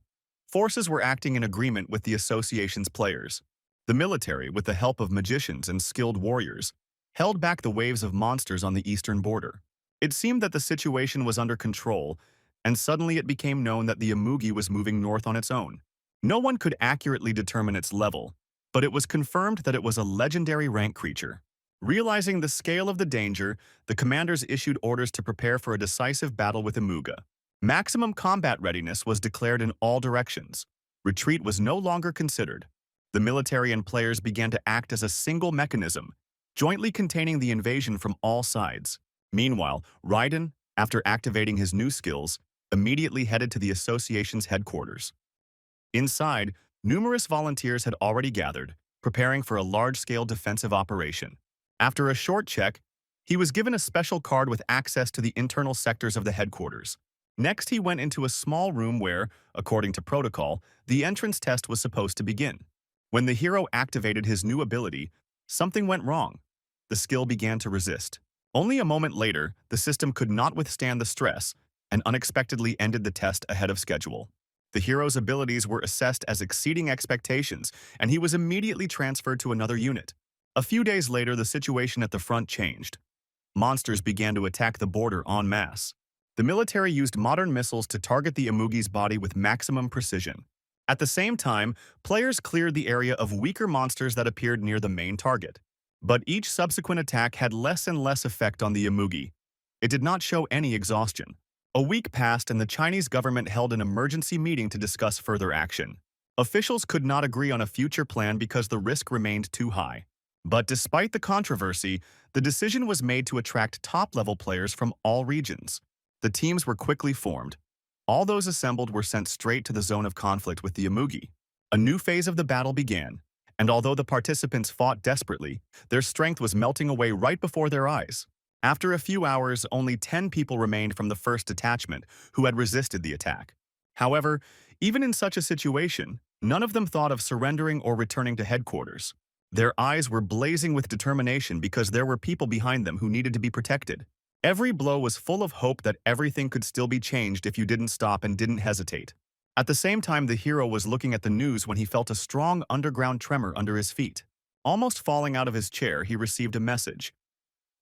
Forces were acting in agreement with the association's players. The military, with the help of magicians and skilled warriors, held back the waves of monsters on the eastern border. It seemed that the situation was under control, and suddenly it became known that the Imugi was moving north on its own. No one could accurately determine its level, but it was confirmed that it was a legendary rank creature. Realizing the scale of the danger, the commanders issued orders to prepare for a decisive battle with Imuga. Maximum combat readiness was declared in all directions. Retreat was no longer considered. The military and players began to act as a single mechanism, jointly containing the invasion from all sides. Meanwhile, Raiden, after activating his new skills, immediately headed to the association's headquarters. Inside, numerous volunteers had already gathered, preparing for a large-scale defensive operation. After a short check, He was given a special card with access to the internal sectors of the headquarters. Next, he went into a small room where, according to protocol, the entrance test was supposed to begin. When the hero activated his new ability, something went wrong. The skill began to resist. Only a moment later, the system could not withstand the stress and unexpectedly ended the test ahead of schedule. The hero's abilities were assessed as exceeding expectations, and he was immediately transferred to another unit. A few days later, the situation at the front changed. Monsters began to attack the border en masse. The military used modern missiles to target the Imugi's body with maximum precision. At the same time, players cleared the area of weaker monsters that appeared near the main target. But each subsequent attack had less and less effect on the Imugi. It did not show any exhaustion. A week passed and the Chinese government held an emergency meeting to discuss further action. Officials could not agree on a future plan because the risk remained too high. But despite the controversy, the decision was made to attract top-level players from all regions. The teams were quickly formed. All those assembled were sent straight to the zone of conflict with the Imugi. A new phase of the battle began, and although the participants fought desperately, their strength was melting away right before their eyes. After a few hours, only 10 people remained from the first detachment who had resisted the attack. However, even in such a situation, none of them thought of surrendering or returning to headquarters. Their eyes were blazing with determination because there were people behind them who needed to be protected. Every blow was full of hope that everything could still be changed if you didn't stop and didn't hesitate. At the same time, the hero was looking at the news when he felt a strong underground tremor under his feet. Almost falling out of his chair, he received a message.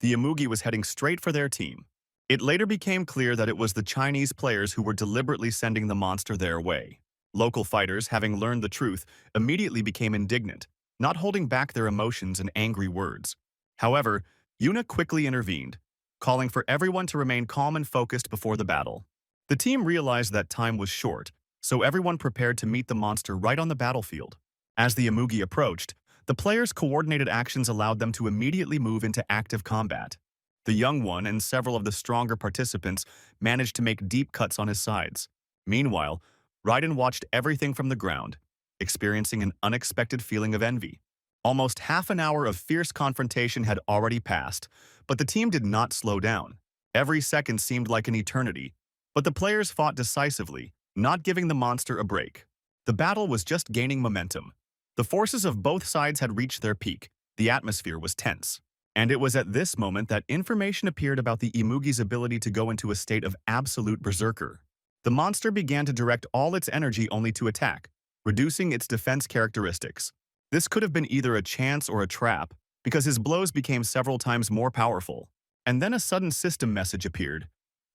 The Imugi was heading straight for their team. It later became clear that it was the Chinese players who were deliberately sending the monster their way. Local fighters, having learned the truth, immediately became indignant, not holding back their emotions and angry words. However, Yuna quickly intervened, calling for everyone to remain calm and focused before the battle. The team realized that time was short, so everyone prepared to meet the monster right on the battlefield. As the Imugi approached, the players' coordinated actions allowed them to immediately move into active combat. The young one and several of the stronger participants managed to make deep cuts on his sides. Meanwhile, Raiden watched everything from the ground, experiencing an unexpected feeling of envy. Almost half an hour of fierce confrontation had already passed, but the team did not slow down. Every second seemed like an eternity, but the players fought decisively, not giving the monster a break. The battle was just gaining momentum. The forces of both sides had reached their peak. The atmosphere was tense. And it was at this moment that information appeared about the Imugi's ability to go into a state of absolute berserker. The monster began to direct all its energy only to attack, reducing its defense characteristics. This could have been either a chance or a trap, because his blows became several times more powerful. And then a sudden system message appeared.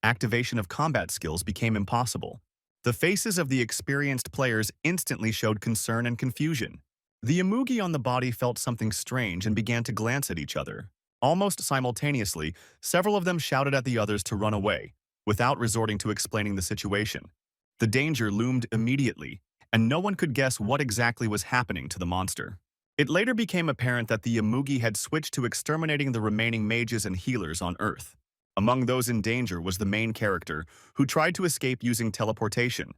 Activation of combat skills became impossible. The faces of the experienced players instantly showed concern and confusion. The Imugi on the body felt something strange and began to glance at each other. Almost simultaneously, several of them shouted at the others to run away, without resorting to explaining the situation. The danger loomed immediately, and no one could guess what exactly was happening to the monster. It later became apparent that the Imugi had switched to exterminating the remaining mages and healers on Earth. Among those in danger was the main character, who tried to escape using teleportation.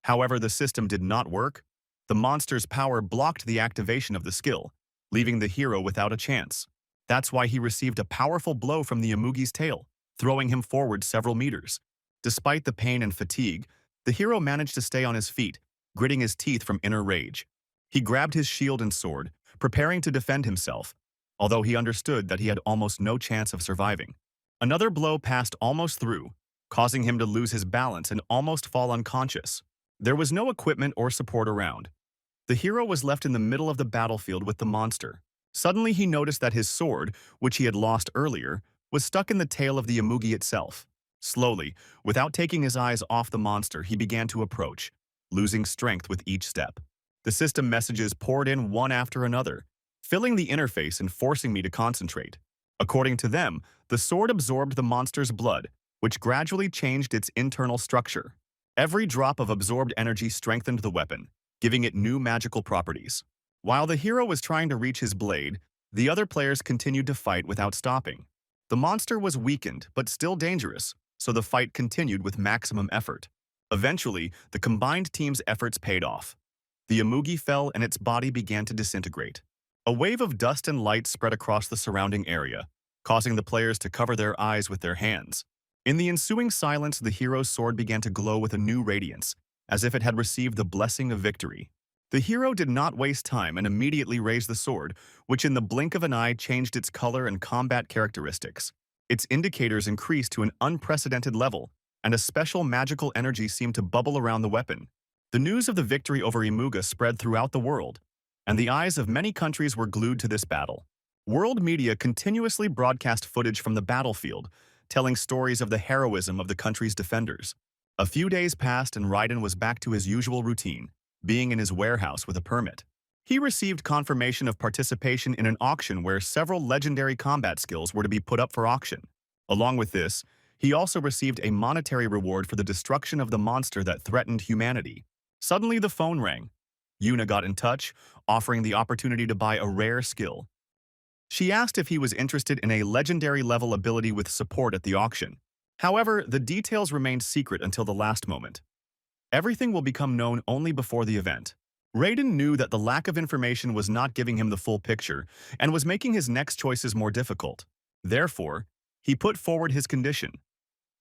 However, the system did not work. The monster's power blocked the activation of the skill, leaving the hero without a chance. That's why he received a powerful blow from the Imugi's tail, throwing him forward several meters. Despite the pain and fatigue, the hero managed to stay on his feet, gritting his teeth from inner rage. He grabbed his shield and sword, preparing to defend himself, although he understood that he had almost no chance of surviving. Another blow passed almost through, causing him to lose his balance and almost fall unconscious. There was no equipment or support around. The hero was left in the middle of the battlefield with the monster. Suddenly he noticed that his sword, which he had lost earlier, was stuck in the tail of the Imugi itself. Slowly, without taking his eyes off the monster, he began to approach, losing strength with each step. The system messages poured in one after another, filling the interface and forcing me to concentrate. According to them, the sword absorbed the monster's blood, which gradually changed its internal structure. Every drop of absorbed energy strengthened the weapon, giving it new magical properties. While the hero was trying to reach his blade, the other players continued to fight without stopping. The monster was weakened, but still dangerous, so the fight continued with maximum effort. Eventually, the combined team's efforts paid off. The Imugi fell and its body began to disintegrate. A wave of dust and light spread across the surrounding area, causing the players to cover their eyes with their hands. In the ensuing silence, the hero's sword began to glow with a new radiance, as if it had received the blessing of victory. The hero did not waste time and immediately raised the sword, which in the blink of an eye changed its color and combat characteristics. Its indicators increased to an unprecedented level, and a special magical energy seemed to bubble around the weapon. The news of the victory over Imuga spread throughout the world, and the eyes of many countries were glued to this battle. World media continuously broadcast footage from the battlefield, telling stories of the heroism of the country's defenders. A few days passed and Raiden was back to his usual routine, being in his warehouse with a permit. He received confirmation of participation in an auction where several legendary combat skills were to be put up for auction. Along with this, he also received a monetary reward for the destruction of the monster that threatened humanity. Suddenly the phone rang. Yuna got in touch, offering the opportunity to buy a rare skill. She asked if he was interested in a legendary level ability with support at the auction. However, the details remained secret until the last moment. Everything will become known only before the event. Raiden knew that the lack of information was not giving him the full picture and was making his next choices more difficult. Therefore, he put forward his condition.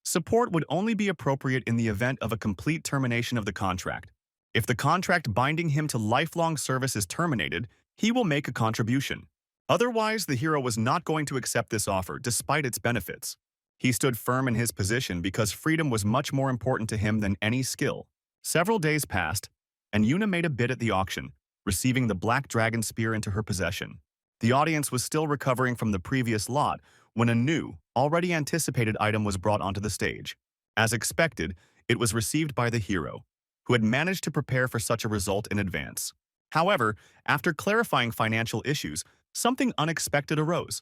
Support would only be appropriate in the event of a complete termination of the contract. If the contract binding him to lifelong service is terminated, he will make a contribution. Otherwise, the hero was not going to accept this offer despite its benefits. He stood firm in his position because freedom was much more important to him than any skill. Several days passed, and Yuna made a bid at the auction, receiving the Black Dragon Spear into her possession. The audience was still recovering from the previous lot when a new, already anticipated item was brought onto the stage. As expected, it was received by the hero, who had managed to prepare for such a result in advance. However, after clarifying financial issues, something unexpected arose.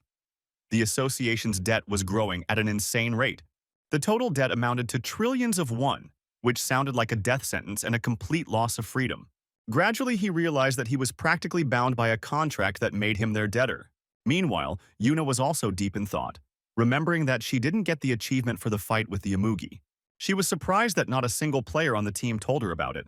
The association's debt was growing at an insane rate. The total debt amounted to trillions of won, which sounded like a death sentence and a complete loss of freedom. Gradually, he realized that he was practically bound by a contract that made him their debtor. Meanwhile, Yuna was also deep in thought, remembering that she didn't get the achievement for the fight with the Imugi. She was surprised that not a single player on the team told her about it,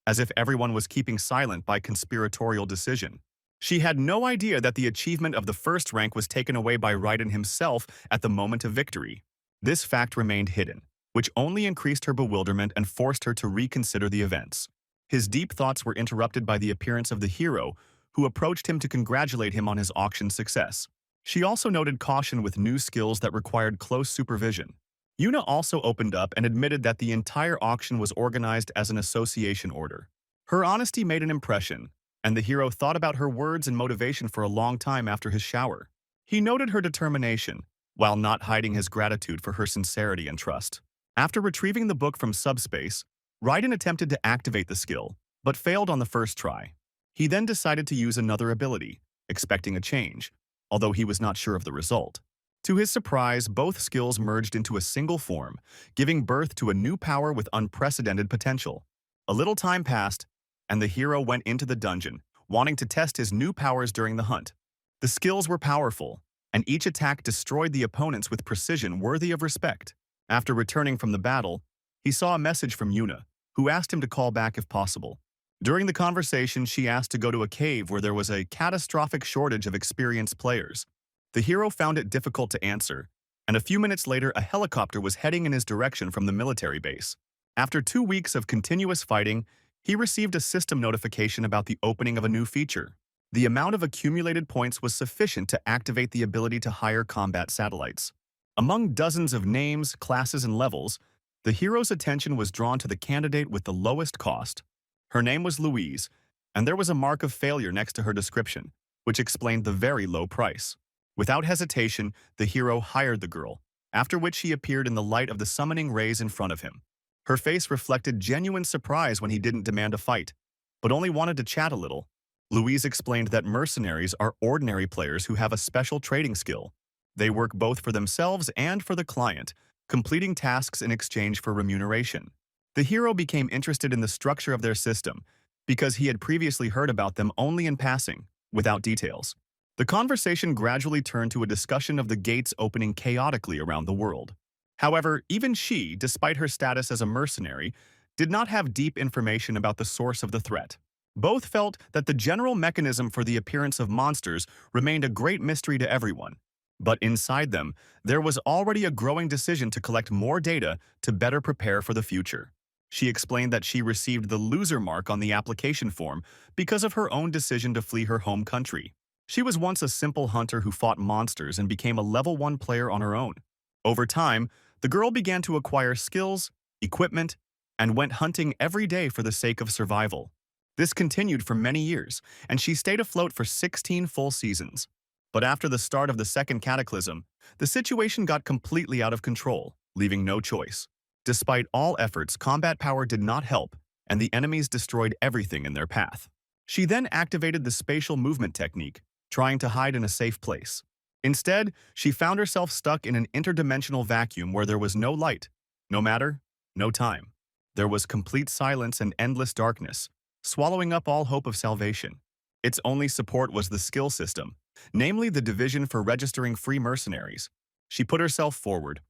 as if everyone was keeping silent by conspiratorial decision. She had no idea that the achievement of the first rank was taken away by Raiden himself at the moment of victory. This fact remained hidden, which only increased her bewilderment and forced her to reconsider the events. His deep thoughts were interrupted by the appearance of the hero, who approached him to congratulate him on his auction success. She also noted caution with new skills that required close supervision. Yuna also opened up and admitted that the entire auction was organized as an association order. Her honesty made an impression, and the hero thought about her words and motivation for a long time after his shower. He noted her determination, while not hiding his gratitude for her sincerity and trust. After retrieving the book from subspace, Raiden attempted to activate the skill, but failed on the first try. He then decided to use another ability, expecting a change, although he was not sure of the result. To his surprise, both skills merged into a single form, giving birth to a new power with unprecedented potential. A little time passed, and the hero went into the dungeon, wanting to test his new powers during the hunt. The skills were powerful, and each attack destroyed the opponents with precision worthy of respect. After returning from the battle, he saw a message from Yuna, who asked him to call back if possible. During the conversation, she asked to go to a cave where there was a catastrophic shortage of experienced players. The hero found it difficult to answer, and a few minutes later a helicopter was heading in his direction from the military base. After 2 weeks of continuous fighting, he received a system notification about the opening of a new feature. The amount of accumulated points was sufficient to activate the ability to hire combat satellites. Among dozens of names, classes, and levels, the hero's attention was drawn to the candidate with the lowest cost. Her name was Louise, and there was a mark of failure next to her description, which explained the very low price. Without hesitation, the hero hired the girl, after which she appeared in the light of the summoning rays in front of him. Her face reflected genuine surprise when he didn't demand a fight, but only wanted to chat a little. Louise explained that mercenaries are ordinary players who have a special trading skill. They work both for themselves and for the client, completing tasks in exchange for remuneration. The hero became interested in the structure of their system because he had previously heard about them only in passing, without details. The conversation gradually turned to a discussion of the gates opening chaotically around the world. However, even she, despite her status as a mercenary, did not have deep information about the source of the threat. Both felt that the general mechanism for the appearance of monsters remained a great mystery to everyone. But inside them, there was already a growing decision to collect more data to better prepare for the future. She explained that she received the loser mark on the application form because of her own decision to flee her home country. She was once a simple hunter who fought monsters and became a level 1 player on her own. Over time, the girl began to acquire skills, equipment, and went hunting every day for the sake of survival. This continued for many years, and she stayed afloat for 16 full seasons. But after the start of the second cataclysm, the situation got completely out of control, leaving no choice. Despite all efforts, combat power did not help, and the enemies destroyed everything in their path. She then activated the spatial movement technique, trying to hide in a safe place. Instead, she found herself stuck in an interdimensional vacuum where there was no light, no matter, no time. There was complete silence and endless darkness, swallowing up all hope of salvation. Its only support was the skill system, namely the division for registering free mercenaries. She put herself forward,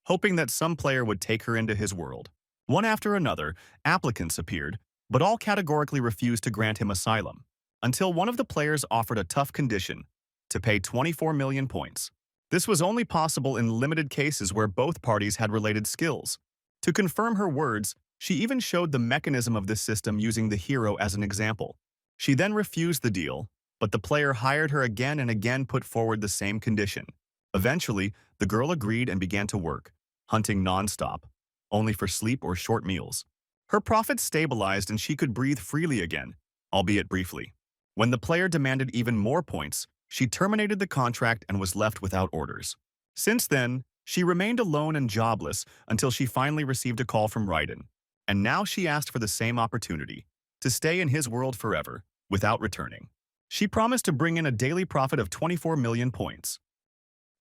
hoping that some player would take her into his world. One after another, applicants appeared, but all categorically refused to grant him asylum, until one of the players offered a tough condition: to pay 24 million points. This was only possible in limited cases where both parties had related skills. To confirm her words, she even showed the mechanism of this system using the hero as an example. She then refused the deal, but the player hired her again and again put forward the same condition. Eventually, the girl agreed and began to work, hunting non-stop, only for sleep or short meals. Her profits stabilized and she could breathe freely again, albeit briefly. When the player demanded even more points, she terminated the contract and was left without orders. Since then, she remained alone and jobless until she finally received a call from Raiden. And now she asked for the same opportunity, to stay in his world forever, without returning. She promised to bring in a daily profit of 24 million points.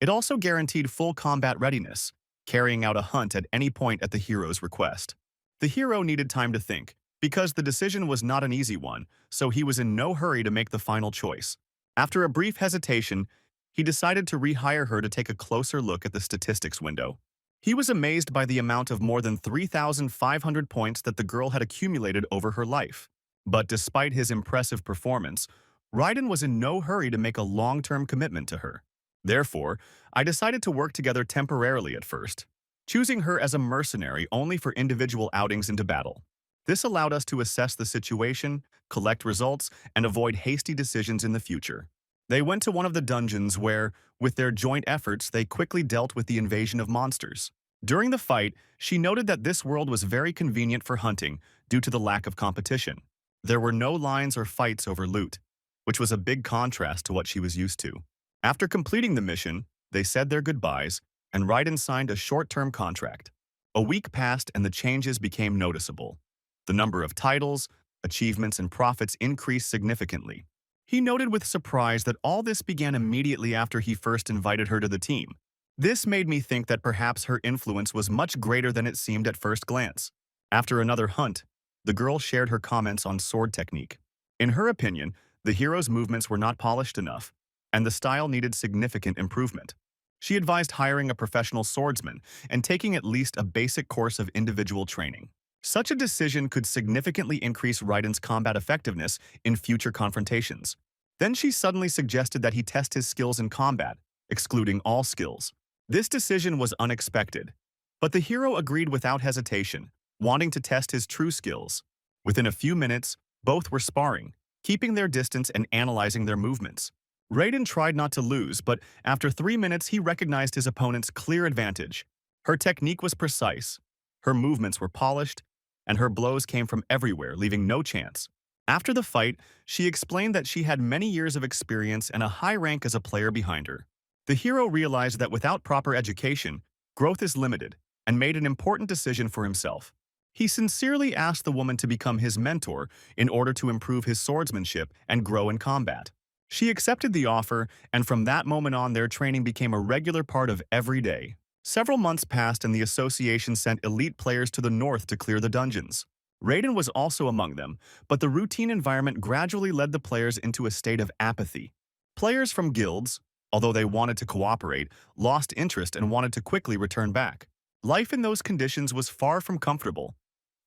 It also guaranteed full combat readiness, carrying out a hunt at any point at the hero's request. The hero needed time to think, because the decision was not an easy one, so he was in no hurry to make the final choice. After a brief hesitation, he decided to rehire her to take a closer look at the statistics window. He was amazed by the amount of more than 3,500 points that the girl had accumulated over her life. But despite his impressive performance, Raiden was in no hurry to make a long-term commitment to her. Therefore, I decided to work together temporarily at first, choosing her as a mercenary only for individual outings into battle. This allowed us to assess the situation, collect results, and avoid hasty decisions in the future. They went to one of the dungeons where, with their joint efforts, they quickly dealt with the invasion of monsters. During the fight, she noted that this world was very convenient for hunting due to the lack of competition. There were no lines or fights over loot, which was a big contrast to what she was used to. After completing the mission, they said their goodbyes, and Raiden signed a short-term contract. A week passed and the changes became noticeable. The number of titles, achievements, and profits increased significantly. He noted with surprise that all this began immediately after he first invited her to the team. This made me think that perhaps her influence was much greater than it seemed at first glance. After another hunt, the girl shared her comments on sword technique. In her opinion, the hero's movements were not polished enough, and the style needed significant improvement. She advised hiring a professional swordsman and taking at least a basic course of individual training. Such a decision could significantly increase Raiden's combat effectiveness in future confrontations. Then she suddenly suggested that he test his skills in combat, excluding all skills. This decision was unexpected, but the hero agreed without hesitation, wanting to test his true skills. Within a few minutes, both were sparring, keeping their distance and analyzing their movements. Raiden tried not to lose, but after 3 minutes he recognized his opponent's clear advantage. Her technique was precise, her movements were polished, and her blows came from everywhere, leaving no chance. After the fight, she explained that she had many years of experience and a high rank as a player behind her. The hero realized that without proper education, growth is limited, and made an important decision for himself. He sincerely asked the woman to become his mentor in order to improve his swordsmanship and grow in combat. She accepted the offer, and from that moment on their training became a regular part of every day. Several months passed and the association sent elite players to the north to clear the dungeons. Raiden was also among them, but the routine environment gradually led the players into a state of apathy. Players from guilds, although they wanted to cooperate, lost interest and wanted to quickly return back. Life in those conditions was far from comfortable.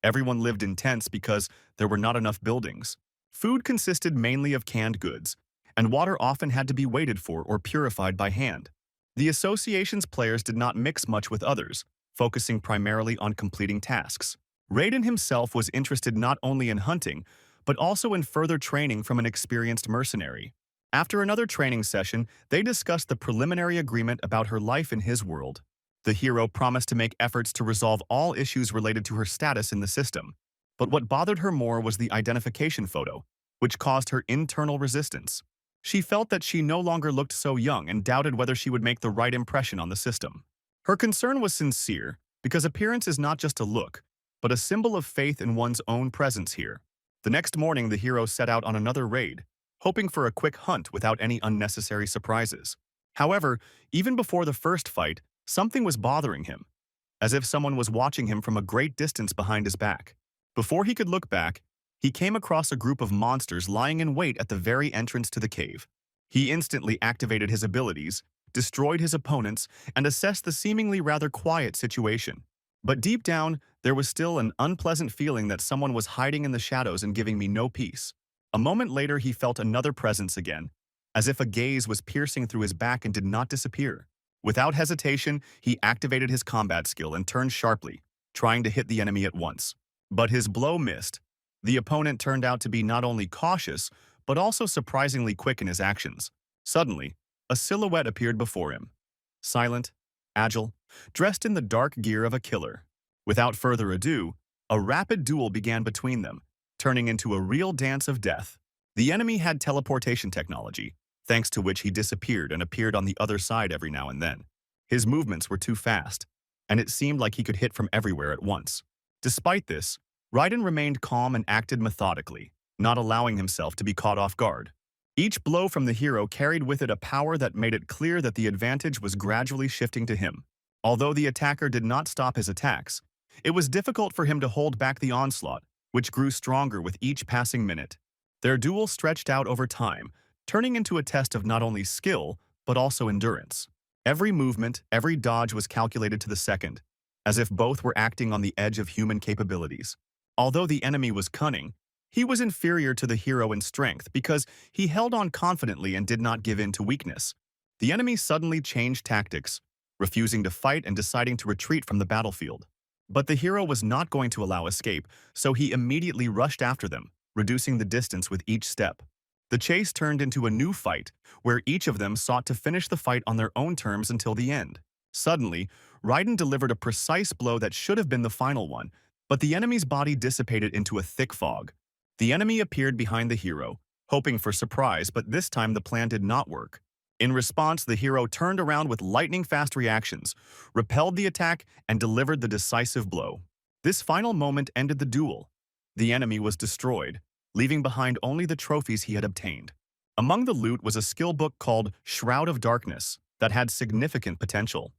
Everyone lived in tents because there were not enough buildings. Food consisted mainly of canned goods, and water often had to be waited for or purified by hand. The association's players did not mix much with others, focusing primarily on completing tasks. Raiden himself was interested not only in hunting, but also in further training from an experienced mercenary. After another training session, they discussed the preliminary agreement about her life in his world. The hero promised to make efforts to resolve all issues related to her status in the system. But what bothered her more was the identification photo, which caused her internal resistance. She felt that she no longer looked so young and doubted whether she would make the right impression on the system. Her concern was sincere, because appearance is not just a look, but a symbol of faith in one's own presence here. The next morning, the hero set out on another raid, hoping for a quick hunt without any unnecessary surprises. However, even before the first fight, something was bothering him, as if someone was watching him from a great distance behind his back. Before he could look back, he came across a group of monsters lying in wait at the very entrance to the cave. He instantly activated his abilities, destroyed his opponents, and assessed the seemingly rather quiet situation. But deep down, there was still an unpleasant feeling that someone was hiding in the shadows and giving me no peace. A moment later, he felt another presence again, as if a gaze was piercing through his back and did not disappear. Without hesitation, he activated his combat skill and turned sharply, trying to hit the enemy at once. But his blow missed. The opponent turned out to be not only cautious, but also surprisingly quick in his actions. Suddenly, a silhouette appeared before him. Silent, agile, dressed in the dark gear of a killer. Without further ado, a rapid duel began between them, turning into a real dance of death. The enemy had teleportation technology, thanks to which he disappeared and appeared on the other side every now and then. His movements were too fast, and it seemed like he could hit from everywhere at once. Despite this, Raiden remained calm and acted methodically, not allowing himself to be caught off guard. Each blow from the hero carried with it a power that made it clear that the advantage was gradually shifting to him. Although the attacker did not stop his attacks, it was difficult for him to hold back the onslaught, which grew stronger with each passing minute. Their duel stretched out over time, turning into a test of not only skill, but also endurance. Every movement, every dodge was calculated to the second, as if both were acting on the edge of human capabilities. Although the enemy was cunning, he was inferior to the hero in strength because he held on confidently and did not give in to weakness. The enemy suddenly changed tactics, refusing to fight and deciding to retreat from the battlefield. But the hero was not going to allow escape, so he immediately rushed after them, reducing the distance with each step. The chase turned into a new fight, where each of them sought to finish the fight on their own terms until the end. Suddenly, Raiden delivered a precise blow that should have been the final one, but the enemy's body dissipated into a thick fog. The enemy appeared behind the hero, hoping for surprise, but this time the plan did not work. In response, the hero turned around with lightning-fast reactions, repelled the attack, and delivered the decisive blow. This final moment ended the duel. The enemy was destroyed, leaving behind only the trophies he had obtained. Among the loot was a skill book called Shroud of Darkness that had significant potential.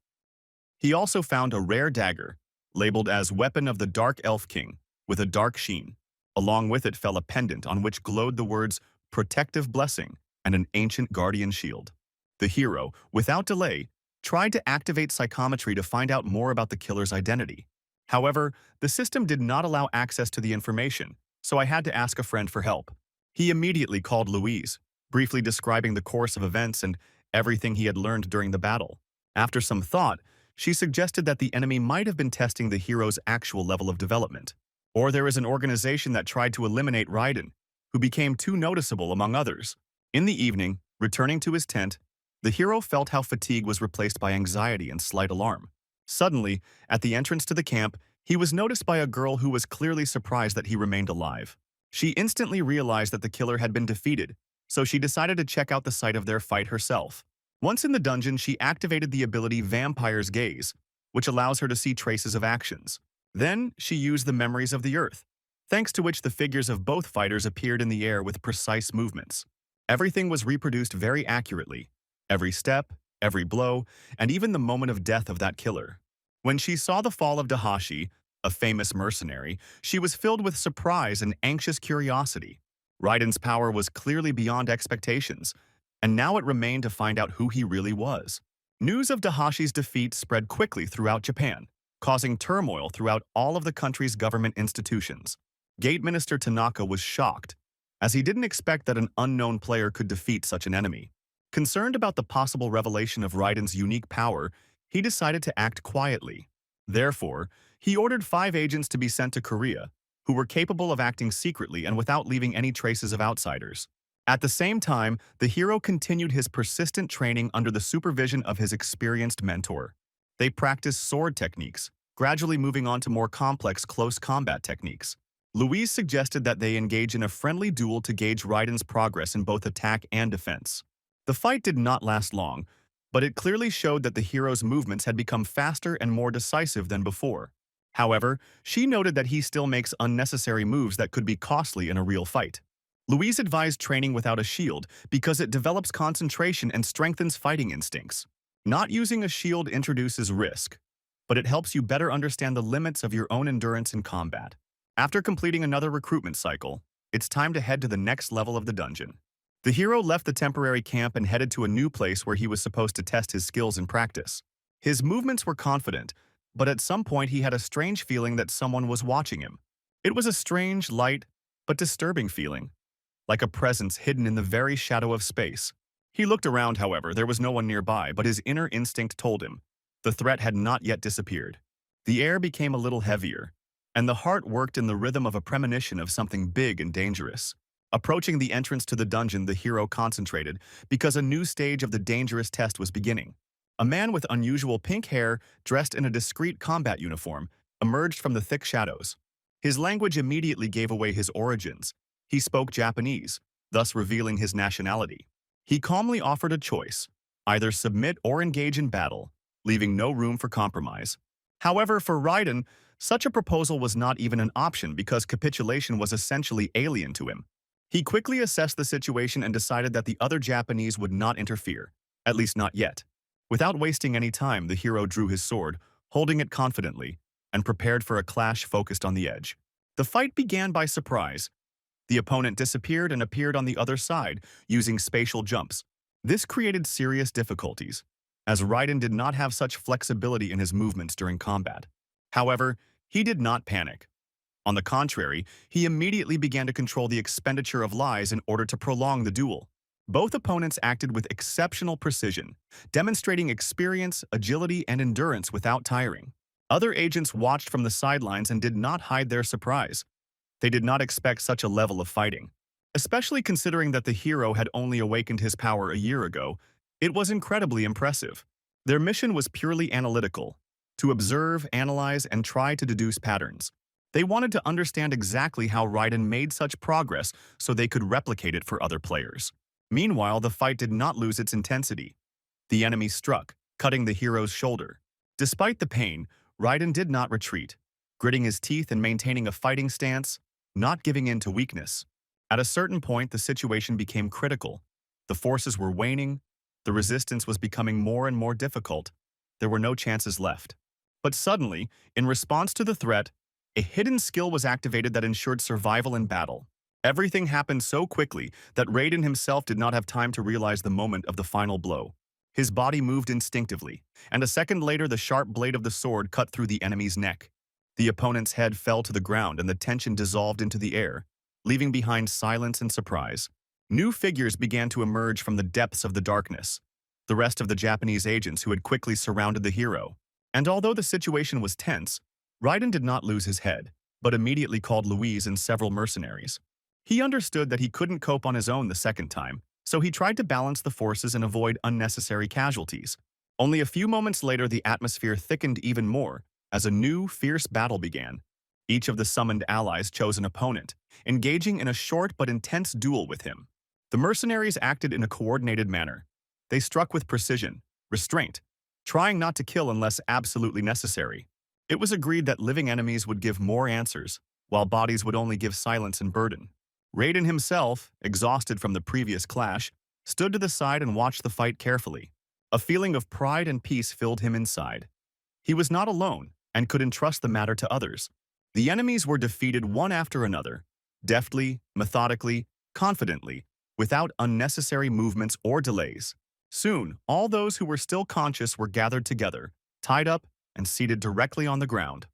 He also found a rare dagger, labeled as Weapon of the Dark Elf King, with a dark sheen. Along with it fell a pendant on which glowed the words Protective Blessing and an ancient guardian shield. The hero, without delay, tried to activate psychometry to find out more about the killer's identity. However, the system did not allow access to the information, so I had to ask a friend for help. He immediately called Louise, briefly describing the course of events and everything he had learned during the battle. After some thought, she suggested that the enemy might have been testing the hero's actual level of development. Or there is an organization that tried to eliminate Raiden, who became too noticeable among others. In the evening, returning to his tent, the hero felt how fatigue was replaced by anxiety and slight alarm. Suddenly, at the entrance to the camp, he was noticed by a girl who was clearly surprised that he remained alive. She instantly realized that the killer had been defeated, so she decided to check out the site of their fight herself. Once in the dungeon, she activated the ability Vampire's Gaze, which allows her to see traces of actions. Then, she used the Memories of the Earth, thanks to which the figures of both fighters appeared in the air with precise movements. Everything was reproduced very accurately. Every step, every blow, and even the moment of death of that killer. When she saw the fall of Dahashi, a famous mercenary, she was filled with surprise and anxious curiosity. Raiden's power was clearly beyond expectations, and now it remained to find out who he really was. News of Dahashi's defeat spread quickly throughout Japan, causing turmoil throughout all of the country's government institutions. Gate Minister Tanaka was shocked, as he didn't expect that an unknown player could defeat such an enemy. Concerned about the possible revelation of Raiden's unique power, he decided to act quietly. Therefore, he ordered 5 agents to be sent to Korea, who were capable of acting secretly and without leaving any traces of outsiders. At the same time, the hero continued his persistent training under the supervision of his experienced mentor. They practiced sword techniques, gradually moving on to more complex close combat techniques. Louise suggested that they engage in a friendly duel to gauge Raiden's progress in both attack and defense. The fight did not last long, but it clearly showed that the hero's movements had become faster and more decisive than before. However, she noted that he still makes unnecessary moves that could be costly in a real fight. Louise advised training without a shield because it develops concentration and strengthens fighting instincts. Not using a shield introduces risk, but it helps you better understand the limits of your own endurance in combat. After completing another recruitment cycle, it's time to head to the next level of the dungeon. The hero left the temporary camp and headed to a new place where he was supposed to test his skills in practice. His movements were confident, but at some point he had a strange feeling that someone was watching him. It was a strange, light, but disturbing feeling, like a presence hidden in the very shadow of space. He looked around, however, there was no one nearby, but his inner instinct told him the threat had not yet disappeared. The air became a little heavier, and the heart worked in the rhythm of a premonition of something big and dangerous. Approaching the entrance to the dungeon, the hero concentrated because a new stage of the dangerous test was beginning. A man with unusual pink hair, dressed in a discreet combat uniform, emerged from the thick shadows. His language immediately gave away his origins. He spoke Japanese, thus revealing his nationality. He calmly offered a choice: either submit or engage in battle, leaving no room for compromise. However, for Raiden, such a proposal was not even an option because capitulation was essentially alien to him. He quickly assessed the situation and decided that the other Japanese would not interfere, at least not yet. Without wasting any time, the hero drew his sword, holding it confidently, and prepared for a clash focused on the edge. The fight began by surprise. The opponent disappeared and appeared on the other side, using spatial jumps. This created serious difficulties, as Raiden did not have such flexibility in his movements during combat. However, he did not panic. On the contrary, he immediately began to control the expenditure of lies in order to prolong the duel. Both opponents acted with exceptional precision, demonstrating experience, agility, and endurance without tiring. Other agents watched from the sidelines and did not hide their surprise. They did not expect such a level of fighting. Especially considering that the hero had only awakened his power a year ago, it was incredibly impressive. Their mission was purely analytical, to observe, analyze, and try to deduce patterns. They wanted to understand exactly how Raiden made such progress so they could replicate it for other players. Meanwhile, the fight did not lose its intensity. The enemy struck, cutting the hero's shoulder. Despite the pain, Raiden did not retreat, gritting his teeth and maintaining a fighting stance, not giving in to weakness. At a certain point, the situation became critical. The forces were waning, the resistance was becoming more and more difficult. There were no chances left. But suddenly, in response to the threat, a hidden skill was activated that ensured survival in battle. Everything happened so quickly that Raiden himself did not have time to realize the moment of the final blow. His body moved instinctively, and a second later the sharp blade of the sword cut through the enemy's neck. The opponent's head fell to the ground and the tension dissolved into the air, leaving behind silence and surprise. New figures began to emerge from the depths of the darkness, the rest of the Japanese agents who had quickly surrounded the hero. And although the situation was tense, Raiden did not lose his head, but immediately called Louise and several mercenaries. He understood that he couldn't cope on his own the second time, so he tried to balance the forces and avoid unnecessary casualties. Only a few moments later, the atmosphere thickened even more as a new, fierce battle began. Each of the summoned allies chose an opponent, engaging in a short but intense duel with him. The mercenaries acted in a coordinated manner. They struck with precision, restraint, trying not to kill unless absolutely necessary. It was agreed that living enemies would give more answers, while bodies would only give silence and burden. Raiden himself, exhausted from the previous clash, stood to the side and watched the fight carefully. A feeling of pride and peace filled him inside. He was not alone and could entrust the matter to others. The enemies were defeated one after another, deftly, methodically, confidently, without unnecessary movements or delays. Soon, all those who were still conscious were gathered together, tied up, and seated directly on the ground.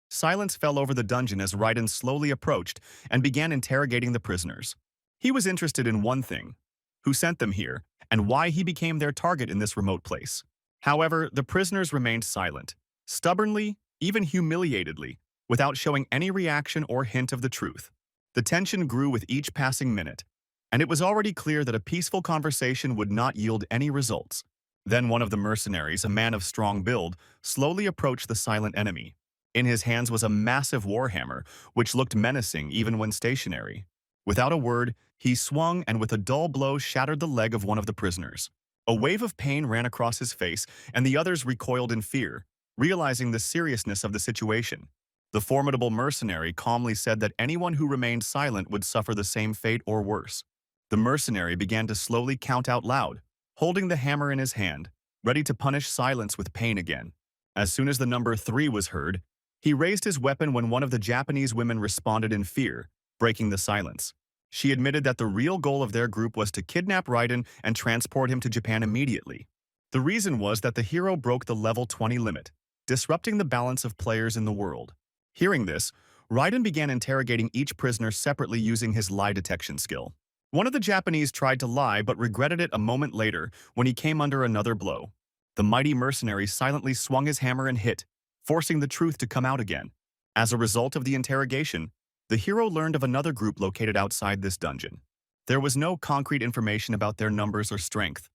Silence fell over the dungeon as Raiden slowly approached and began interrogating the prisoners. He was interested in one thing: who sent them here, and why he became their target in this remote place. However, the prisoners remained silent, stubbornly, even humiliatedly, without showing any reaction or hint of the truth. The tension grew with each passing minute, and it was already clear that a peaceful conversation would not yield any results. Then one of the mercenaries, a man of strong build, slowly approached the silent enemy. In his hands was a massive warhammer, which looked menacing even when stationary. Without a word, he swung and with a dull blow shattered the leg of one of the prisoners. A wave of pain ran across his face, and the others recoiled in fear, realizing the seriousness of the situation. The formidable mercenary calmly said that anyone who remained silent would suffer the same fate or worse. The mercenary began to slowly count out loud, holding the hammer in his hand, ready to punish silence with pain again. As soon as the number 3 was heard, he raised his weapon when one of the Japanese women responded in fear, breaking the silence. She admitted that the real goal of their group was to kidnap Raiden and transport him to Japan immediately. The reason was that the hero broke the level 20 limit, disrupting the balance of players in the world. Hearing this, Raiden began interrogating each prisoner separately using his lie detection skill. One of the Japanese tried to lie but regretted it a moment later when he came under another blow. The mighty mercenary silently swung his hammer and hit, forcing the truth to come out again. As a result of the interrogation, the hero learned of another group located outside this dungeon. There was no concrete information about their numbers or strength,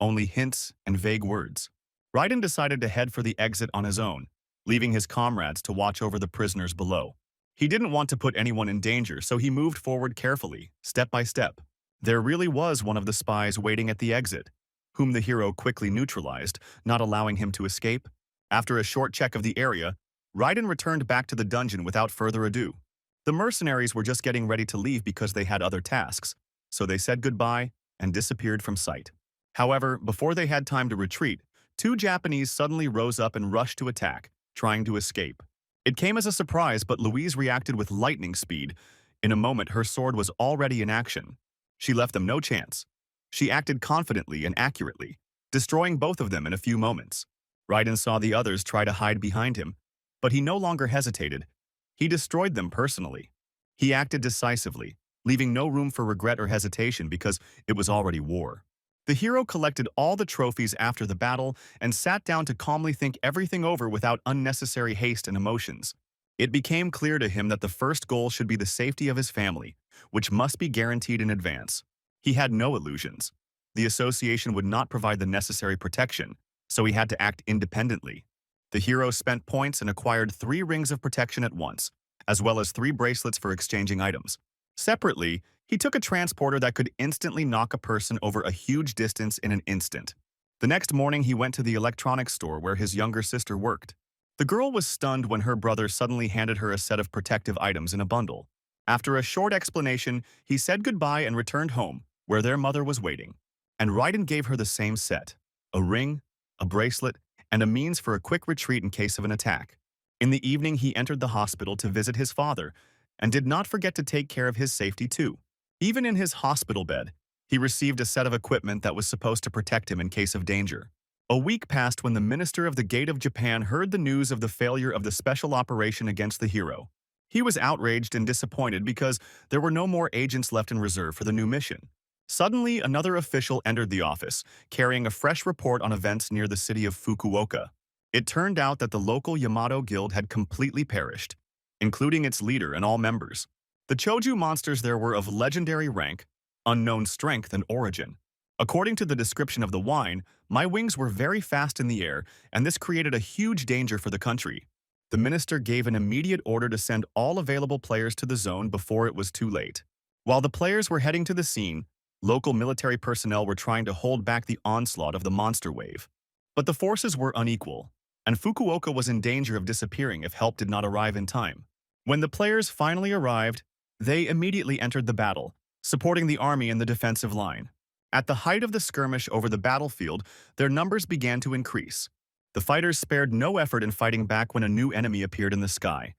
only hints and vague words. Raiden decided to head for the exit on his own, leaving his comrades to watch over the prisoners below. He didn't want to put anyone in danger, so he moved forward carefully, step by step. There really was one of the spies waiting at the exit, whom the hero quickly neutralized, not allowing him to escape. After a short check of the area, Raiden returned back to the dungeon without further ado. The mercenaries were just getting ready to leave because they had other tasks, so they said goodbye and disappeared from sight. However, before they had time to retreat, 2 Japanese suddenly rose up and rushed to attack, trying to escape. It came as a surprise, but Louise reacted with lightning speed. In a moment, her sword was already in action. She left them no chance. She acted confidently and accurately, destroying both of them in a few moments. Raiden saw the others try to hide behind him, but he no longer hesitated. He destroyed them personally. He acted decisively, leaving no room for regret or hesitation because it was already war. The hero collected all the trophies after the battle and sat down to calmly think everything over without unnecessary haste and emotions. It became clear to him that the first goal should be the safety of his family, which must be guaranteed in advance. He had no illusions. The association would not provide the necessary protection, so he had to act independently. The hero spent points and acquired 3 rings of protection at once, as well as 3 bracelets for exchanging items. Separately, he took a transporter that could instantly knock a person over a huge distance in an instant. The next morning, he went to the electronics store where his younger sister worked. The girl was stunned when her brother suddenly handed her a set of protective items in a bundle. After a short explanation, he said goodbye and returned home, where their mother was waiting. And Raiden gave her the same set, a ring, a bracelet, and a means for a quick retreat in case of an attack. In the evening, he entered the hospital to visit his father, and did not forget to take care of his safety too. Even in his hospital bed, he received a set of equipment that was supposed to protect him in case of danger. A week passed when the Minister of the Gate of Japan heard the news of the failure of the special operation against the hero. He was outraged and disappointed because there were no more agents left in reserve for the new mission. Suddenly, another official entered the office, carrying a fresh report on events near the city of Fukuoka. It turned out that the local Yamato guild had completely perished, including its leader and all members. The Choju monsters there were of legendary rank, unknown strength and origin. According to the description of the wine, my wings were very fast in the air, and this created a huge danger for the country. The minister gave an immediate order to send all available players to the zone before it was too late. While the players were heading to the scene, local military personnel were trying to hold back the onslaught of the monster wave. But the forces were unequal, and Fukuoka was in danger of disappearing if help did not arrive in time. When the players finally arrived, they immediately entered the battle, supporting the army in the defensive line. At the height of the skirmish over the battlefield, their numbers began to increase. The fighters spared no effort in fighting back when a new enemy appeared in the sky.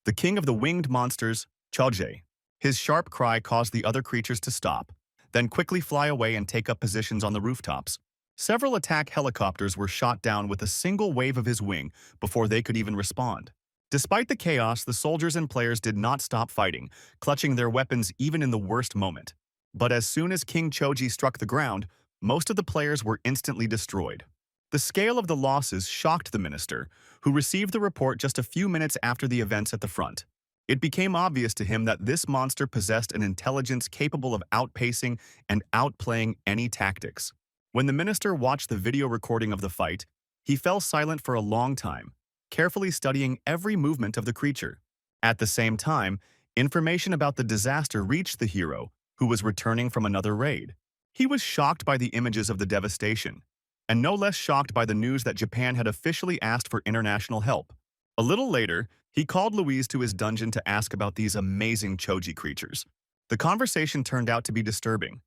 The king of the winged monsters, Choje. His sharp cry caused the other creatures to stop, then quickly fly away and take up positions on the rooftops. Several attack helicopters were shot down with a single wave of his wing before they could even respond. Despite the chaos, the soldiers and players did not stop fighting, clutching their weapons even in the worst moment. But as soon as King Choji struck the ground, most of the players were instantly destroyed. The scale of the losses shocked the minister, who received the report just a few minutes after the events at the front. It became obvious to him that this monster possessed an intelligence capable of outpacing and outplaying any tactics. When the minister watched the video recording of the fight, he fell silent for a long time, carefully studying every movement of the creature. At the same time, information about the disaster reached the hero, who was returning from another raid. He was shocked by the images of the devastation, and no less shocked by the news that Japan had officially asked for international help. A little later, he called Louise to his dungeon to ask about these amazing choji creatures. The conversation turned out to be disturbing.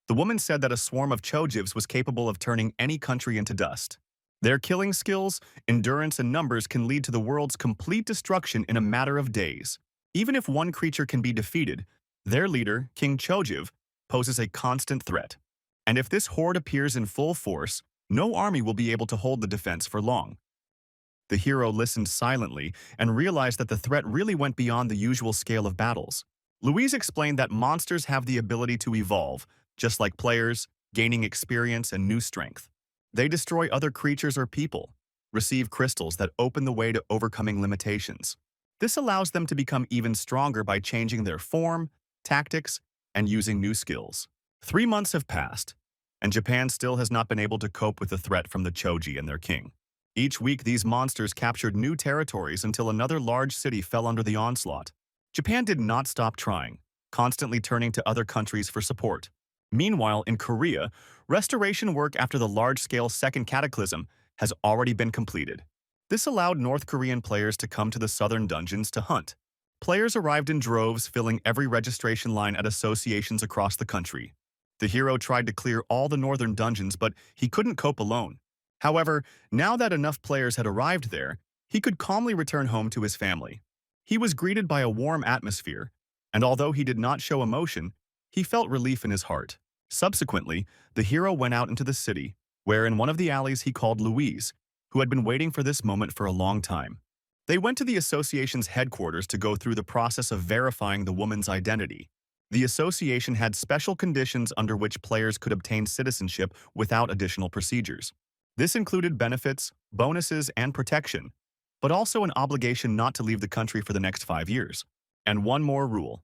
The woman said that a swarm of chojivs was capable of turning any country into dust. Their killing skills, endurance, and numbers can lead to the world's complete destruction in a matter of days. Even if one creature can be defeated, their leader, King Chojiv, poses a constant threat. And if this horde appears in full force, no army will be able to hold the defense for long. The hero listened silently and realized that the threat really went beyond the usual scale of battles. Louise explained that monsters have the ability to evolve, just like players, gaining experience and new strength. They destroy other creatures or people, receive crystals that open the way to overcoming limitations. This allows them to become even stronger by changing their form, tactics, and using new skills. 3 months have passed, and Japan still has not been able to cope with the threat from the Choji and their king. Each week, these monsters captured new territories until another large city fell under the onslaught. Japan did not stop trying, constantly turning to other countries for support. Meanwhile, in Korea, restoration work after the large-scale Second Cataclysm has already been completed. This allowed North Korean players to come to the southern dungeons to hunt. Players arrived in droves, filling every registration line at associations across the country. The hero tried to clear all the northern dungeons, but he couldn't cope alone. However, now that enough players had arrived there, he could calmly return home to his family. He was greeted by a warm atmosphere, and although he did not show emotion, he felt relief in his heart. Subsequently, the hero went out into the city, where in one of the alleys he called Louise, who had been waiting for this moment for a long time. They went to the association's headquarters to go through the process of verifying the woman's identity. The association had special conditions under which players could obtain citizenship without additional procedures. This included benefits, bonuses, and protection, but also an obligation not to leave the country for the next 5 years. And one more rule.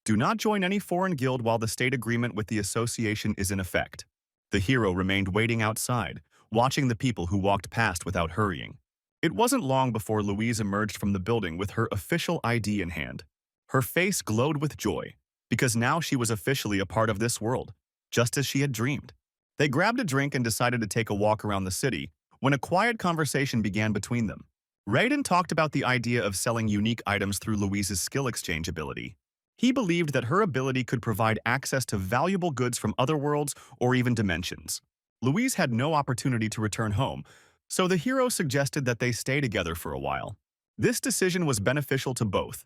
Do not join any foreign guild while the state agreement with the association is in effect. The hero remained waiting outside, watching the people who walked past without hurrying. It wasn't long before Louise emerged from the building with her official ID in hand. Her face glowed with joy, because now she was officially a part of this world, just as she had dreamed. They grabbed a drink and decided to take a walk around the city, when a quiet conversation began between them. Raiden talked about the idea of selling unique items through Louise's skill exchange ability. He believed that her ability could provide access to valuable goods from other worlds or even dimensions. Louise had no opportunity to return home, so the hero suggested that they stay together for a while. This decision was beneficial to both.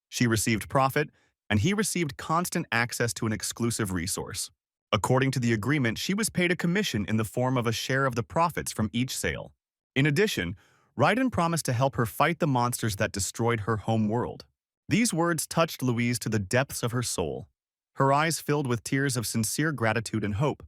She received profit, and he received constant access to an exclusive resource. According to the agreement, she was paid a commission in the form of a share of the profits from each sale. In addition, Raiden promised to help her fight the monsters that destroyed her home world. These words touched Louise to the depths of her soul. Her eyes filled with tears of sincere gratitude and hope.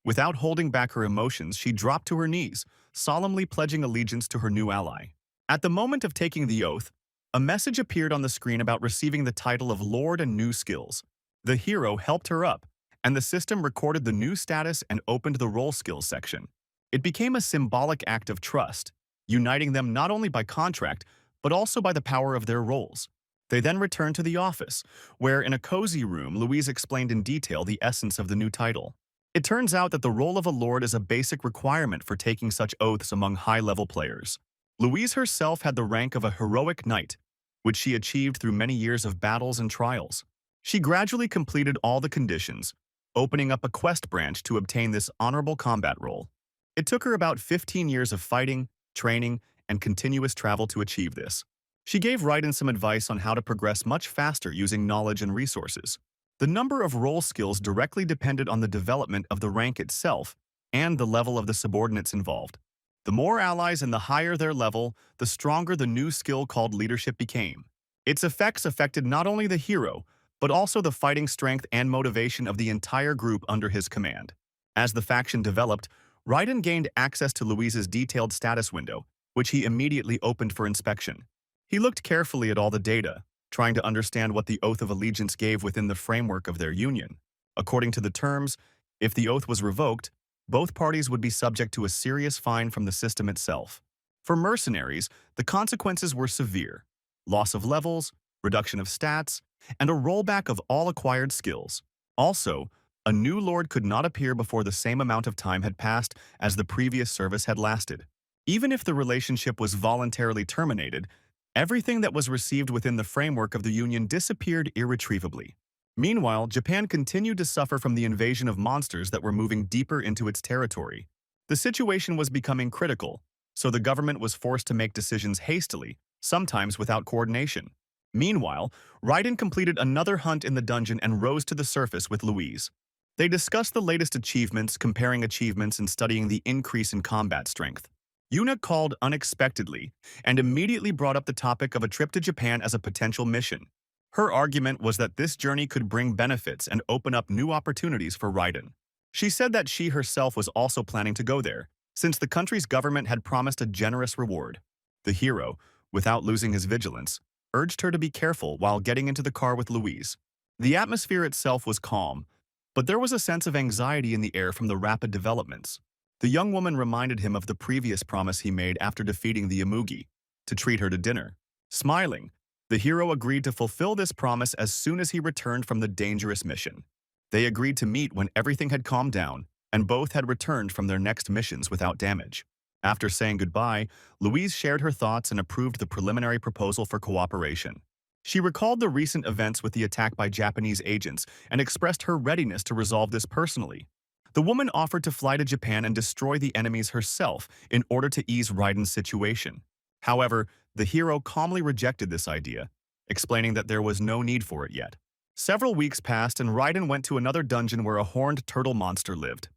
Without holding back her emotions, she dropped to her knees, solemnly pledging allegiance to her new ally. At the moment of taking the oath, a message appeared on the screen about receiving the title of Lord and new skills. The hero helped her up, and the system recorded the new status and opened the role skills section. It became a symbolic act of trust, uniting them not only by contract, but also by the power of their roles. They then returned to the office, where in a cozy room, Louise explained in detail the essence of the new title. It turns out that the role of a lord is a basic requirement for taking such oaths among high-level players. Louise herself had the rank of a heroic knight, which she achieved through many years of battles and trials. She gradually completed all the conditions, opening up a quest branch to obtain this honorable combat role. It took her about 15 years of fighting, training, and continuous travel to achieve this. She gave Raiden some advice on how to progress much faster using knowledge and resources. The number of role skills directly depended on the development of the rank itself and the level of the subordinates involved. The more allies and the higher their level, the stronger the new skill called leadership became. Its effects affected not only the hero, but also the fighting strength and motivation of the entire group under his command. As the faction developed, Raiden gained access to Louise's detailed status window, which he immediately opened for inspection. He looked carefully at all the data, trying to understand what the Oath of Allegiance gave within the framework of their union. According to the terms, if the oath was revoked, both parties would be subject to a serious fine from the system itself. For mercenaries, the consequences were severe: loss of levels, reduction of stats, and a rollback of all acquired skills. Also, a new lord could not appear before the same amount of time had passed as the previous service had lasted. Even if the relationship was voluntarily terminated, everything that was received within the framework of the Union disappeared irretrievably. Meanwhile, Japan continued to suffer from the invasion of monsters that were moving deeper into its territory. The situation was becoming critical, so the government was forced to make decisions hastily, sometimes without coordination. Meanwhile, Raiden completed another hunt in the dungeon and rose to the surface with Louise. They discussed the latest achievements, comparing achievements and studying the increase in combat strength. Yuna called unexpectedly and immediately brought up the topic of a trip to Japan as a potential mission. Her argument was that this journey could bring benefits and open up new opportunities for Raiden. She said that she herself was also planning to go there, since the country's government had promised a generous reward. The hero, without losing his vigilance, urged her to be careful while getting into the car with Louise. The atmosphere itself was calm, but there was a sense of anxiety in the air from the rapid developments. The young woman reminded him of the previous promise he made after defeating the Yamugi, to treat her to dinner. Smiling, the hero agreed to fulfill this promise as soon as he returned from the dangerous mission. They agreed to meet when everything had calmed down, and both had returned from their next missions without damage. After saying goodbye, Louise shared her thoughts and approved the preliminary proposal for cooperation. She recalled the recent events with the attack by Japanese agents and expressed her readiness to resolve this personally. The woman offered to fly to Japan and destroy the enemies herself in order to ease Raiden's situation. However, the hero calmly rejected this idea, explaining that there was no need for it yet. Several weeks passed and Raiden went to another dungeon where a horned turtle monster lived.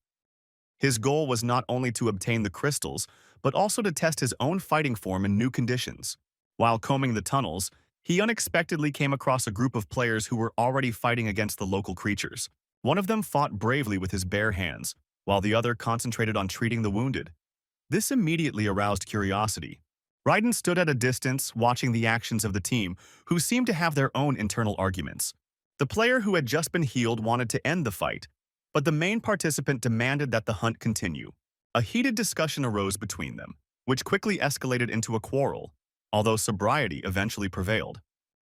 His goal was not only to obtain the crystals, but also to test his own fighting form in new conditions. While combing the tunnels, he unexpectedly came across a group of players who were already fighting against the local creatures. One of them fought bravely with his bare hands, while the other concentrated on treating the wounded. This immediately aroused curiosity. Raiden stood at a distance, watching the actions of the team, who seemed to have their own internal arguments. The player who had just been healed wanted to end the fight, but the main participant demanded that the hunt continue. A heated discussion arose between them, which quickly escalated into a quarrel, although sobriety eventually prevailed.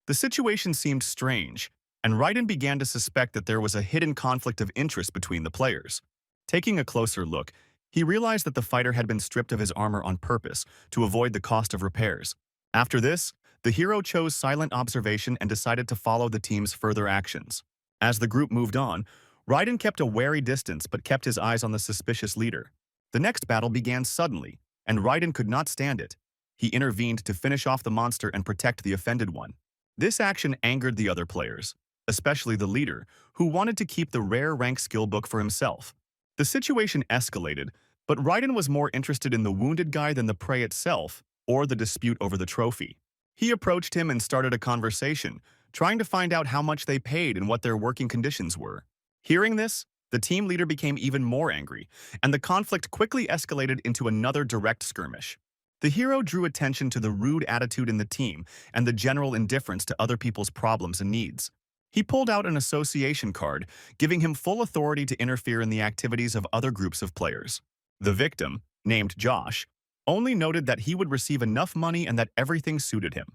The situation seemed strange, and Raiden began to suspect that there was a hidden conflict of interest between the players. Taking a closer look, he realized that the fighter had been stripped of his armor on purpose to avoid the cost of repairs. After this, the hero chose silent observation and decided to follow the team's further actions. As the group moved on, Raiden kept a wary distance but kept his eyes on the suspicious leader. The next battle began suddenly, and Raiden could not stand it. He intervened to finish off the monster and protect the offended one. This action angered the other players, especially the leader, who wanted to keep the rare rank skill book for himself. The situation escalated, but Raiden was more interested in the wounded guy than the prey itself, or the dispute over the trophy. He approached him and started a conversation, trying to find out how much they paid and what their working conditions were. Hearing this, the team leader became even more angry, and the conflict quickly escalated into another direct skirmish. The hero drew attention to the rude attitude in the team and the general indifference to other people's problems and needs. He pulled out an association card, giving him full authority to interfere in the activities of other groups of players. The victim, named Josh, only noted that he would receive enough money and that everything suited him.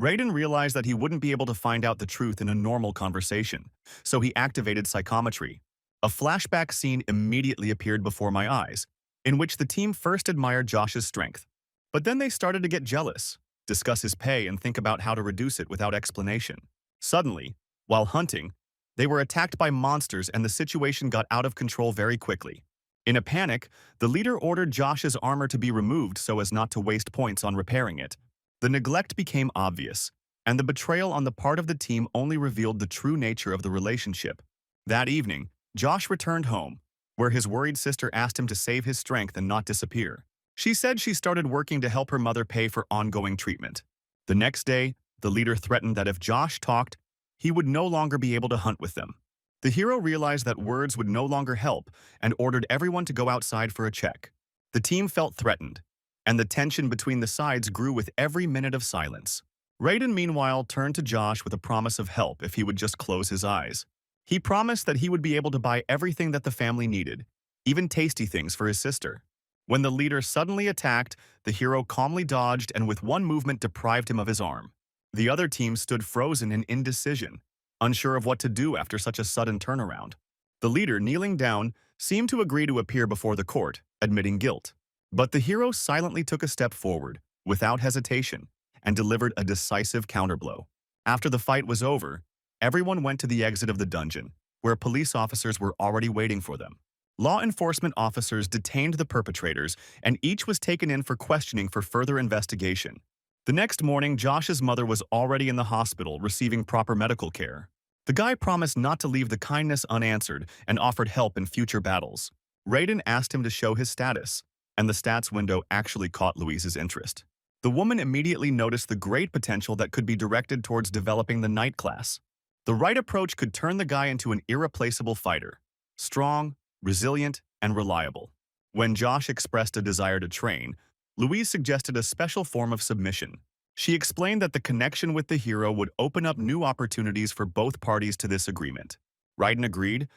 Raiden realized that he wouldn't be able to find out the truth in a normal conversation, so he activated psychometry. A flashback scene immediately appeared before my eyes, in which the team first admired Josh's strength. But then they started to get jealous, discuss his pay, and think about how to reduce it without explanation. Suddenly, while hunting, they were attacked by monsters and the situation got out of control very quickly. In a panic, the leader ordered Josh's armor to be removed so as not to waste points on repairing it. The neglect became obvious, and the betrayal on the part of the team only revealed the true nature of the relationship. That evening, Josh returned home, where his worried sister asked him to save his strength and not disappear. She said she started working to help her mother pay for ongoing treatment. The next day, the leader threatened that if Josh talked, he would no longer be able to hunt with them. The hero realized that words would no longer help and ordered everyone to go outside for a check. The team felt threatened, and the tension between the sides grew with every minute of silence. Raiden, meanwhile, turned to Josh with a promise of help if he would just close his eyes. He promised that he would be able to buy everything that the family needed, even tasty things for his sister. When the leader suddenly attacked, the hero calmly dodged and with one movement deprived him of his arm. The other team stood frozen in indecision, unsure of what to do after such a sudden turnaround. The leader, kneeling down, seemed to agree to appear before the court, admitting guilt. But the hero silently took a step forward, without hesitation, and delivered a decisive counterblow. After the fight was over, everyone went to the exit of the dungeon, where police officers were already waiting for them. Law enforcement officers detained the perpetrators, and each was taken in for questioning for further investigation. The next morning, Josh's mother was already in the hospital receiving proper medical care. The guy promised not to leave the kindness unanswered and offered help in future battles. Raiden asked him to show his status, and the stats window actually caught Louise's interest. The woman immediately noticed the great potential that could be directed towards developing the knight class. The right approach could turn the guy into an irreplaceable fighter, strong, resilient, and reliable. When Josh expressed a desire to train, Louise suggested a special form of submission. She explained that the connection with the hero would open up new opportunities for both parties to this agreement. Raiden agreed,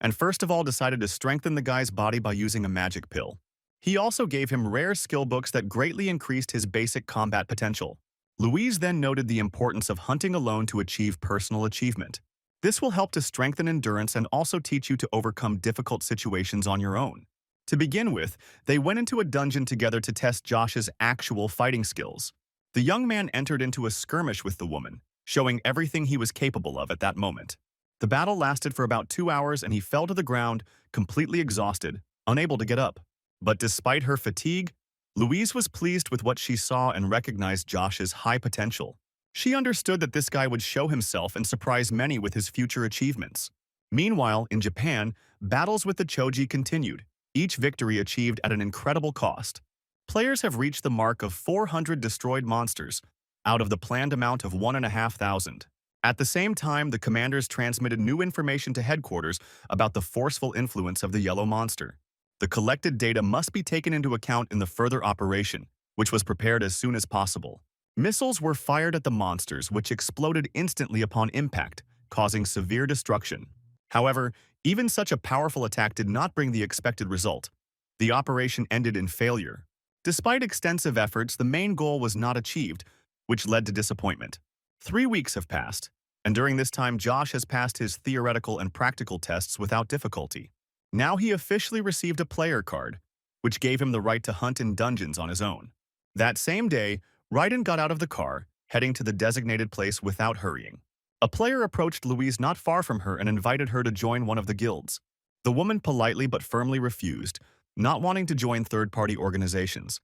and first of all decided to strengthen the guy's body by using a magic pill. He also gave him rare skill books that greatly increased his basic combat potential. Louise then noted the importance of hunting alone to achieve personal achievement. This will help to strengthen endurance and also teach you to overcome difficult situations on your own. To begin with, they went into a dungeon together to test Josh's actual fighting skills. The young man entered into a skirmish with the woman, showing everything he was capable of at that moment. The battle lasted for about 2 hours and he fell to the ground, completely exhausted, unable to get up. But despite her fatigue, Louise was pleased with what she saw and recognized Josh's high potential. She understood that this guy would show himself and surprise many with his future achievements. Meanwhile, in Japan, battles with the Choji continued, each victory achieved at an incredible cost. Players have reached the mark of 400 destroyed monsters, out of the planned amount of 1,500. At the same time, the commanders transmitted new information to headquarters about the forceful influence of the yellow monster. The collected data must be taken into account in the further operation, which was prepared as soon as possible. Missiles were fired at the monsters, which exploded instantly upon impact, causing severe destruction. However, even such a powerful attack did not bring the expected result. The operation ended in failure. Despite extensive efforts, the main goal was not achieved, which led to disappointment. 3 weeks have passed, and during this time Josh has passed his theoretical and practical tests without difficulty. Now he officially received a player card, which gave him the right to hunt in dungeons on his own. That same day, Raiden got out of the car, heading to the designated place without hurrying. A player approached Louise not far from her and invited her to join one of the guilds. The woman politely but firmly refused, not wanting to join third-party organizations.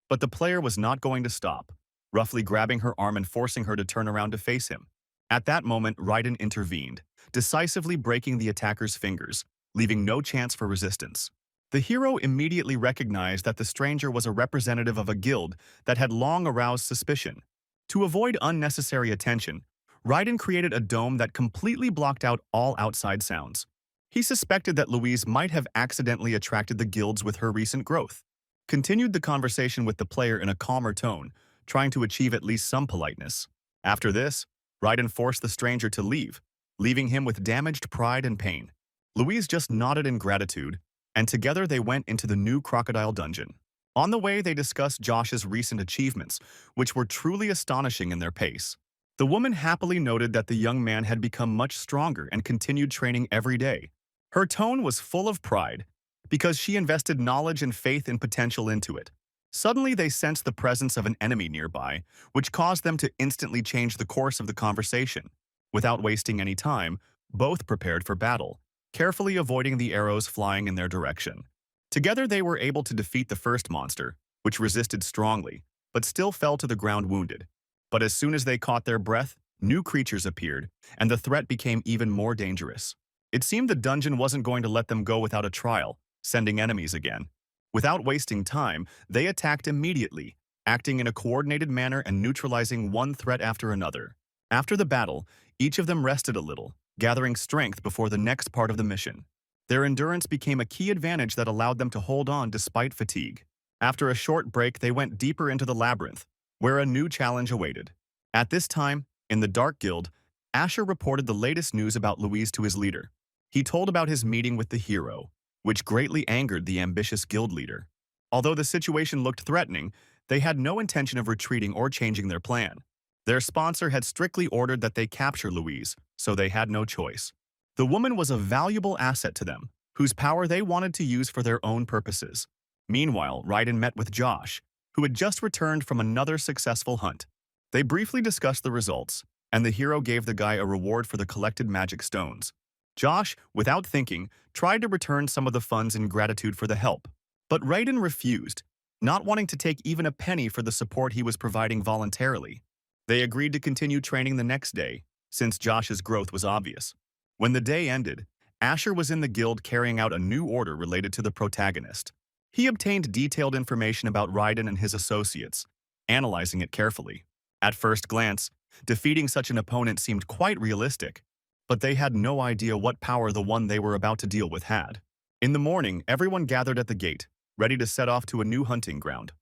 But the player was not going to stop, roughly grabbing her arm and forcing her to turn around to face him. At that moment, Raiden intervened, decisively breaking the attacker's fingers, leaving no chance for resistance. The hero immediately recognized that the stranger was a representative of a guild that had long aroused suspicion. To avoid unnecessary attention, Raiden created a dome that completely blocked out all outside sounds. He suspected that Louise might have accidentally attracted the guilds with her recent growth. Continued the conversation with the player in a calmer tone, trying to achieve at least some politeness. After this, Raiden forced the stranger to leave, leaving him with damaged pride and pain. Louise just nodded in gratitude, and together they went into the new crocodile dungeon. On the way, they discussed Josh's recent achievements, which were truly astonishing in their pace. The woman happily noted that the young man had become much stronger and continued training every day. Her tone was full of pride, because she invested knowledge and faith in potential into it. Suddenly, they sensed the presence of an enemy nearby, which caused them to instantly change the course of the conversation. Without wasting any time, both prepared for battle, carefully avoiding the arrows flying in their direction. Together, they were able to defeat the first monster, which resisted strongly, but still fell to the ground wounded. But as soon as they caught their breath, new creatures appeared, and the threat became even more dangerous. It seemed the dungeon wasn't going to let them go without a trial, sending enemies again. Without wasting time, they attacked immediately, acting in a coordinated manner and neutralizing one threat after another. After the battle, each of them rested a little, gathering strength before the next part of the mission. Their endurance became a key advantage that allowed them to hold on despite fatigue. After a short break, they went deeper into the labyrinth, where a new challenge awaited. At this time, in the Dark Guild, Asher reported the latest news about Louise to his leader. He told about his meeting with the hero, which greatly angered the ambitious guild leader. Although the situation looked threatening, they had no intention of retreating or changing their plan. Their sponsor had strictly ordered that they capture Louise, so they had no choice. The woman was a valuable asset to them, whose power they wanted to use for their own purposes. Meanwhile, Raiden met with Josh, who had just returned from another successful hunt. They briefly discussed the results, and the hero gave the guy a reward for the collected magic stones. Josh, without thinking, tried to return some of the funds in gratitude for the help. But Raiden refused, not wanting to take even a penny for the support he was providing voluntarily. They agreed to continue training the next day, since Josh's growth was obvious. When the day ended, Asher was in the guild carrying out a new order related to the protagonist. He obtained detailed information about Raiden and his associates, analyzing it carefully. At first glance, defeating such an opponent seemed quite realistic, but they had no idea what power the one they were about to deal with had. In the morning, everyone gathered at the gate, ready to set off to a new hunting ground.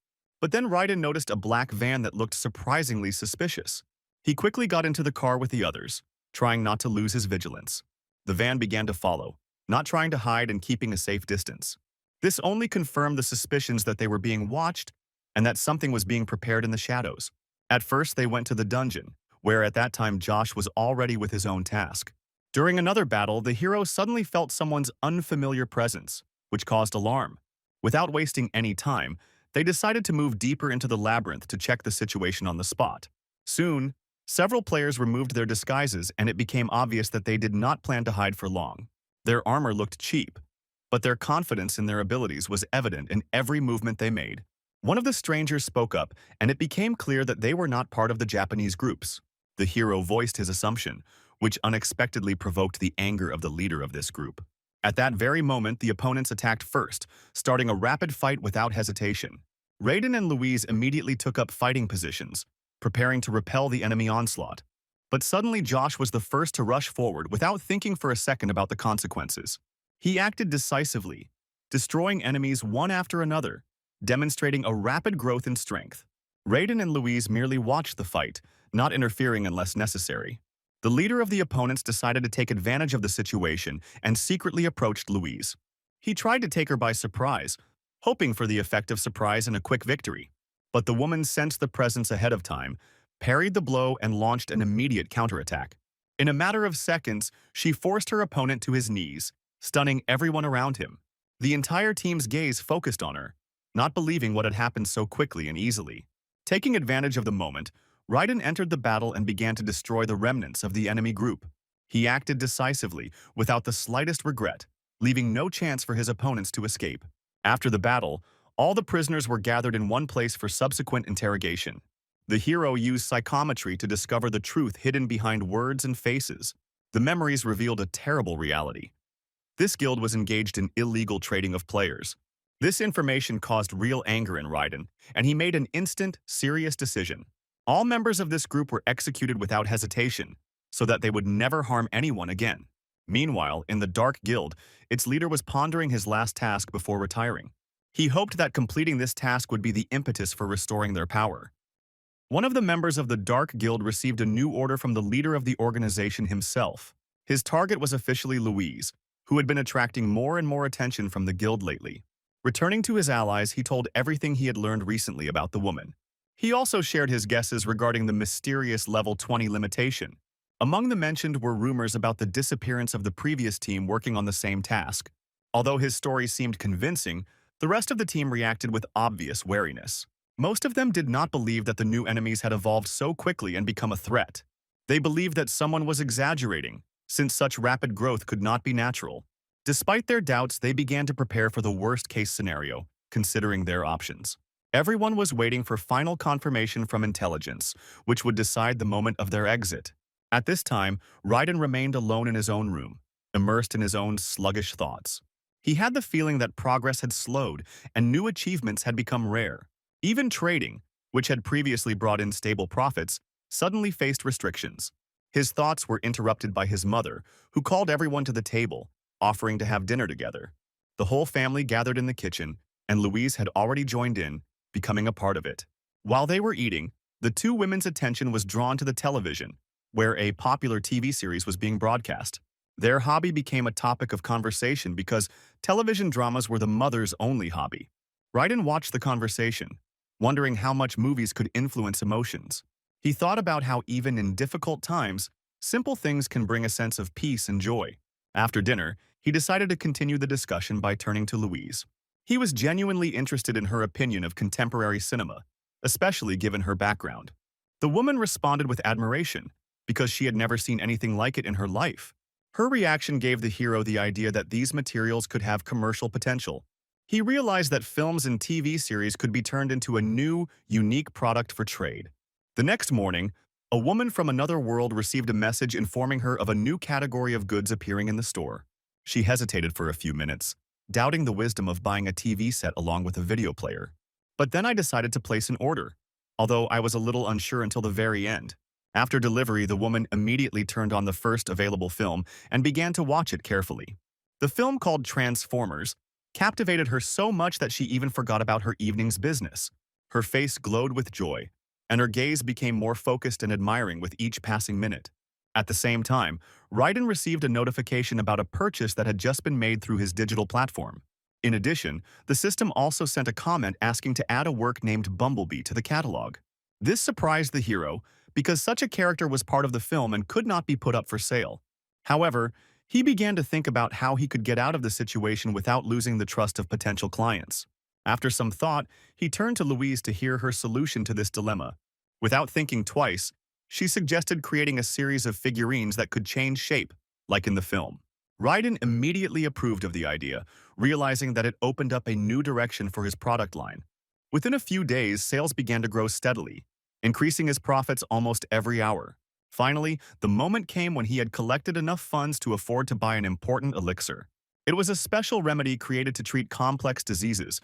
But then Raiden noticed a black van that looked surprisingly suspicious. He quickly got into the car with the others, trying not to lose his vigilance. The van began to follow, not trying to hide and keeping a safe distance. This only confirmed the suspicions that they were being watched and that something was being prepared in the shadows. At first, they went to the dungeon, where at that time Josh was already with his own task. During another battle, the hero suddenly felt someone's unfamiliar presence, which caused alarm. Without wasting any time, they decided to move deeper into the labyrinth to check the situation on the spot. Soon, several players removed their disguises and it became obvious that they did not plan to hide for long. Their armor looked cheap, but their confidence in their abilities was evident in every movement they made. One of the strangers spoke up, and it became clear that they were not part of the Japanese groups. The hero voiced his assumption, which unexpectedly provoked the anger of the leader of this group. At that very moment, the opponents attacked first, starting a rapid fight without hesitation. Raiden and Louise immediately took up fighting positions, preparing to repel the enemy onslaught. But suddenly Josh was the first to rush forward without thinking for a second about the consequences. He acted decisively, destroying enemies one after another, demonstrating a rapid growth in strength. Raiden and Louise merely watched the fight, not interfering unless necessary. The leader of the opponents decided to take advantage of the situation and secretly approached Louise. He tried to take her by surprise, hoping for the effect of surprise and a quick victory. But the woman sensed the presence ahead of time, parried the blow, and launched an immediate counterattack. In a matter of seconds, she forced her opponent to his knees, stunning everyone around him. The entire team's gaze focused on her, not believing what had happened so quickly and easily. Taking advantage of the moment, Raiden entered the battle and began to destroy the remnants of the enemy group. He acted decisively, without the slightest regret, leaving no chance for his opponents to escape. After the battle, all the prisoners were gathered in one place for subsequent interrogation. The hero used psychometry to discover the truth hidden behind words and faces. The memories revealed a terrible reality. This guild was engaged in illegal trading of players. This information caused real anger in Raiden, and he made an instant, serious decision. All members of this group were executed without hesitation, so that they would never harm anyone again. Meanwhile, in the Dark Guild, its leader was pondering his last task before retiring. He hoped that completing this task would be the impetus for restoring their power. One of the members of the Dark Guild received a new order from the leader of the organization himself. His target was officially Louise, who had been attracting more and more attention from the guild lately. Returning to his allies, he told everything he had learned recently about the woman. He also shared his guesses regarding the mysterious level 20 limitation. Among the mentioned were rumors about the disappearance of the previous team working on the same task. Although his story seemed convincing, the rest of the team reacted with obvious wariness. Most of them did not believe that the new enemies had evolved so quickly and become a threat. They believed that someone was exaggerating, since such rapid growth could not be natural. Despite their doubts, they began to prepare for the worst-case scenario, considering their options. Everyone was waiting for final confirmation from intelligence, which would decide the moment of their exit. At this time, Raiden remained alone in his own room, immersed in his own sluggish thoughts. He had the feeling that progress had slowed and new achievements had become rare. Even trading, which had previously brought in stable profits, suddenly faced restrictions. His thoughts were interrupted by his mother, who called everyone to the table, offering to have dinner together. The whole family gathered in the kitchen, and Louise had already joined in, becoming a part of it. While they were eating, the two women's attention was drawn to the television, where a popular TV series was being broadcast. Their hobby became a topic of conversation because television dramas were the mother's only hobby. Raiden watched the conversation, wondering how much movies could influence emotions. He thought about how even in difficult times, simple things can bring a sense of peace and joy. After dinner, he decided to continue the discussion by turning to Louise. He was genuinely interested in her opinion of contemporary cinema, especially given her background. The woman responded with admiration, because she had never seen anything like it in her life. Her reaction gave the hero the idea that these materials could have commercial potential. He realized that films and TV series could be turned into a new, unique product for trade. The next morning, a woman from another world received a message informing her of a new category of goods appearing in the store. She hesitated for a few minutes, doubting the wisdom of buying a TV set along with a video player. But then I decided to place an order, although I was a little unsure until the very end. After delivery, the woman immediately turned on the first available film and began to watch it carefully. The film, called Transformers, captivated her so much that she even forgot about her evening's business. Her face glowed with joy, and her gaze became more focused and admiring with each passing minute. At the same time, Raiden received a notification about a purchase that had just been made through his digital platform. In addition, the system also sent a comment asking to add a work named Bumblebee to the catalog. This surprised the hero, because such a character was part of the film and could not be put up for sale. However, he began to think about how he could get out of the situation without losing the trust of potential clients. After some thought, he turned to Louise to hear her solution to this dilemma. Without thinking twice, she suggested creating a series of figurines that could change shape, like in the film. Raiden immediately approved of the idea, realizing that it opened up a new direction for his product line. Within a few days, sales began to grow steadily, increasing his profits almost every hour. Finally, the moment came when he had collected enough funds to afford to buy an important elixir. It was a special remedy created to treat complex diseases,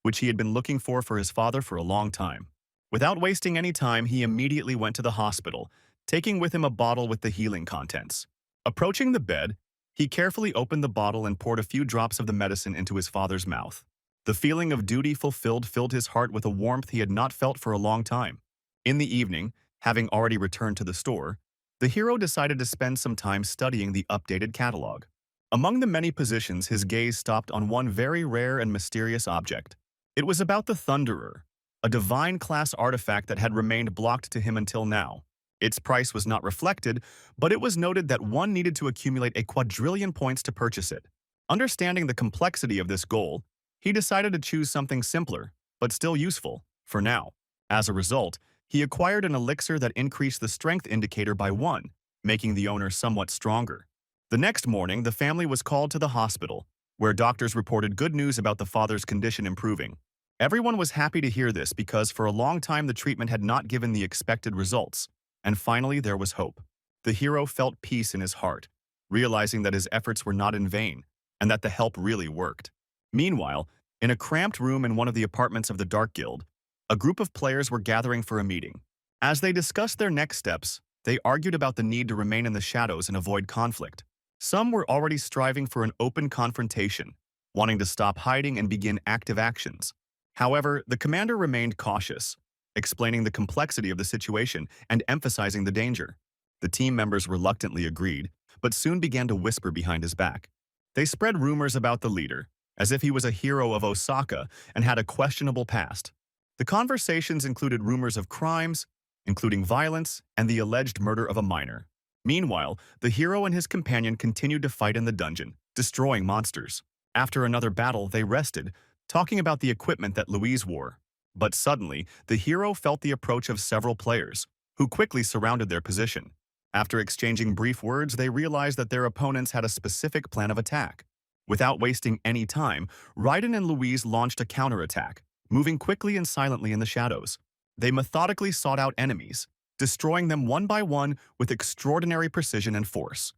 which he had been looking for his father for a long time. Without wasting any time, he immediately went to the hospital, taking with him a bottle with the healing contents. Approaching the bed, he carefully opened the bottle and poured a few drops of the medicine into his father's mouth. The feeling of duty fulfilled filled his heart with a warmth he had not felt for a long time. In the evening, having already returned to the store, the hero decided to spend some time studying the updated catalog. Among the many positions, his gaze stopped on one very rare and mysterious object. It was about the Thunderer, a divine-class artifact that had remained blocked to him until now. Its price was not reflected, but it was noted that one needed to accumulate a quadrillion points to purchase it. Understanding the complexity of this goal, he decided to choose something simpler, but still useful, for now. As a result, he acquired an elixir that increased the strength indicator by 1, making the owner somewhat stronger. The next morning, the family was called to the hospital, where doctors reported good news about the father's condition improving. Everyone was happy to hear this because for a long time the treatment had not given the expected results, and finally there was hope. The hero felt peace in his heart, realizing that his efforts were not in vain, and that the help really worked. Meanwhile, in a cramped room in one of the apartments of the Dark Guild, a group of players were gathering for a meeting. As they discussed their next steps, they argued about the need to remain in the shadows and avoid conflict. Some were already striving for an open confrontation, wanting to stop hiding and begin active actions. However, the commander remained cautious, explaining the complexity of the situation and emphasizing the danger. The team members reluctantly agreed, but soon began to whisper behind his back. They spread rumors about the leader, as if he was a hero of Osaka and had a questionable past. The conversations included rumors of crimes, including violence and the alleged murder of a minor. Meanwhile, the hero and his companion continued to fight in the dungeon, destroying monsters. After another battle, they rested, talking about the equipment that Louise wore. But suddenly, the hero felt the approach of several players, who quickly surrounded their position. After exchanging brief words, they realized that their opponents had a specific plan of attack. Without wasting any time, Raiden and Louise launched a counterattack, moving quickly and silently in the shadows. They methodically sought out enemies, destroying them one by one with extraordinary precision and force.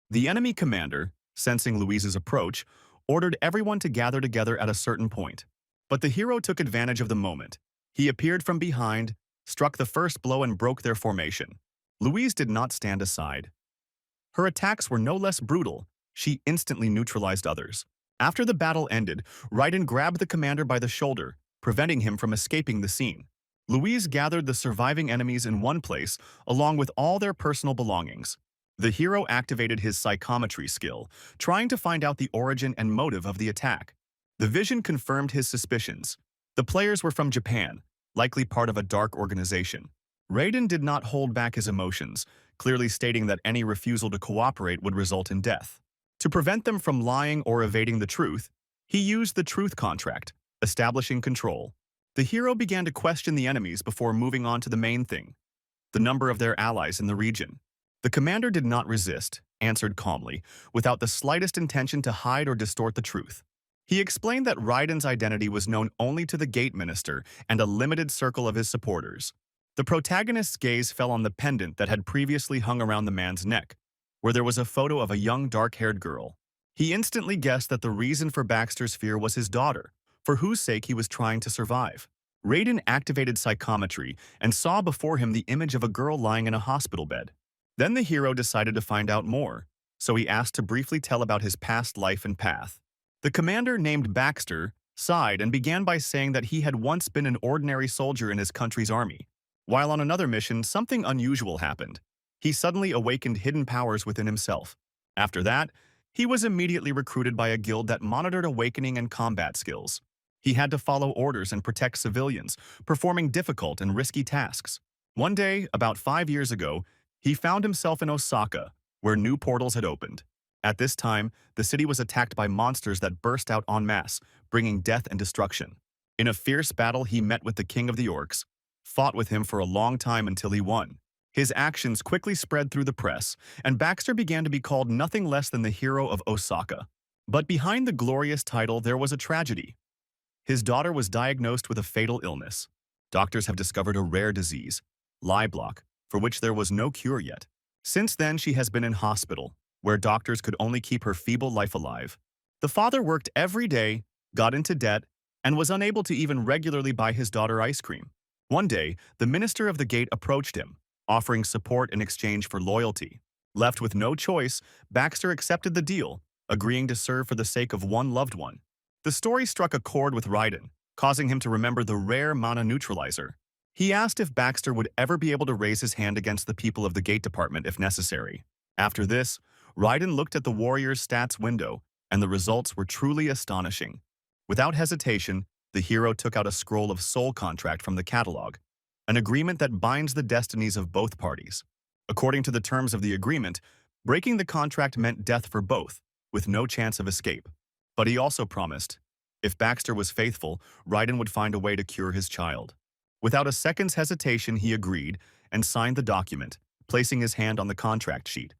The enemy commander, sensing Louise's approach, ordered everyone to gather together at a certain point. But the hero took advantage of the moment. He appeared from behind, struck the first blow and broke their formation. Louise did not stand aside. Her attacks were no less brutal. She instantly neutralized others. After the battle ended, Raiden grabbed the commander by the shoulder, preventing him from escaping the scene. Louise gathered the surviving enemies in one place, along with all their personal belongings. The hero activated his psychometry skill, trying to find out the origin and motive of the attack. The vision confirmed his suspicions. The players were from Japan, likely part of a dark organization. Raiden did not hold back his emotions, clearly stating that any refusal to cooperate would result in death. To prevent them from lying or evading the truth, he used the truth contract, establishing control. The hero began to question the enemies before moving on to the main thing, the number of their allies in the region. The commander did not resist, answered calmly, without the slightest intention to hide or distort the truth. He explained that Raiden's identity was known only to the Gate Minister and a limited circle of his supporters. The protagonist's gaze fell on the pendant that had previously hung around the man's neck, where there was a photo of a young dark-haired girl. He instantly guessed that the reason for Baxter's fear was his daughter, for whose sake he was trying to survive. Raiden activated psychometry and saw before him the image of a girl lying in a hospital bed. Then the hero decided to find out more, so he asked to briefly tell about his past life and path. The commander, named Baxter, sighed and began by saying that he had once been an ordinary soldier in his country's army. While on another mission, something unusual happened. He suddenly awakened hidden powers within himself. After that, he was immediately recruited by a guild that monitored awakening and combat skills. He had to follow orders and protect civilians, performing difficult and risky tasks. One day, about 5 years ago, he found himself in Osaka, where new portals had opened. At this time, the city was attacked by monsters that burst out en masse, bringing death and destruction. In a fierce battle, he met with the king of the orcs, fought with him for a long time until he won. His actions quickly spread through the press, and Baxter began to be called nothing less than the hero of Osaka. But behind the glorious title, there was a tragedy. His daughter was diagnosed with a fatal illness. Doctors have discovered a rare disease, lie block, for which there was no cure yet. Since then, she has been in hospital, where doctors could only keep her feeble life alive. The father worked every day, got into debt, and was unable to even regularly buy his daughter ice cream. One day, the minister of the gate approached him, offering support in exchange for loyalty. Left with no choice, Baxter accepted the deal, agreeing to serve for the sake of one loved one. The story struck a chord with Raiden, causing him to remember the rare mana neutralizer. He asked if Baxter would ever be able to raise his hand against the people of the Gate Department if necessary. After this, Raiden looked at the warrior's stats window, and the results were truly astonishing. Without hesitation, the hero took out a scroll of soul contract from the catalog, an agreement that binds the destinies of both parties. According to the terms of the agreement, breaking the contract meant death for both, with no chance of escape. But he also promised, if Baxter was faithful, Raiden would find a way to cure his child. Without a second's hesitation, he agreed and signed the document, placing his hand on the contract sheet.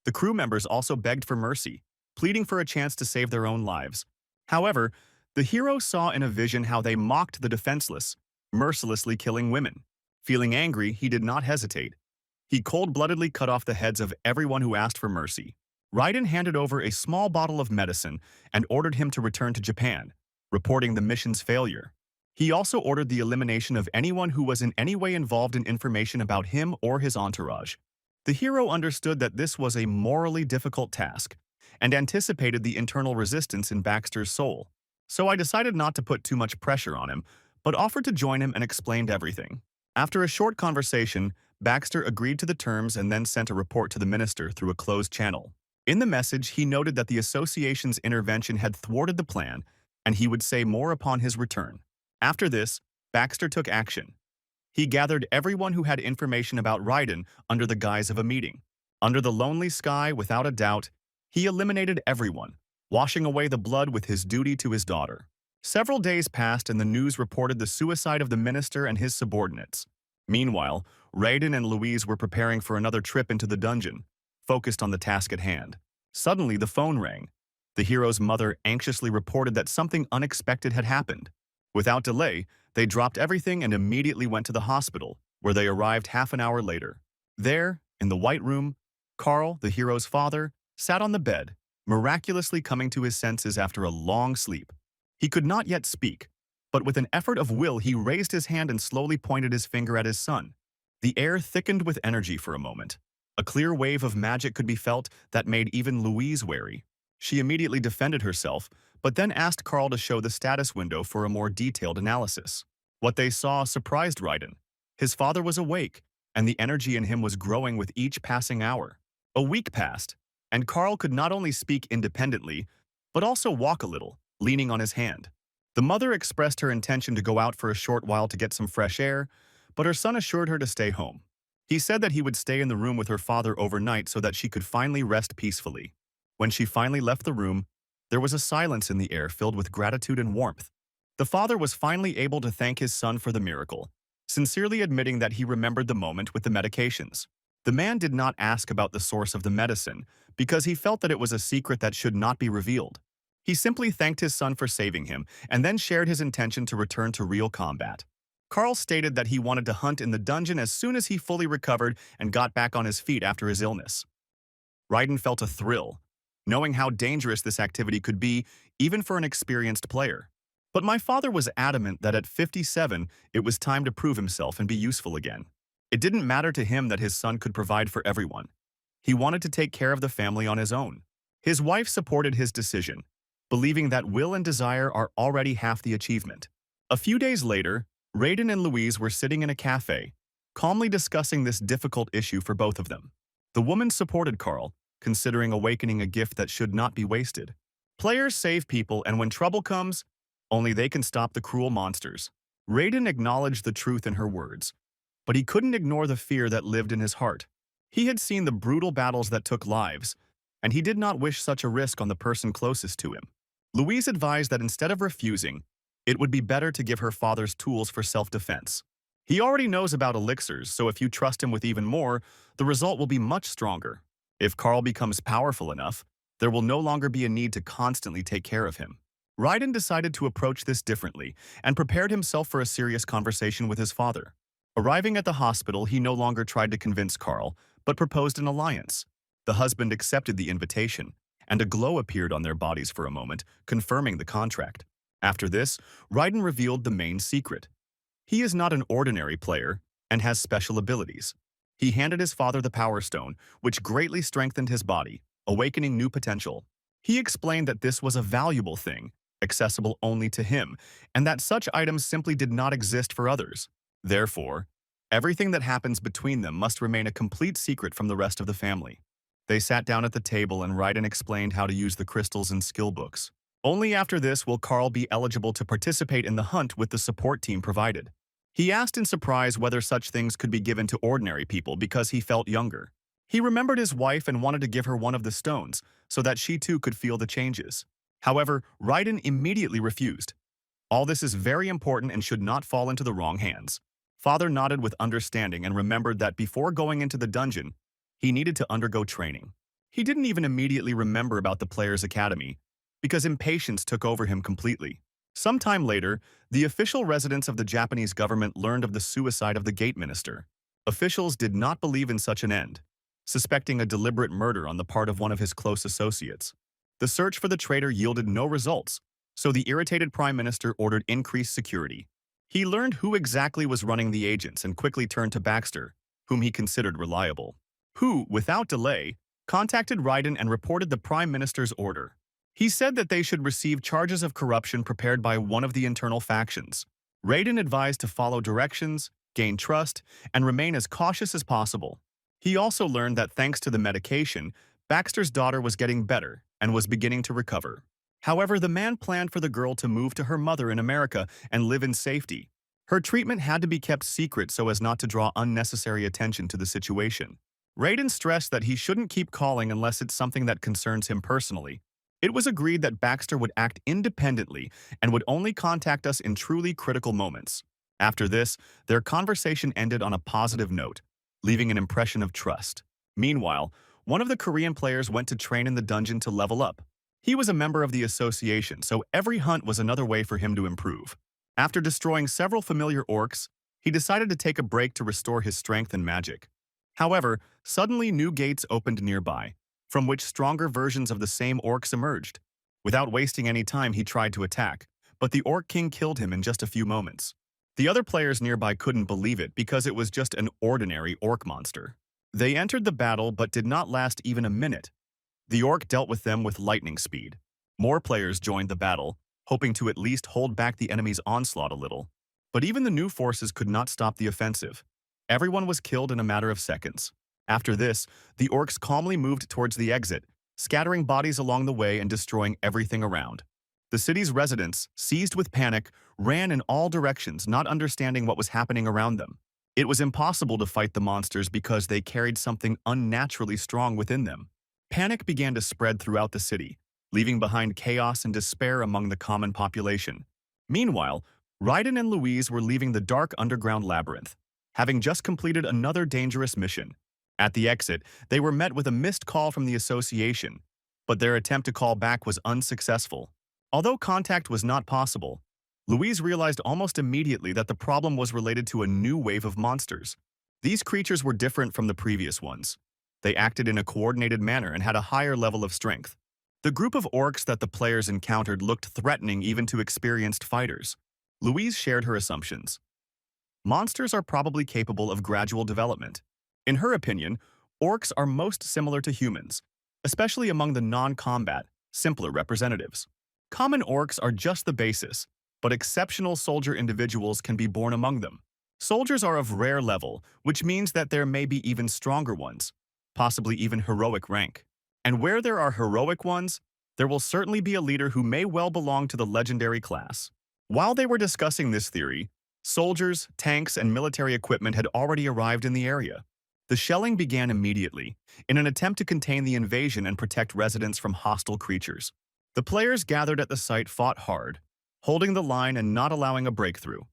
The crew members also begged for mercy, pleading for a chance to save their own lives. However, the hero saw in a vision how they mocked the defenseless, mercilessly killing women. Feeling angry, he did not hesitate. He cold-bloodedly cut off the heads of everyone who asked for mercy. Raiden handed over a small bottle of medicine and ordered him to return to Japan, reporting the mission's failure. He also ordered the elimination of anyone who was in any way involved in information about him or his entourage. The hero understood that this was a morally difficult task and anticipated the internal resistance in Baxter's soul. So I decided not to put too much pressure on him, but offered to join him and explained everything. After a short conversation, Baxter agreed to the terms and then sent a report to the minister through a closed channel. In the message, he noted that the association's intervention had thwarted the plan, and he would say more upon his return. After this, Baxter took action. He gathered everyone who had information about Raiden under the guise of a meeting. Under the lonely sky, without a doubt, he eliminated everyone, washing away the blood with his duty to his daughter. Several days passed and the news reported the suicide of the minister and his subordinates. Meanwhile, Raiden and Louise were preparing for another trip into the dungeon, focused on the task at hand. Suddenly, the phone rang. The hero's mother anxiously reported that something unexpected had happened. Without delay, they dropped everything and immediately went to the hospital, where they arrived half an hour later. There, in the White Room, Carl, the hero's father, sat on the bed, miraculously coming to his senses after a long sleep. He could not yet speak, but with an effort of will he raised his hand and slowly pointed his finger at his son. The air thickened with energy for a moment. A clear wave of magic could be felt that made even Louise wary. She immediately defended herself, but then asked Carl to show the status window for a more detailed analysis. What they saw surprised Raiden. His father was awake, and the energy in him was growing with each passing hour. A week passed, and Carl could not only speak independently, but also walk a little, leaning on his hand. The mother expressed her intention to go out for a short while to get some fresh air, but her son assured her to stay home. He said that he would stay in the room with her father overnight so that she could finally rest peacefully. When she finally left the room, there was a silence in the air filled with gratitude and warmth. The father was finally able to thank his son for the miracle, sincerely admitting that he remembered the moment with the medications. The man did not ask about the source of the medicine because he felt that it was a secret that should not be revealed. He simply thanked his son for saving him and then shared his intention to return to real combat. Carl stated that he wanted to hunt in the dungeon as soon as he fully recovered and got back on his feet after his illness. Raiden felt a thrill, knowing how dangerous this activity could be even for an experienced player. But my father was adamant that at 57, it was time to prove himself and be useful again. It didn't matter to him that his son could provide for everyone. He wanted to take care of the family on his own. His wife supported his decision, believing that will and desire are already half the achievement. A few days later, Raiden and Louise were sitting in a cafe, calmly discussing this difficult issue for both of them. The woman supported Carl, considering awakening a gift that should not be wasted. Players save people, and when trouble comes, only they can stop the cruel monsters. Raiden acknowledged the truth in her words, but he couldn't ignore the fear that lived in his heart. He had seen the brutal battles that took lives, and he did not wish such a risk on the person closest to him. Louise advised that instead of refusing, it would be better to give her father's tools for self-defense. He already knows about elixirs, so if you trust him with even more, the result will be much stronger. If Carl becomes powerful enough, there will no longer be a need to constantly take care of him. Raiden decided to approach this differently and prepared himself for a serious conversation with his father. Arriving at the hospital, he no longer tried to convince Carl, but proposed an alliance. The husband accepted the invitation, and a glow appeared on their bodies for a moment, confirming the contract. After this, Raiden revealed the main secret. He is not an ordinary player and has special abilities. He handed his father the Power Stone, which greatly strengthened his body, awakening new potential. He explained that this was a valuable thing, accessible only to him, and that such items simply did not exist for others. Therefore, everything that happens between them must remain a complete secret from the rest of the family. They sat down at the table and Raiden explained how to use the crystals and skill books. Only after this will Carl be eligible to participate in the hunt with the support team provided. He asked in surprise whether such things could be given to ordinary people because he felt younger. He remembered his wife and wanted to give her one of the stones so that she too could feel the changes. However, Raiden immediately refused. All this is very important and should not fall into the wrong hands. Father nodded with understanding and remembered that before going into the dungeon, he needed to undergo training. He didn't even immediately remember about the Players' Academy, because impatience took over him completely. Sometime later, the official residents of the Japanese government learned of the suicide of the gate minister. Officials did not believe in such an end, suspecting a deliberate murder on the part of one of his close associates. The search for the traitor yielded no results, so the irritated prime minister ordered increased security. He learned who exactly was running the agents and quickly turned to Baxter, whom he considered reliable, who, without delay, contacted Raiden and reported the prime minister's order. He said that they should receive charges of corruption prepared by one of the internal factions. Raiden advised to follow directions, gain trust, and remain as cautious as possible. He also learned that thanks to the medication, Baxter's daughter was getting better and was beginning to recover. However, the man planned for the girl to move to her mother in America and live in safety. Her treatment had to be kept secret so as not to draw unnecessary attention to the situation. Raiden stressed that he shouldn't keep calling unless it's something that concerns him personally. It was agreed that Baxter would act independently and would only contact us in truly critical moments. After this, their conversation ended on a positive note, leaving an impression of trust. Meanwhile, one of the Korean players went to train in the dungeon to level up. He was a member of the association, so every hunt was another way for him to improve. After destroying several familiar orcs, he decided to take a break to restore his strength and magic. However, suddenly new gates opened nearby, from which stronger versions of the same orcs emerged. Without wasting any time, he tried to attack, but the Orc King killed him in just a few moments. The other players nearby couldn't believe it because it was just an ordinary orc monster. They entered the battle but did not last even a minute. The orc dealt with them with lightning speed. More players joined the battle, hoping to at least hold back the enemy's onslaught a little. But even the new forces could not stop the offensive. Everyone was killed in a matter of seconds. After this, the orcs calmly moved towards the exit, scattering bodies along the way and destroying everything around. The city's residents, seized with panic, ran in all directions, not understanding what was happening around them. It was impossible to fight the monsters because they carried something unnaturally strong within them. Panic began to spread throughout the city, leaving behind chaos and despair among the common population. Meanwhile, Raiden and Louise were leaving the dark underground labyrinth, having just completed another dangerous mission. At the exit, they were met with a missed call from the association, but their attempt to call back was unsuccessful. Although contact was not possible, Louise realized almost immediately that the problem was related to a new wave of monsters. These creatures were different from the previous ones. They acted in a coordinated manner and had a higher level of strength. The group of orcs that the players encountered looked threatening even to experienced fighters. Louise shared her assumptions. Monsters are probably capable of gradual development. In her opinion, orcs are most similar to humans, especially among the non-combat, simpler representatives. Common orcs are just the basis, but exceptional soldier individuals can be born among them. Soldiers are of rare level, which means that there may be even stronger ones, possibly even heroic rank. And where there are heroic ones, there will certainly be a leader who may well belong to the legendary class. While they were discussing this theory, soldiers, tanks, and military equipment had already arrived in the area. The shelling began immediately, in an attempt to contain the invasion and protect residents from hostile creatures. The players gathered at the site fought hard, holding the line and not allowing a breakthrough.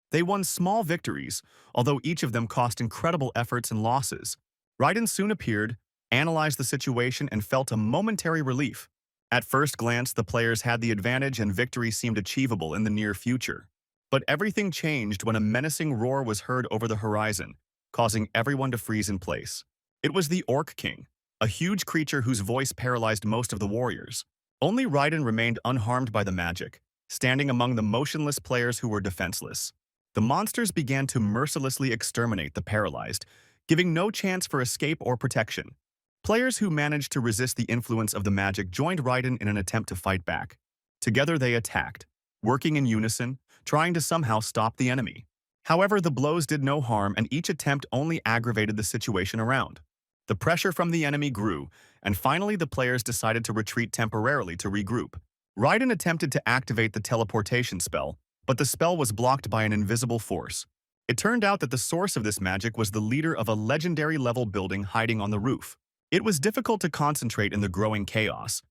They won small victories, although each of them cost incredible efforts and losses. Raiden soon appeared, analyzed the situation, and felt a momentary relief. At first glance, the players had the advantage and victory seemed achievable in the near future. But everything changed when a menacing roar was heard over the horizon, causing everyone to freeze in place. It was the Orc King, a huge creature whose voice paralyzed most of the warriors. Only Raiden remained unharmed by the magic, standing among the motionless players who were defenseless. The monsters began to mercilessly exterminate the paralyzed, giving no chance for escape or protection. Players who managed to resist the influence of the magic joined Raiden in an attempt to fight back. Together they attacked, working in unison, trying to somehow stop the enemy. However, the blows did no harm and each attempt only aggravated the situation around. The pressure from the enemy grew, and finally the players decided to retreat temporarily to regroup. Raiden attempted to activate the teleportation spell, but the spell was blocked by an invisible force. It turned out that the source of this magic was the leader of a legendary level building hiding on the roof. It was difficult to concentrate in the growing chaos,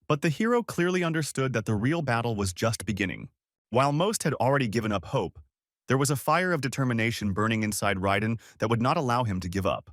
but the hero clearly understood that the real battle was just beginning. While most had already given up hope, there was a fire of determination burning inside Raiden that would not allow him to give up.